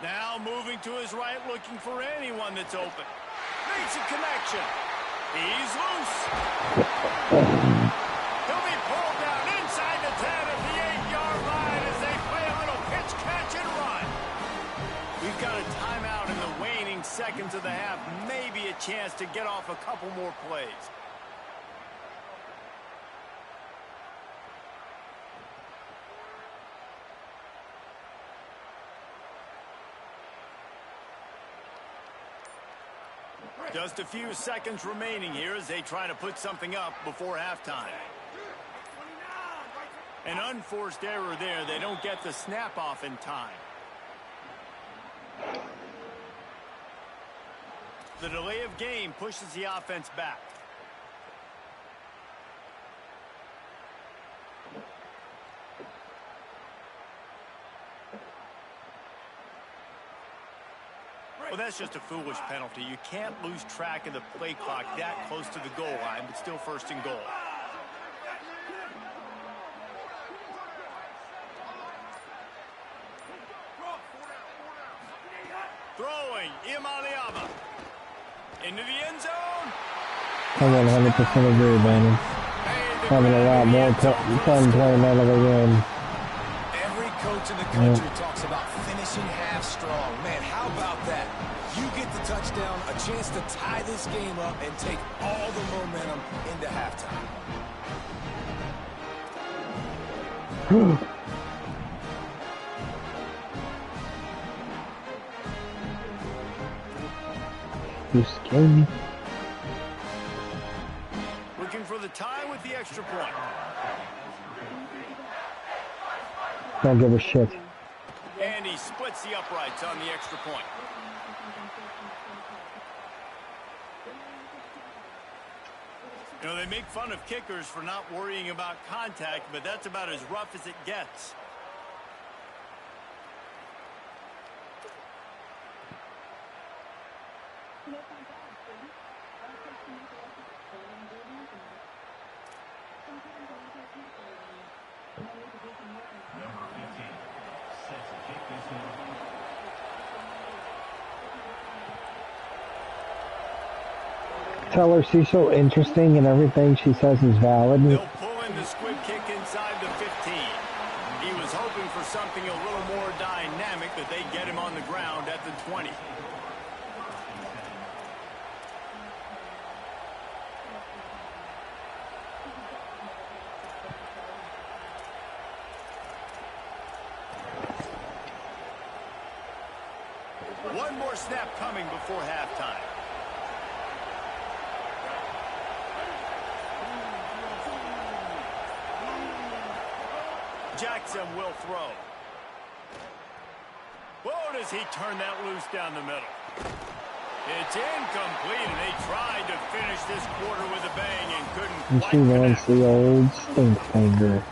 Now moving to his right, looking for anyone that's open. Makes a connection. He's loose. He'll be pulled down inside the 10 at the 8-yard line as they play a little pitch, catch, and run. We've got a timeout in the waning seconds of the half. Maybe a chance to get off a couple more plays. Just a few seconds remaining here as they try to put something up before halftime. An unforced error there. They don't get the snap off in time. The delay of game pushes the offense back. Well, that's just a foolish penalty. You can't lose track of the play clock that close to the goal line, but still first and goal. Throwing, Iamaleava. Into the end zone. I 100% agree, Brandon. Having a lot more fun playing that other game. Every coach in the country talks about finishing half strong. Man, how about that? You get the touchdown, a chance to tie this game up and take all the momentum into halftime. You scared me. Looking for the tie with the extra point. Don't give a shit. And he splits the uprights on the extra point. You know, they make fun of kickers for not worrying about contact, but that's about as rough as it gets. Tell her she's so interesting and everything she says is valid. They'll pull in the squib kick inside the 15. He was hoping for something a little more dynamic, but they get him on the ground at the 20. One more snap coming before halftime. Jackson will throw. Whoa, does he turn that loose down the middle? It's incomplete, and they tried to finish this quarter with a bang and couldn't And quite she wants connect. the old stink finger.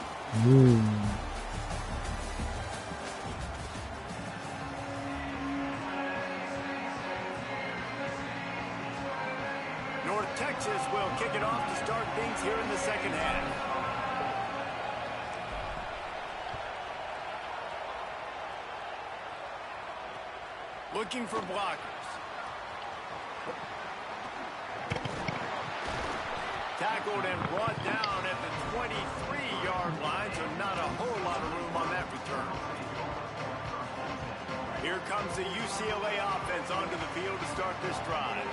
North Texas will kick it off to start things here in the second half. Looking for blockers. Tackled and brought down at the 23-yard line, so not a whole lot of room on that return. Here comes the UCLA offense onto the field to start this drive.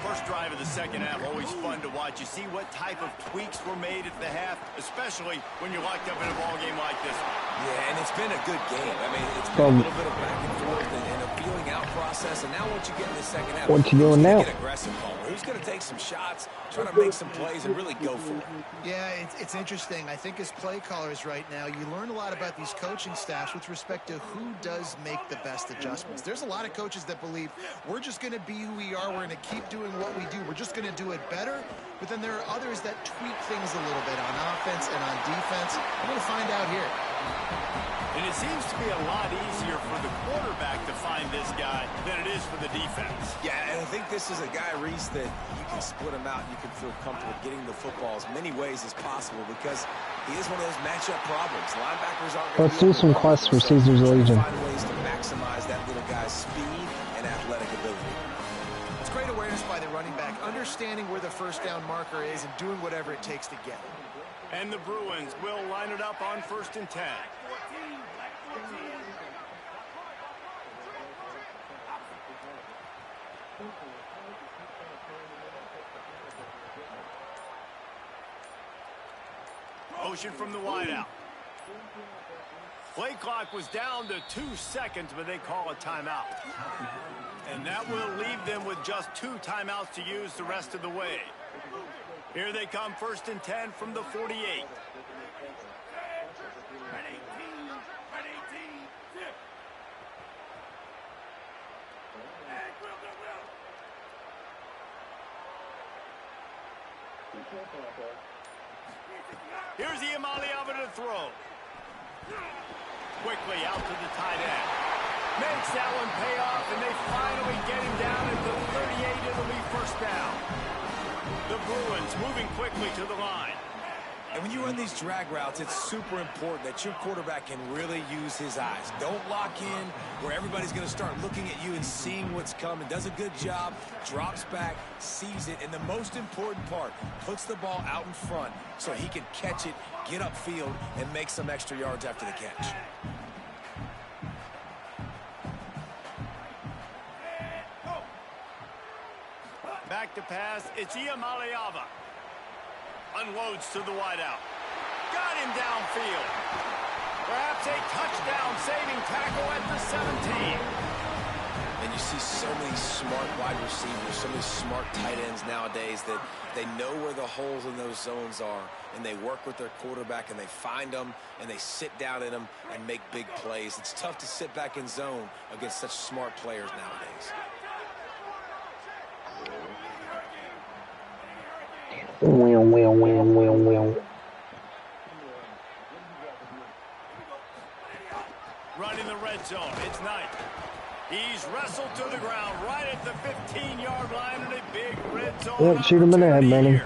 First drive of the second half, always fun to watch. You see what type of tweaks were made at the half, especially when you're locked up in a ball game like this one. Yeah, and it's been a good game. I mean, it's been a little bit of back and forth and a feeling out process. And now once you get in the second half, What you doing now? Get aggressive, Palmer. Who's going to take some shots, try to make some plays, and really go for it? Yeah, it's interesting. I think as play callers right now, you learn a lot about these coaching staffs with respect to who does make the best adjustments. There's a lot of coaches that believe we're just going to be who we are. We're going to keep doing what we do. We're just going to do it better. But then there are others that tweak things a little bit on offense and on defense. I'm going to find out here. And it seems to be a lot easier for the quarterback to find this guy than it is for the defense. Yeah, and I think this is a guy, Reese, that you can split him out and you can feel comfortable getting the football as many ways as possible because he is one of those matchup problems. Linebackers aren't going to Let's do some quests for Caesar's Legion. Find ways to maximize that little guy's speed and athletic ability. It's great awareness by the running back, understanding where the first down marker is and doing whatever it takes to get it. And the Bruins will line it up on 1st and 10. Motion from the wideout. Play clock was down to 2 seconds, but they call a timeout. And that will leave them with just 2 timeouts to use the rest of the way. Here they come, 1st and 10 from the 48. Here's Iamaleava to throw. Quickly out to the tight end. Makes that one pay off, and they finally get him down at the 38. It'll be 1st down. The Bruins moving quickly to the line. And when you run these drag routes, it's super important that your quarterback can really use his eyes. Don't lock in where everybody's going to start looking at you and seeing what's coming. Does a good job, drops back, sees it, and the most important part, puts the ball out in front so he can catch it, get upfield, and make some extra yards after the catch. Back to pass, it's Iamaleava. Unloads to the wideout. Got him downfield. Perhaps a touchdown-saving tackle at the 17. And you see so many smart wide receivers, so many smart tight ends nowadays that they know where the holes in those zones are, and they work with their quarterback, and they find them, and they sit down in them and make big plays. It's tough to sit back in zone against such smart players nowadays. Running the red zone, it's Knight. He's wrestled to the ground right at the 15-yard line in a big red zone. Yep, shoot him in the head, Manning.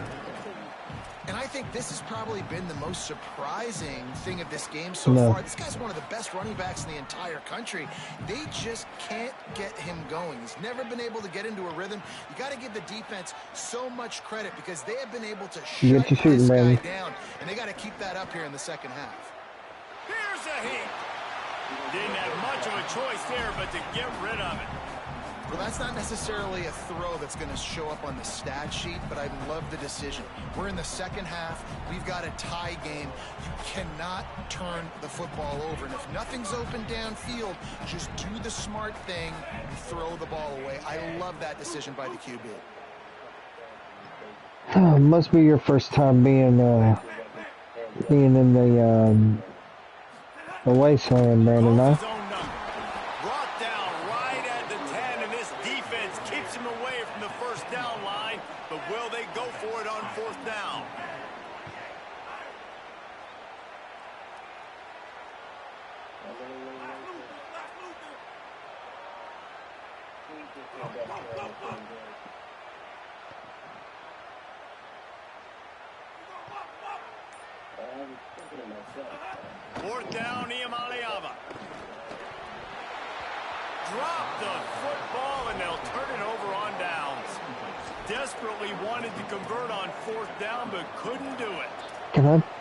And I think this has probably been the most surprising thing of this game so far. This guy's one of the best running backs in the entire country. They just can't get him going. He's never been able to get into a rhythm. You got to give the defense so much credit because they have been able to shut this guy down, and they got to keep that up here in the second half. Here's a hit. Didn't have much of a choice there, but to get rid of it. Well, that's not necessarily a throw that's going to show up on the stat sheet, but I love the decision. We're in the second half. We've got a tie game. You cannot turn the football over. And if nothing's open downfield, just do the smart thing and throw the ball away. I love that decision by the QB. Must be your first time being in the wasteland, Brandon, huh? Brought down right at the 10, and this defense keeps him away from the first down line. But will they go for it on 4th down? Fourth down, Iamaleava. Drop the football, and they'll turn it over on downs. Desperately wanted to convert on 4th down, but couldn't do it.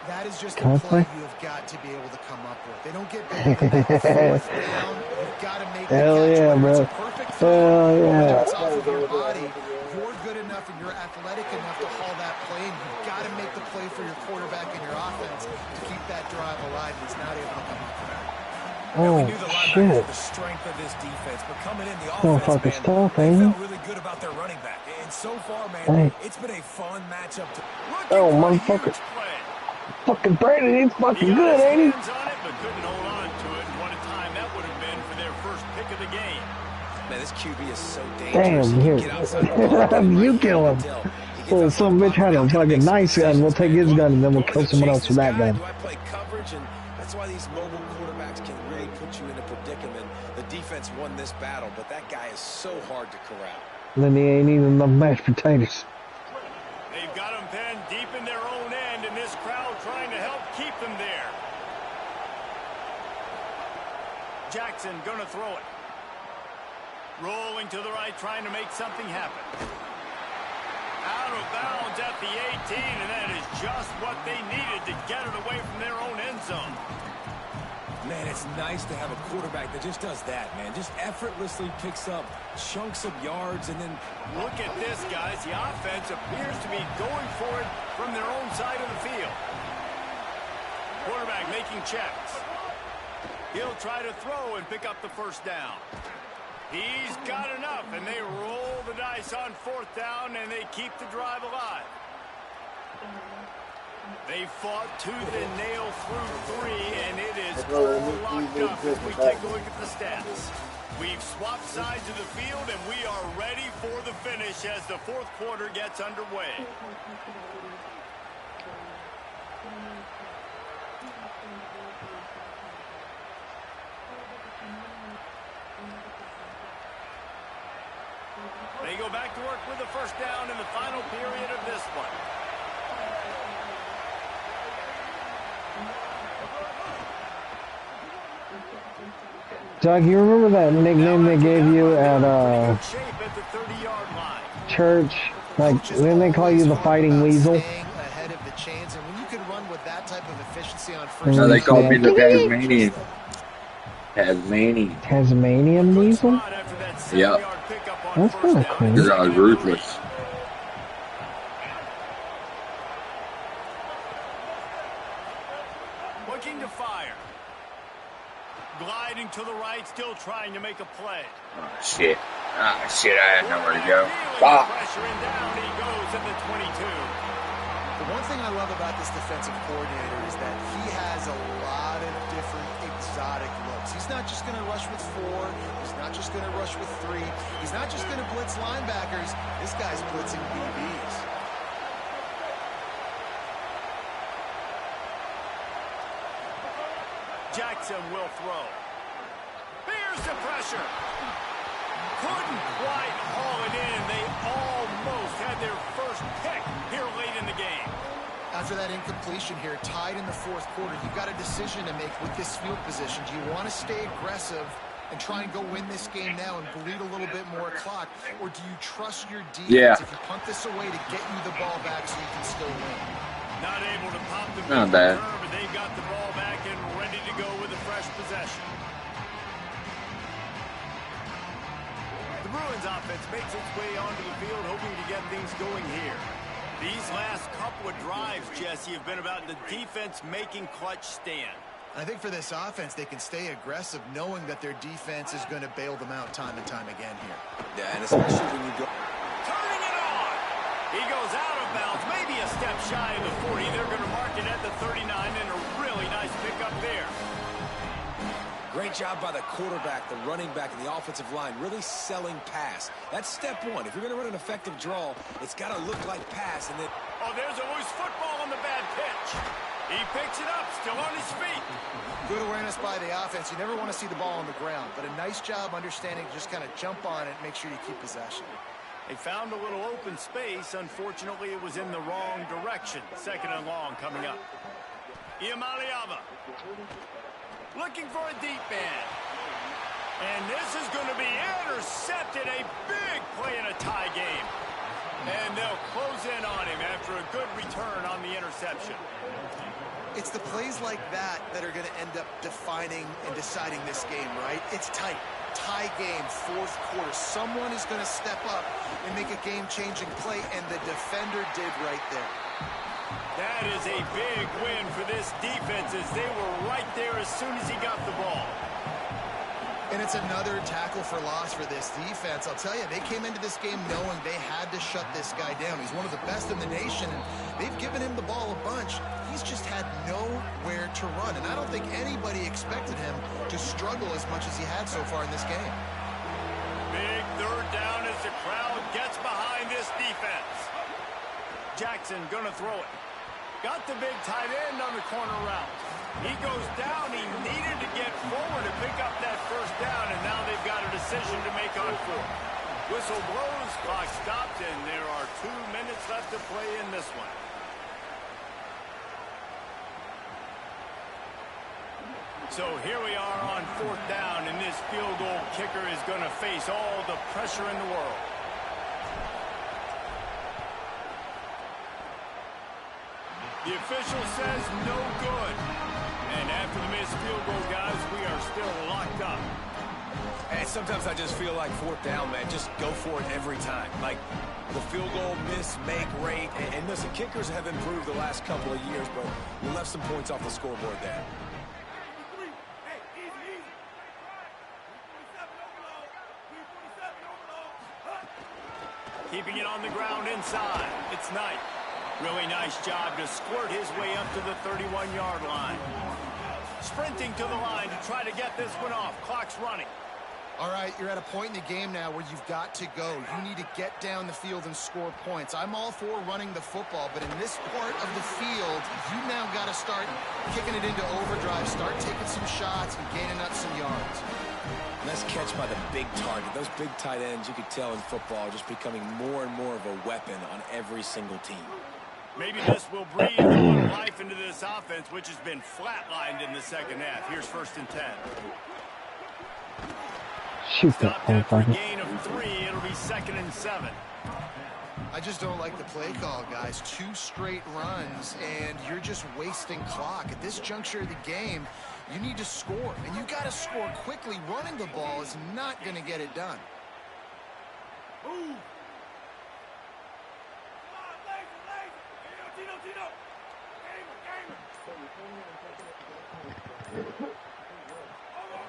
That is just a play you have got to be able to come up with. They don't get back to that 4th down. You've got to make the catch. Yeah, bro. It's a perfect throw. Yeah. It's off of your body. You're good enough and you're athletic enough to haul that play, and you've got to make the play for your quarterback and your offense to keep that drive alive. He's not able to come up with that. Oh, shit. The strength of this defense, but coming in the Motherfucker's offense, tough, they ain't felt he? really good about their running back. And so far, man, Hey. it's been a fun matchup. Oh, motherfucker. Fucking Brandon, he's fucking good, ain't he? Hands on it, but couldn't hold on to it. What a time that would have been for their first pick of the game. Man, this QB is so dangerous. Damn, here. You kill him. Well, some bitch had a fucking nice gun. We'll take his gun and then we'll kill someone else with that gun. Do I play coverage? And that's That's why these mobile quarterbacks can really put you in a predicament. The defense won this battle, but that guy is so hard to corral. Then he ain't eating enough mashed potatoes. They've got them pinned deep in their own end, and this crowd trying to help keep them there. Jackson gonna throw it. Rolling to the right, trying to make something happen. Out of bounds at the 18, and that is just what they needed to get it away from their own end zone. Man, it's nice to have a quarterback that just does that, man. Just effortlessly picks up chunks of yards, and then... Look at this, guys. The offense appears to be going for it from their own side of the field. Quarterback making checks. He'll try to throw and pick up the first down. He's got enough, and they roll the dice on fourth down, and they keep the drive alive. They fought tooth and nail through three, and it is all locked up as we take a look at the stats. We've swapped sides of the field, and we are ready for the finish as the fourth quarter gets underway. They go back to work with the first down in the final period of this one. Doug, you remember that nickname they gave you at church? Like, didn't they call you the Fighting Weasel? Ahead of the chains, and when you can run with that type of efficiency on first, No, they called me the Tasmanian. Tasmanian Weasel? Yep. That's kind of cool. Because I was ruthless. Looking to fire. Gliding to the right, still trying to make a play. Oh, shit. Ah, shit, I had nowhere to go. Pressure and down he goes at the 22. The one thing I love about this defensive coordinator is that he has a lot of different exotic looks. He's not just going to rush with 4. He's not just going to rush with 3. He's not just going to blitz linebackers. This guy's blitzing DBs. Jackson will throw. Here's the pressure. Couldn't quite haul it in. They almost had their first pick here late in the game. After that incompletion here, tied in the fourth quarter, you've got a decision to make with this field position. Do you want to stay aggressive and try and go win this game now and bleed a little bit more clock, or do you trust your defense if you punt this away to get you the ball back so you can still win? Not able to pop the Not bad. but they got the ball back and ready to go with a fresh possession. The Bruins offense makes its way onto the field, hoping to get things going here. These last couple of drives, Jesse, have been about the defense making clutch stand. I think for this offense, they can stay aggressive knowing that their defense is going to bail them out time and time again here. Yeah, and especially when you go... Turning it on! He goes out of bounds, maybe a step shy of the 40. They're going to mark it at the 39, and a really nice pickup there. Great job by the quarterback, the running back, and the offensive line really selling pass. That's step one. If you're going to run an effective draw, it's got to look like pass. And then... Oh, there's a loose football on the bad pitch. He picks it up, still on his feet. Good awareness by the offense. You never want to see the ball on the ground, but a nice job understanding to just kind of jump on it and make sure you keep possession. They found a little open space. Unfortunately, it was in the wrong direction. Second and long coming up. Iamaleava looking for a deep man. And this is going to be intercepted. A big play in a tie game. And they'll close in on him after a good return on the interception. It's the plays like that that are going to end up defining and deciding this game, right? It's tight. Tie game, fourth quarter. Someone is going to step up and make a game-changing play, and the defender did right there. That is a big win for this defense as they were right there as soon as he got the ball. And it's another tackle for loss for this defense. I'll tell you, they came into this game knowing they had to shut this guy down. He's one of the best in the nation, and they've given him the ball a bunch. He's just had nowhere to run, and I don't think anybody expected him to struggle as much as he had so far in this game. Big third down as the crowd gets behind this defense. Jackson gonna throw it. Got the big tight end on the corner route. He goes down. He needed to get forward to pick up that first down, and now they've got a decision to make on fourth. Whistle blows, clock stopped, and there are 2 minutes left to play in this one. So here we are on fourth down, and this field goal kicker is going to face all the pressure in the world. The official says no good. And after the missed field goal, guys, we are still locked up. And sometimes I just feel like fourth down, man, just go for it every time. Like the field goal miss, make rate. And listen, kickers have improved the last couple of years, but we left some points off the scoreboard there. Keeping it on the ground inside. It's Knight. Really nice job to squirt his way up to the 31-yard line. Sprinting to the line to try to get this one off. Clock's running. All right, you're at a point in the game now where you've got to go. You need to get down the field and score points. I'm all for running the football, but in this part of the field, you now got to start kicking it into overdrive, start taking some shots and gaining up some yards. Nice catch by the big target. Those big tight ends, you could tell in football, are just becoming more and more of a weapon on every single team. Maybe this will breathe a little life into this offense, which has been flatlined in the second half. Here's 1st and 10. Shoot that Stopped after a motherfucker. gain of 3. It'll be 2nd and 7. I just don't like the play call, guys. 2 straight runs, and you're just wasting clock. At this juncture of the game, you need to score, and you got to score quickly. Running the ball is not going to get it done. Move.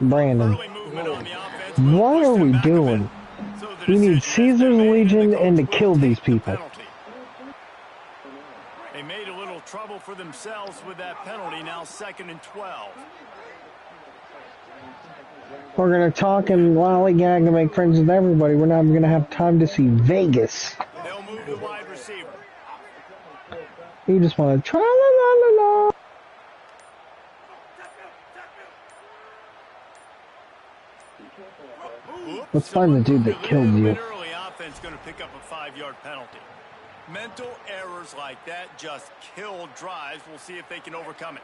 Brandon, Early movement on the offense. what are we doing? So the We need decision has Caesar's been made, and Legion the and to coach kill will these take the people. penalty. They made a little trouble for themselves with that penalty. Now 2nd and 12. We're gonna talk and lollygag and make friends with everybody. We're not even gonna have time to see Vegas. They'll move the wide receiver. You just want to tra la la la la. Let's find the dude that killed you. Early offense going to pick up a 5-yard penalty. Mental errors like that just kill drives. We'll see if they can overcome it.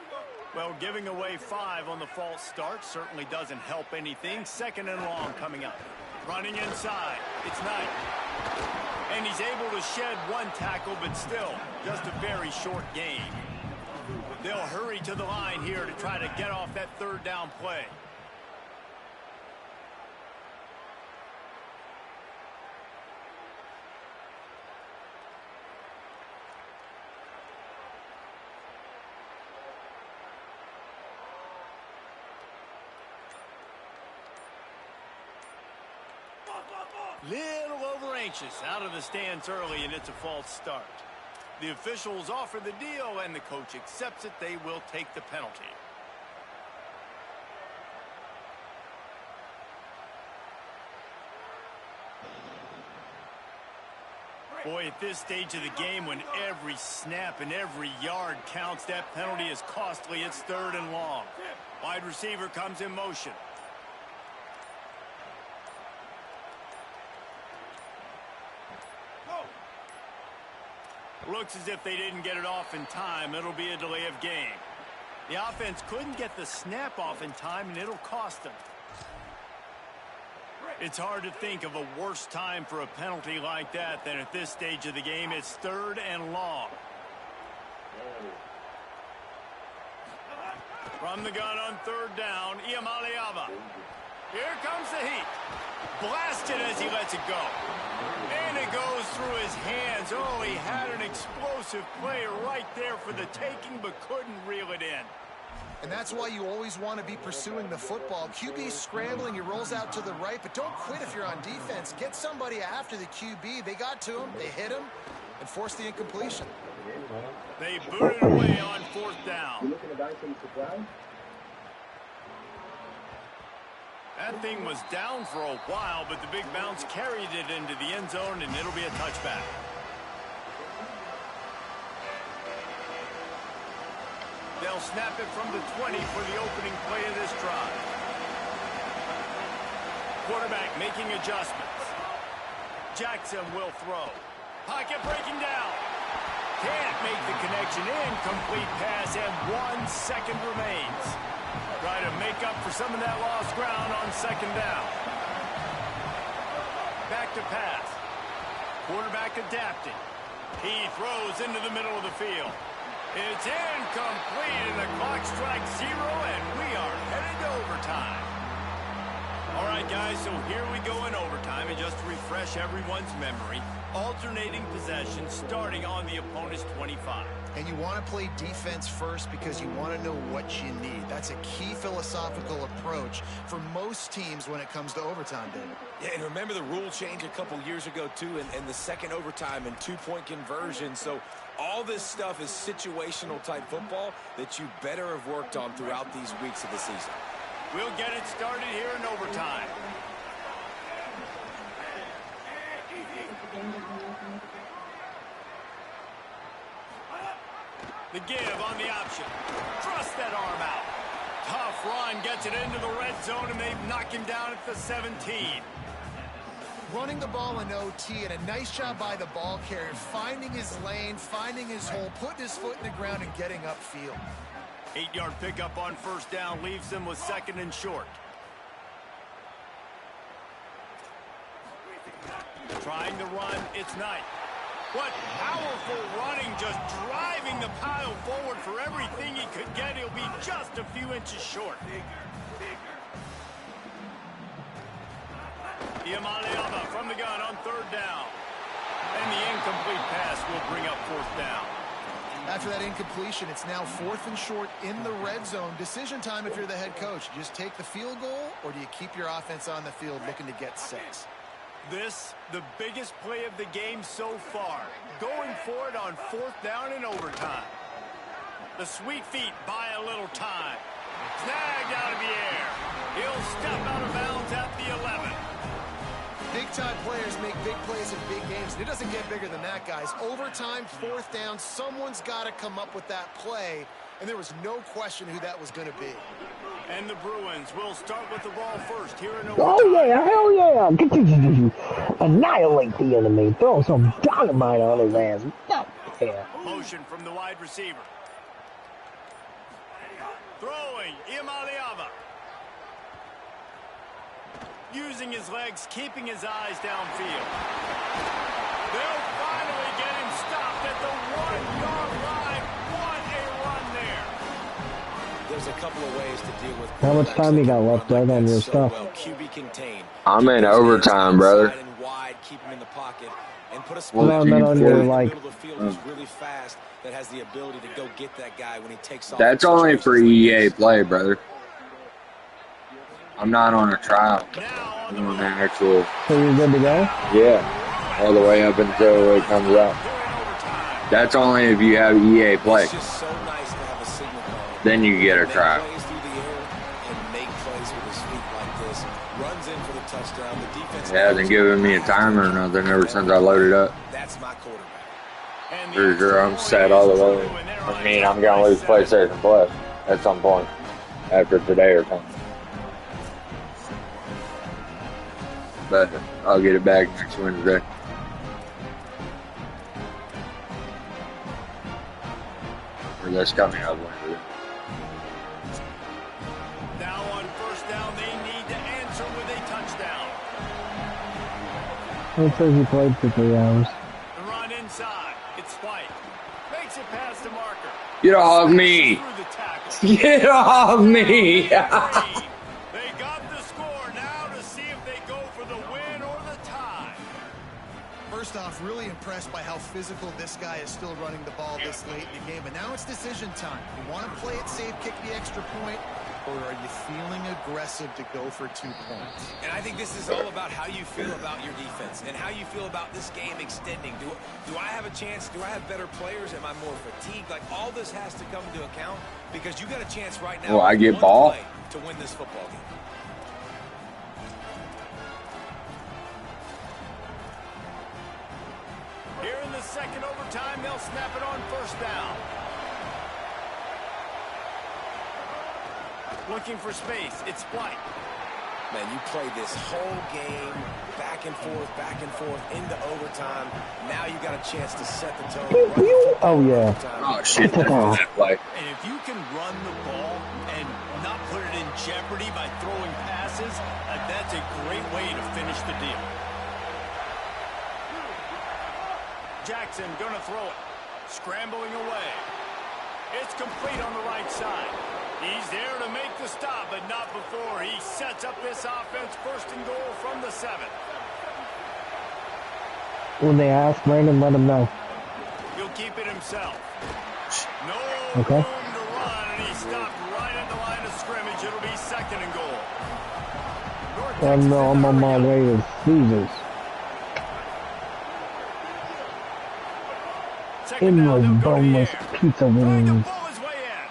Well, giving away 5 on the false start certainly doesn't help anything. 2nd and long coming up. Running inside. It's Knight. And he's able to shed 1 tackle, but still just a very short gain. They'll hurry to the line here to try to get off that 3rd down play. Little over anxious out of the stands early, and it's a false start. The officials offer the deal, and the coach accepts it. They will take the penalty. Boy, at this stage of the game, when every snap and every yard counts, that penalty is costly. It's 3rd and long. Wide receiver comes in motion. Looks as if they didn't get it off in time. It'll be a delay of game. The offense couldn't get the snap off in time, and it'll cost them. It's hard to think of a worse time for a penalty like that than at this stage of the game. It's 3rd and long. From the gun on 3rd down, Iamaleava. Here comes the heat. Blasted as he lets it go. And it goes through his hands. Oh, he had an explosive play right there for the taking, but couldn't reel it in. And that's why you always want to be pursuing the football. QB's scrambling, he rolls out to the right, but don't quit if you're on defense. Get somebody after the QB. They got to him, they hit him, and forced the incompletion. They booted away on 4th down. That thing was down for a while, but the big bounce carried it into the end zone, and it'll be a touchback. They'll snap it from the 20 for the opening play of this drive. Quarterback making adjustments. Jackson will throw. Pocket breaking down. Can't make the connection. Incomplete pass, and 1 second remains. Try to make up for some of that lost ground on second down. Back to pass. Quarterback adapting. He throws into the middle of the field. It's incomplete, and the clock strikes 0, and we are headed to overtime. All right, guys, so here we go in overtime, and just to refresh everyone's memory, alternating possession starting on the opponent's 25. And you want to play defense first because you want to know what you need. That's a key philosophical approach for most teams when it comes to overtime, David. Yeah, and remember the rule change a couple years ago, too, and the second overtime and two-point conversion. So all this stuff is situational type football that you better have worked on throughout these weeks of the season. We'll get it started here in overtime. The give on the option. Thrust that arm out. Tough run gets it into the red zone, and they've knocked him down at the 17. Running the ball in OT, and a nice job by the ball carrier, finding his lane, finding his hole, putting his foot in the ground, and getting upfield. 8-yard pickup on first down leaves them with second and short. Trying to run, it's Knight. What powerful running, just driving the pile forward for everything he could get. He'll be just a few inches short. Iamaleava from the gun on third down. And the incomplete pass will bring up fourth down. After that incompletion, it's now 4th and short in the red zone. Decision time if you're the head coach. Just take the field goal, or do you keep your offense on the field looking to get 6? This, the biggest play of the game so far. Going for it on fourth down in overtime. The sweet feet buy a little time. Snagged out of the air. He'll step out of bounds at the 11. Big-time players make big plays in big games. It doesn't get bigger than that, guys. Overtime, fourth down, someone's got to come up with that play, and there was no question who that was going to be. And the Bruins will start with the ball first here in overtime. Oh yeah, hell yeah! Annihilate the enemy. Throw some dynamite on his ass. Yeah. Motion from the wide receiver. Throwing, Iamaleava. Using his legs, keeping his eyes downfield. They'll finally get him stopped at the 1-yard line. What a run there. There's a couple of ways to deal with. How much time you got left, Doug, on your stuff? Well, QB contain. I'm in overtime, brother. And wide, keep him in the pocket, and put a Well, no, on your, like, middle of the field is really fast. That has the ability to go get that guy when he takes off. That's only for EA play, brother. I'm not on a trial. I'm on the actual. So you're good to go? Yeah, all the way up until it comes out. That's only if you have EA play. It's just so nice to have a signal call. Then you get a trial. Plays through the air and make plays with his feet like this. Runs in for the touchdown. The defense. It hasn't given me a timer or nothing ever since I loaded up. That's my quarterback. Pretty sure I'm set all the way. I mean, I'm gonna lose PlayStation Plus at some point after today or something. But I'll get it back next Wednesday. Or this coming up Wednesday. Now on first down, they need to answer with a touchdown. It says you played for 3 hours. The run inside. It's Spike. Makes it past the marker. Get off me! Through the tackle. Get off me! They got the score now to see if they go for the win or the tie. First off, really impressed by how physical this guy is still running the ball this late in the game. But now it's decision time. You want to play it safe, kick the extra point, or are you feeling aggressive to go for 2 points? And I think this is all about how you feel about your defense and how you feel about this game extending. Do I have a chance? Do I have better players? Am I more fatigued? Like, all this has to come into account because you got a chance right now. Oh, I get one ball? play to win this football game. Here in the second overtime, they'll snap it on first down. Looking for space. It's Blight. Man, you play this whole game back and forth into overtime. Now you got a chance to set the tone. Oh, yeah. Oh, shit. That's that play. And if you can run the ball and not put it in jeopardy by throwing passes, that's a great way to finish the deal. Jackson gonna throw it. Scrambling away. It's complete on the right side. He's there to make the stop, but not before he sets up this offense. First and goal from the 7. When they ask Brandon, let him know. He'll keep it himself. No Okay. room to run, and he stopped right at the line of scrimmage. It'll be second and goal. North Texas I'm on my way to Caesars. Second In down, those they'll go to the boneless air. pizza Trying to wings. pull his way in.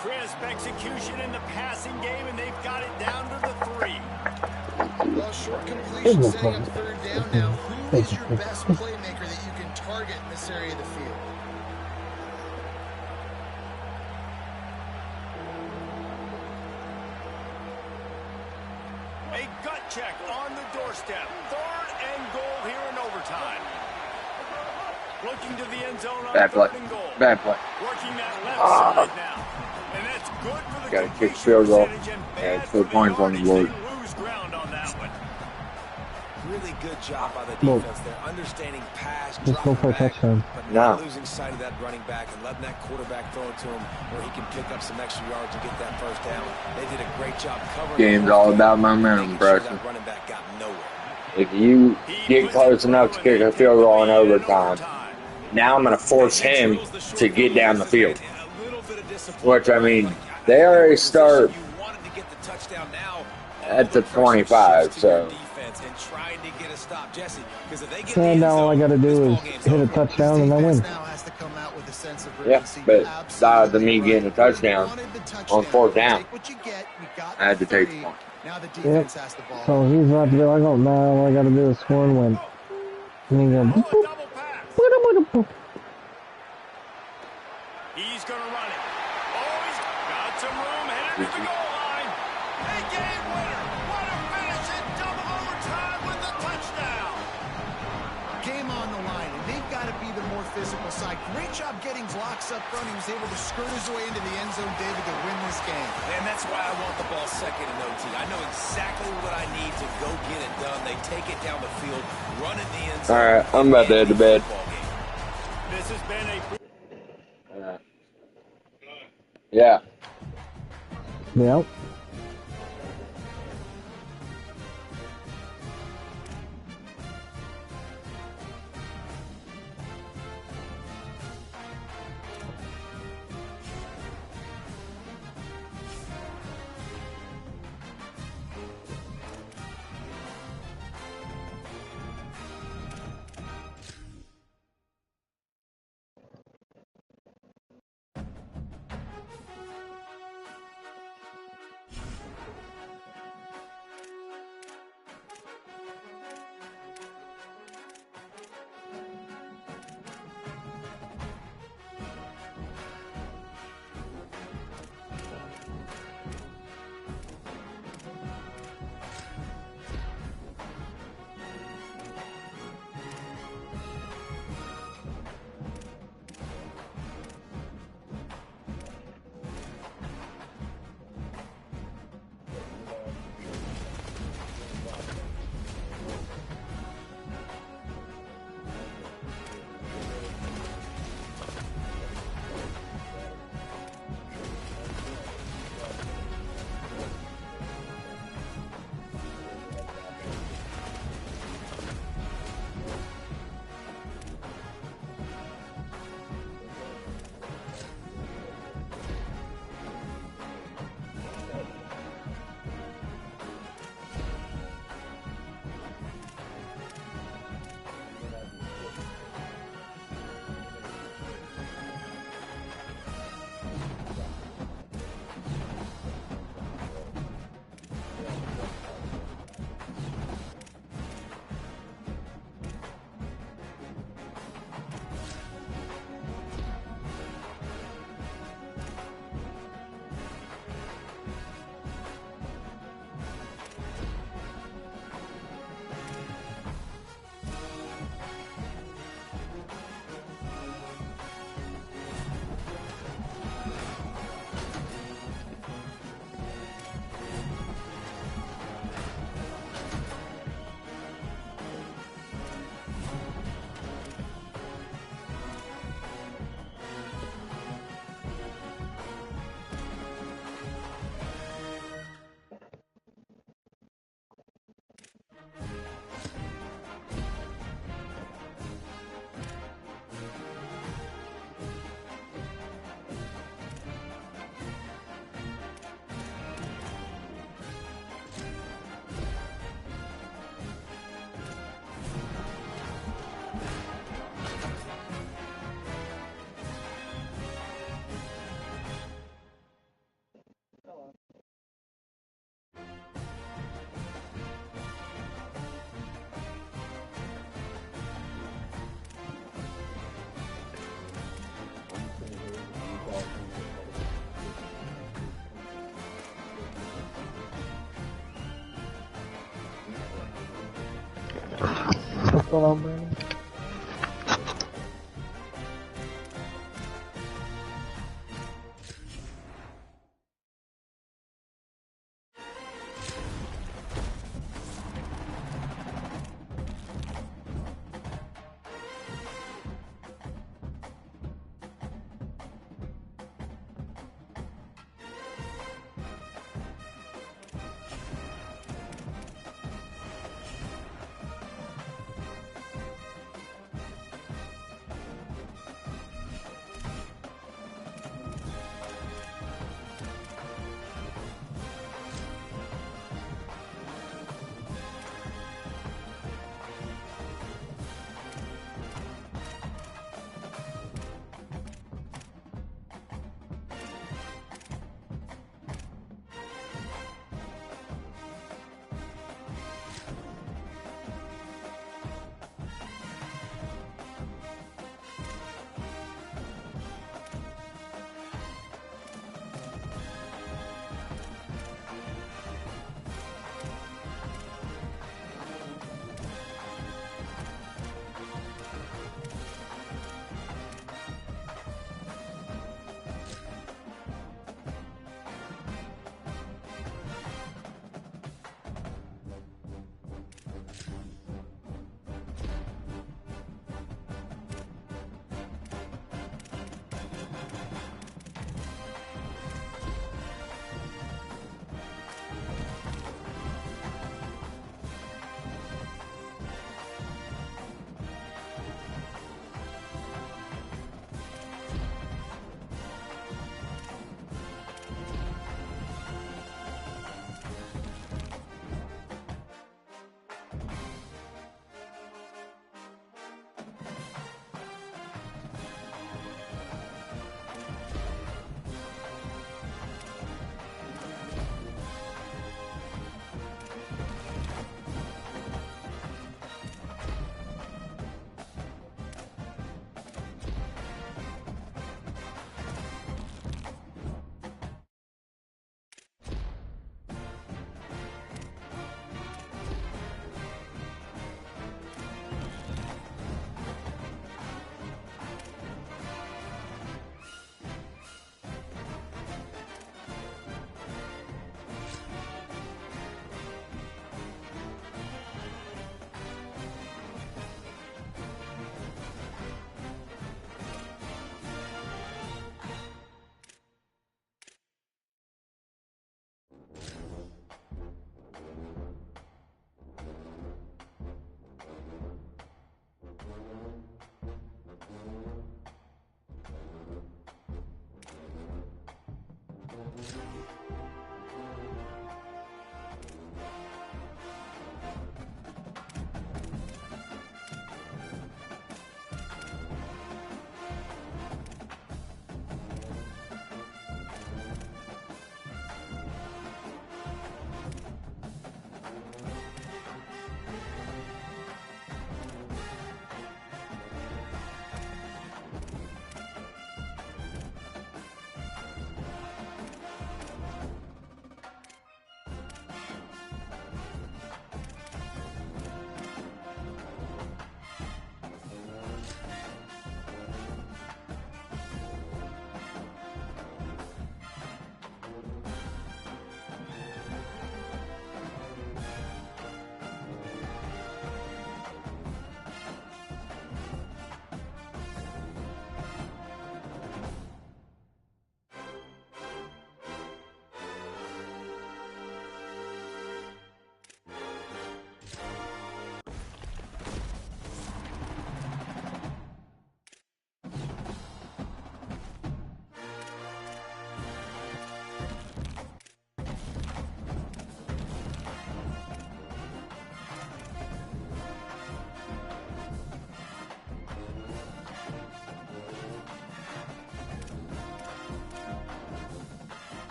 Crisp execution in the passing game, and they've got it down to the 3. Well, short completion setting up third down now. Who is your best playmaker that you can target in this area of the field? A gut check on the doorstep. Third and goal here in overtime. Looking to the end zone on Bad play. third and goal. Bad play. Working that left side now. And that's good for the Gotta kick completion field goal. percentage and Yeah, bad it's for 2 points on the yardage. board. They lose ground on that one. Really good job by the No. defense there. Understanding pass, Just go dropping for a back, touchdown. but No. not losing sight of that running back and letting that quarterback throw it to him where he can pick up some extra yards and get that first down. They did a great job covering. Game's the all whole about game, momentum, making sure Preston. that running back got nowhere. If you get close enough to kick a field goal in overtime, now I'm going to force him to get down the field. A little bit of discipline. Which, I mean, they already start You wanted to get the touchdown now. at the 25, so. And trying to get a stop, Jesse, because if they get And now all I gotta do is hit a touchdown and I win. Now has to come out with a sense of Yeah, urgency. but Absolutely the me right. getting a touchdown Wanted the on touchdown. 4th down. Take what you get. You got I had to take the 3. point. Now the defense has the ball. So he's about to be like, oh, now all I gotta do is score and win. And he goes, Oh, a boop, double pass. boop, boop, boop. He's going to run it. Oh, he's got some room headed to the goal line. A game winner. What a finish in double overtime with the touchdown. Game on the line, and they've got to be the more physical side. Great job getting blocks up front. He was able to skirt his way into the end zone, David, to win this game. And that's why I want the ball second in OT. I know exactly what I need to go get it done. They take it down the field, run it in the end zone. All right, I'm about to head to bed. This has been a Yeah. Yep. going on, Brandon?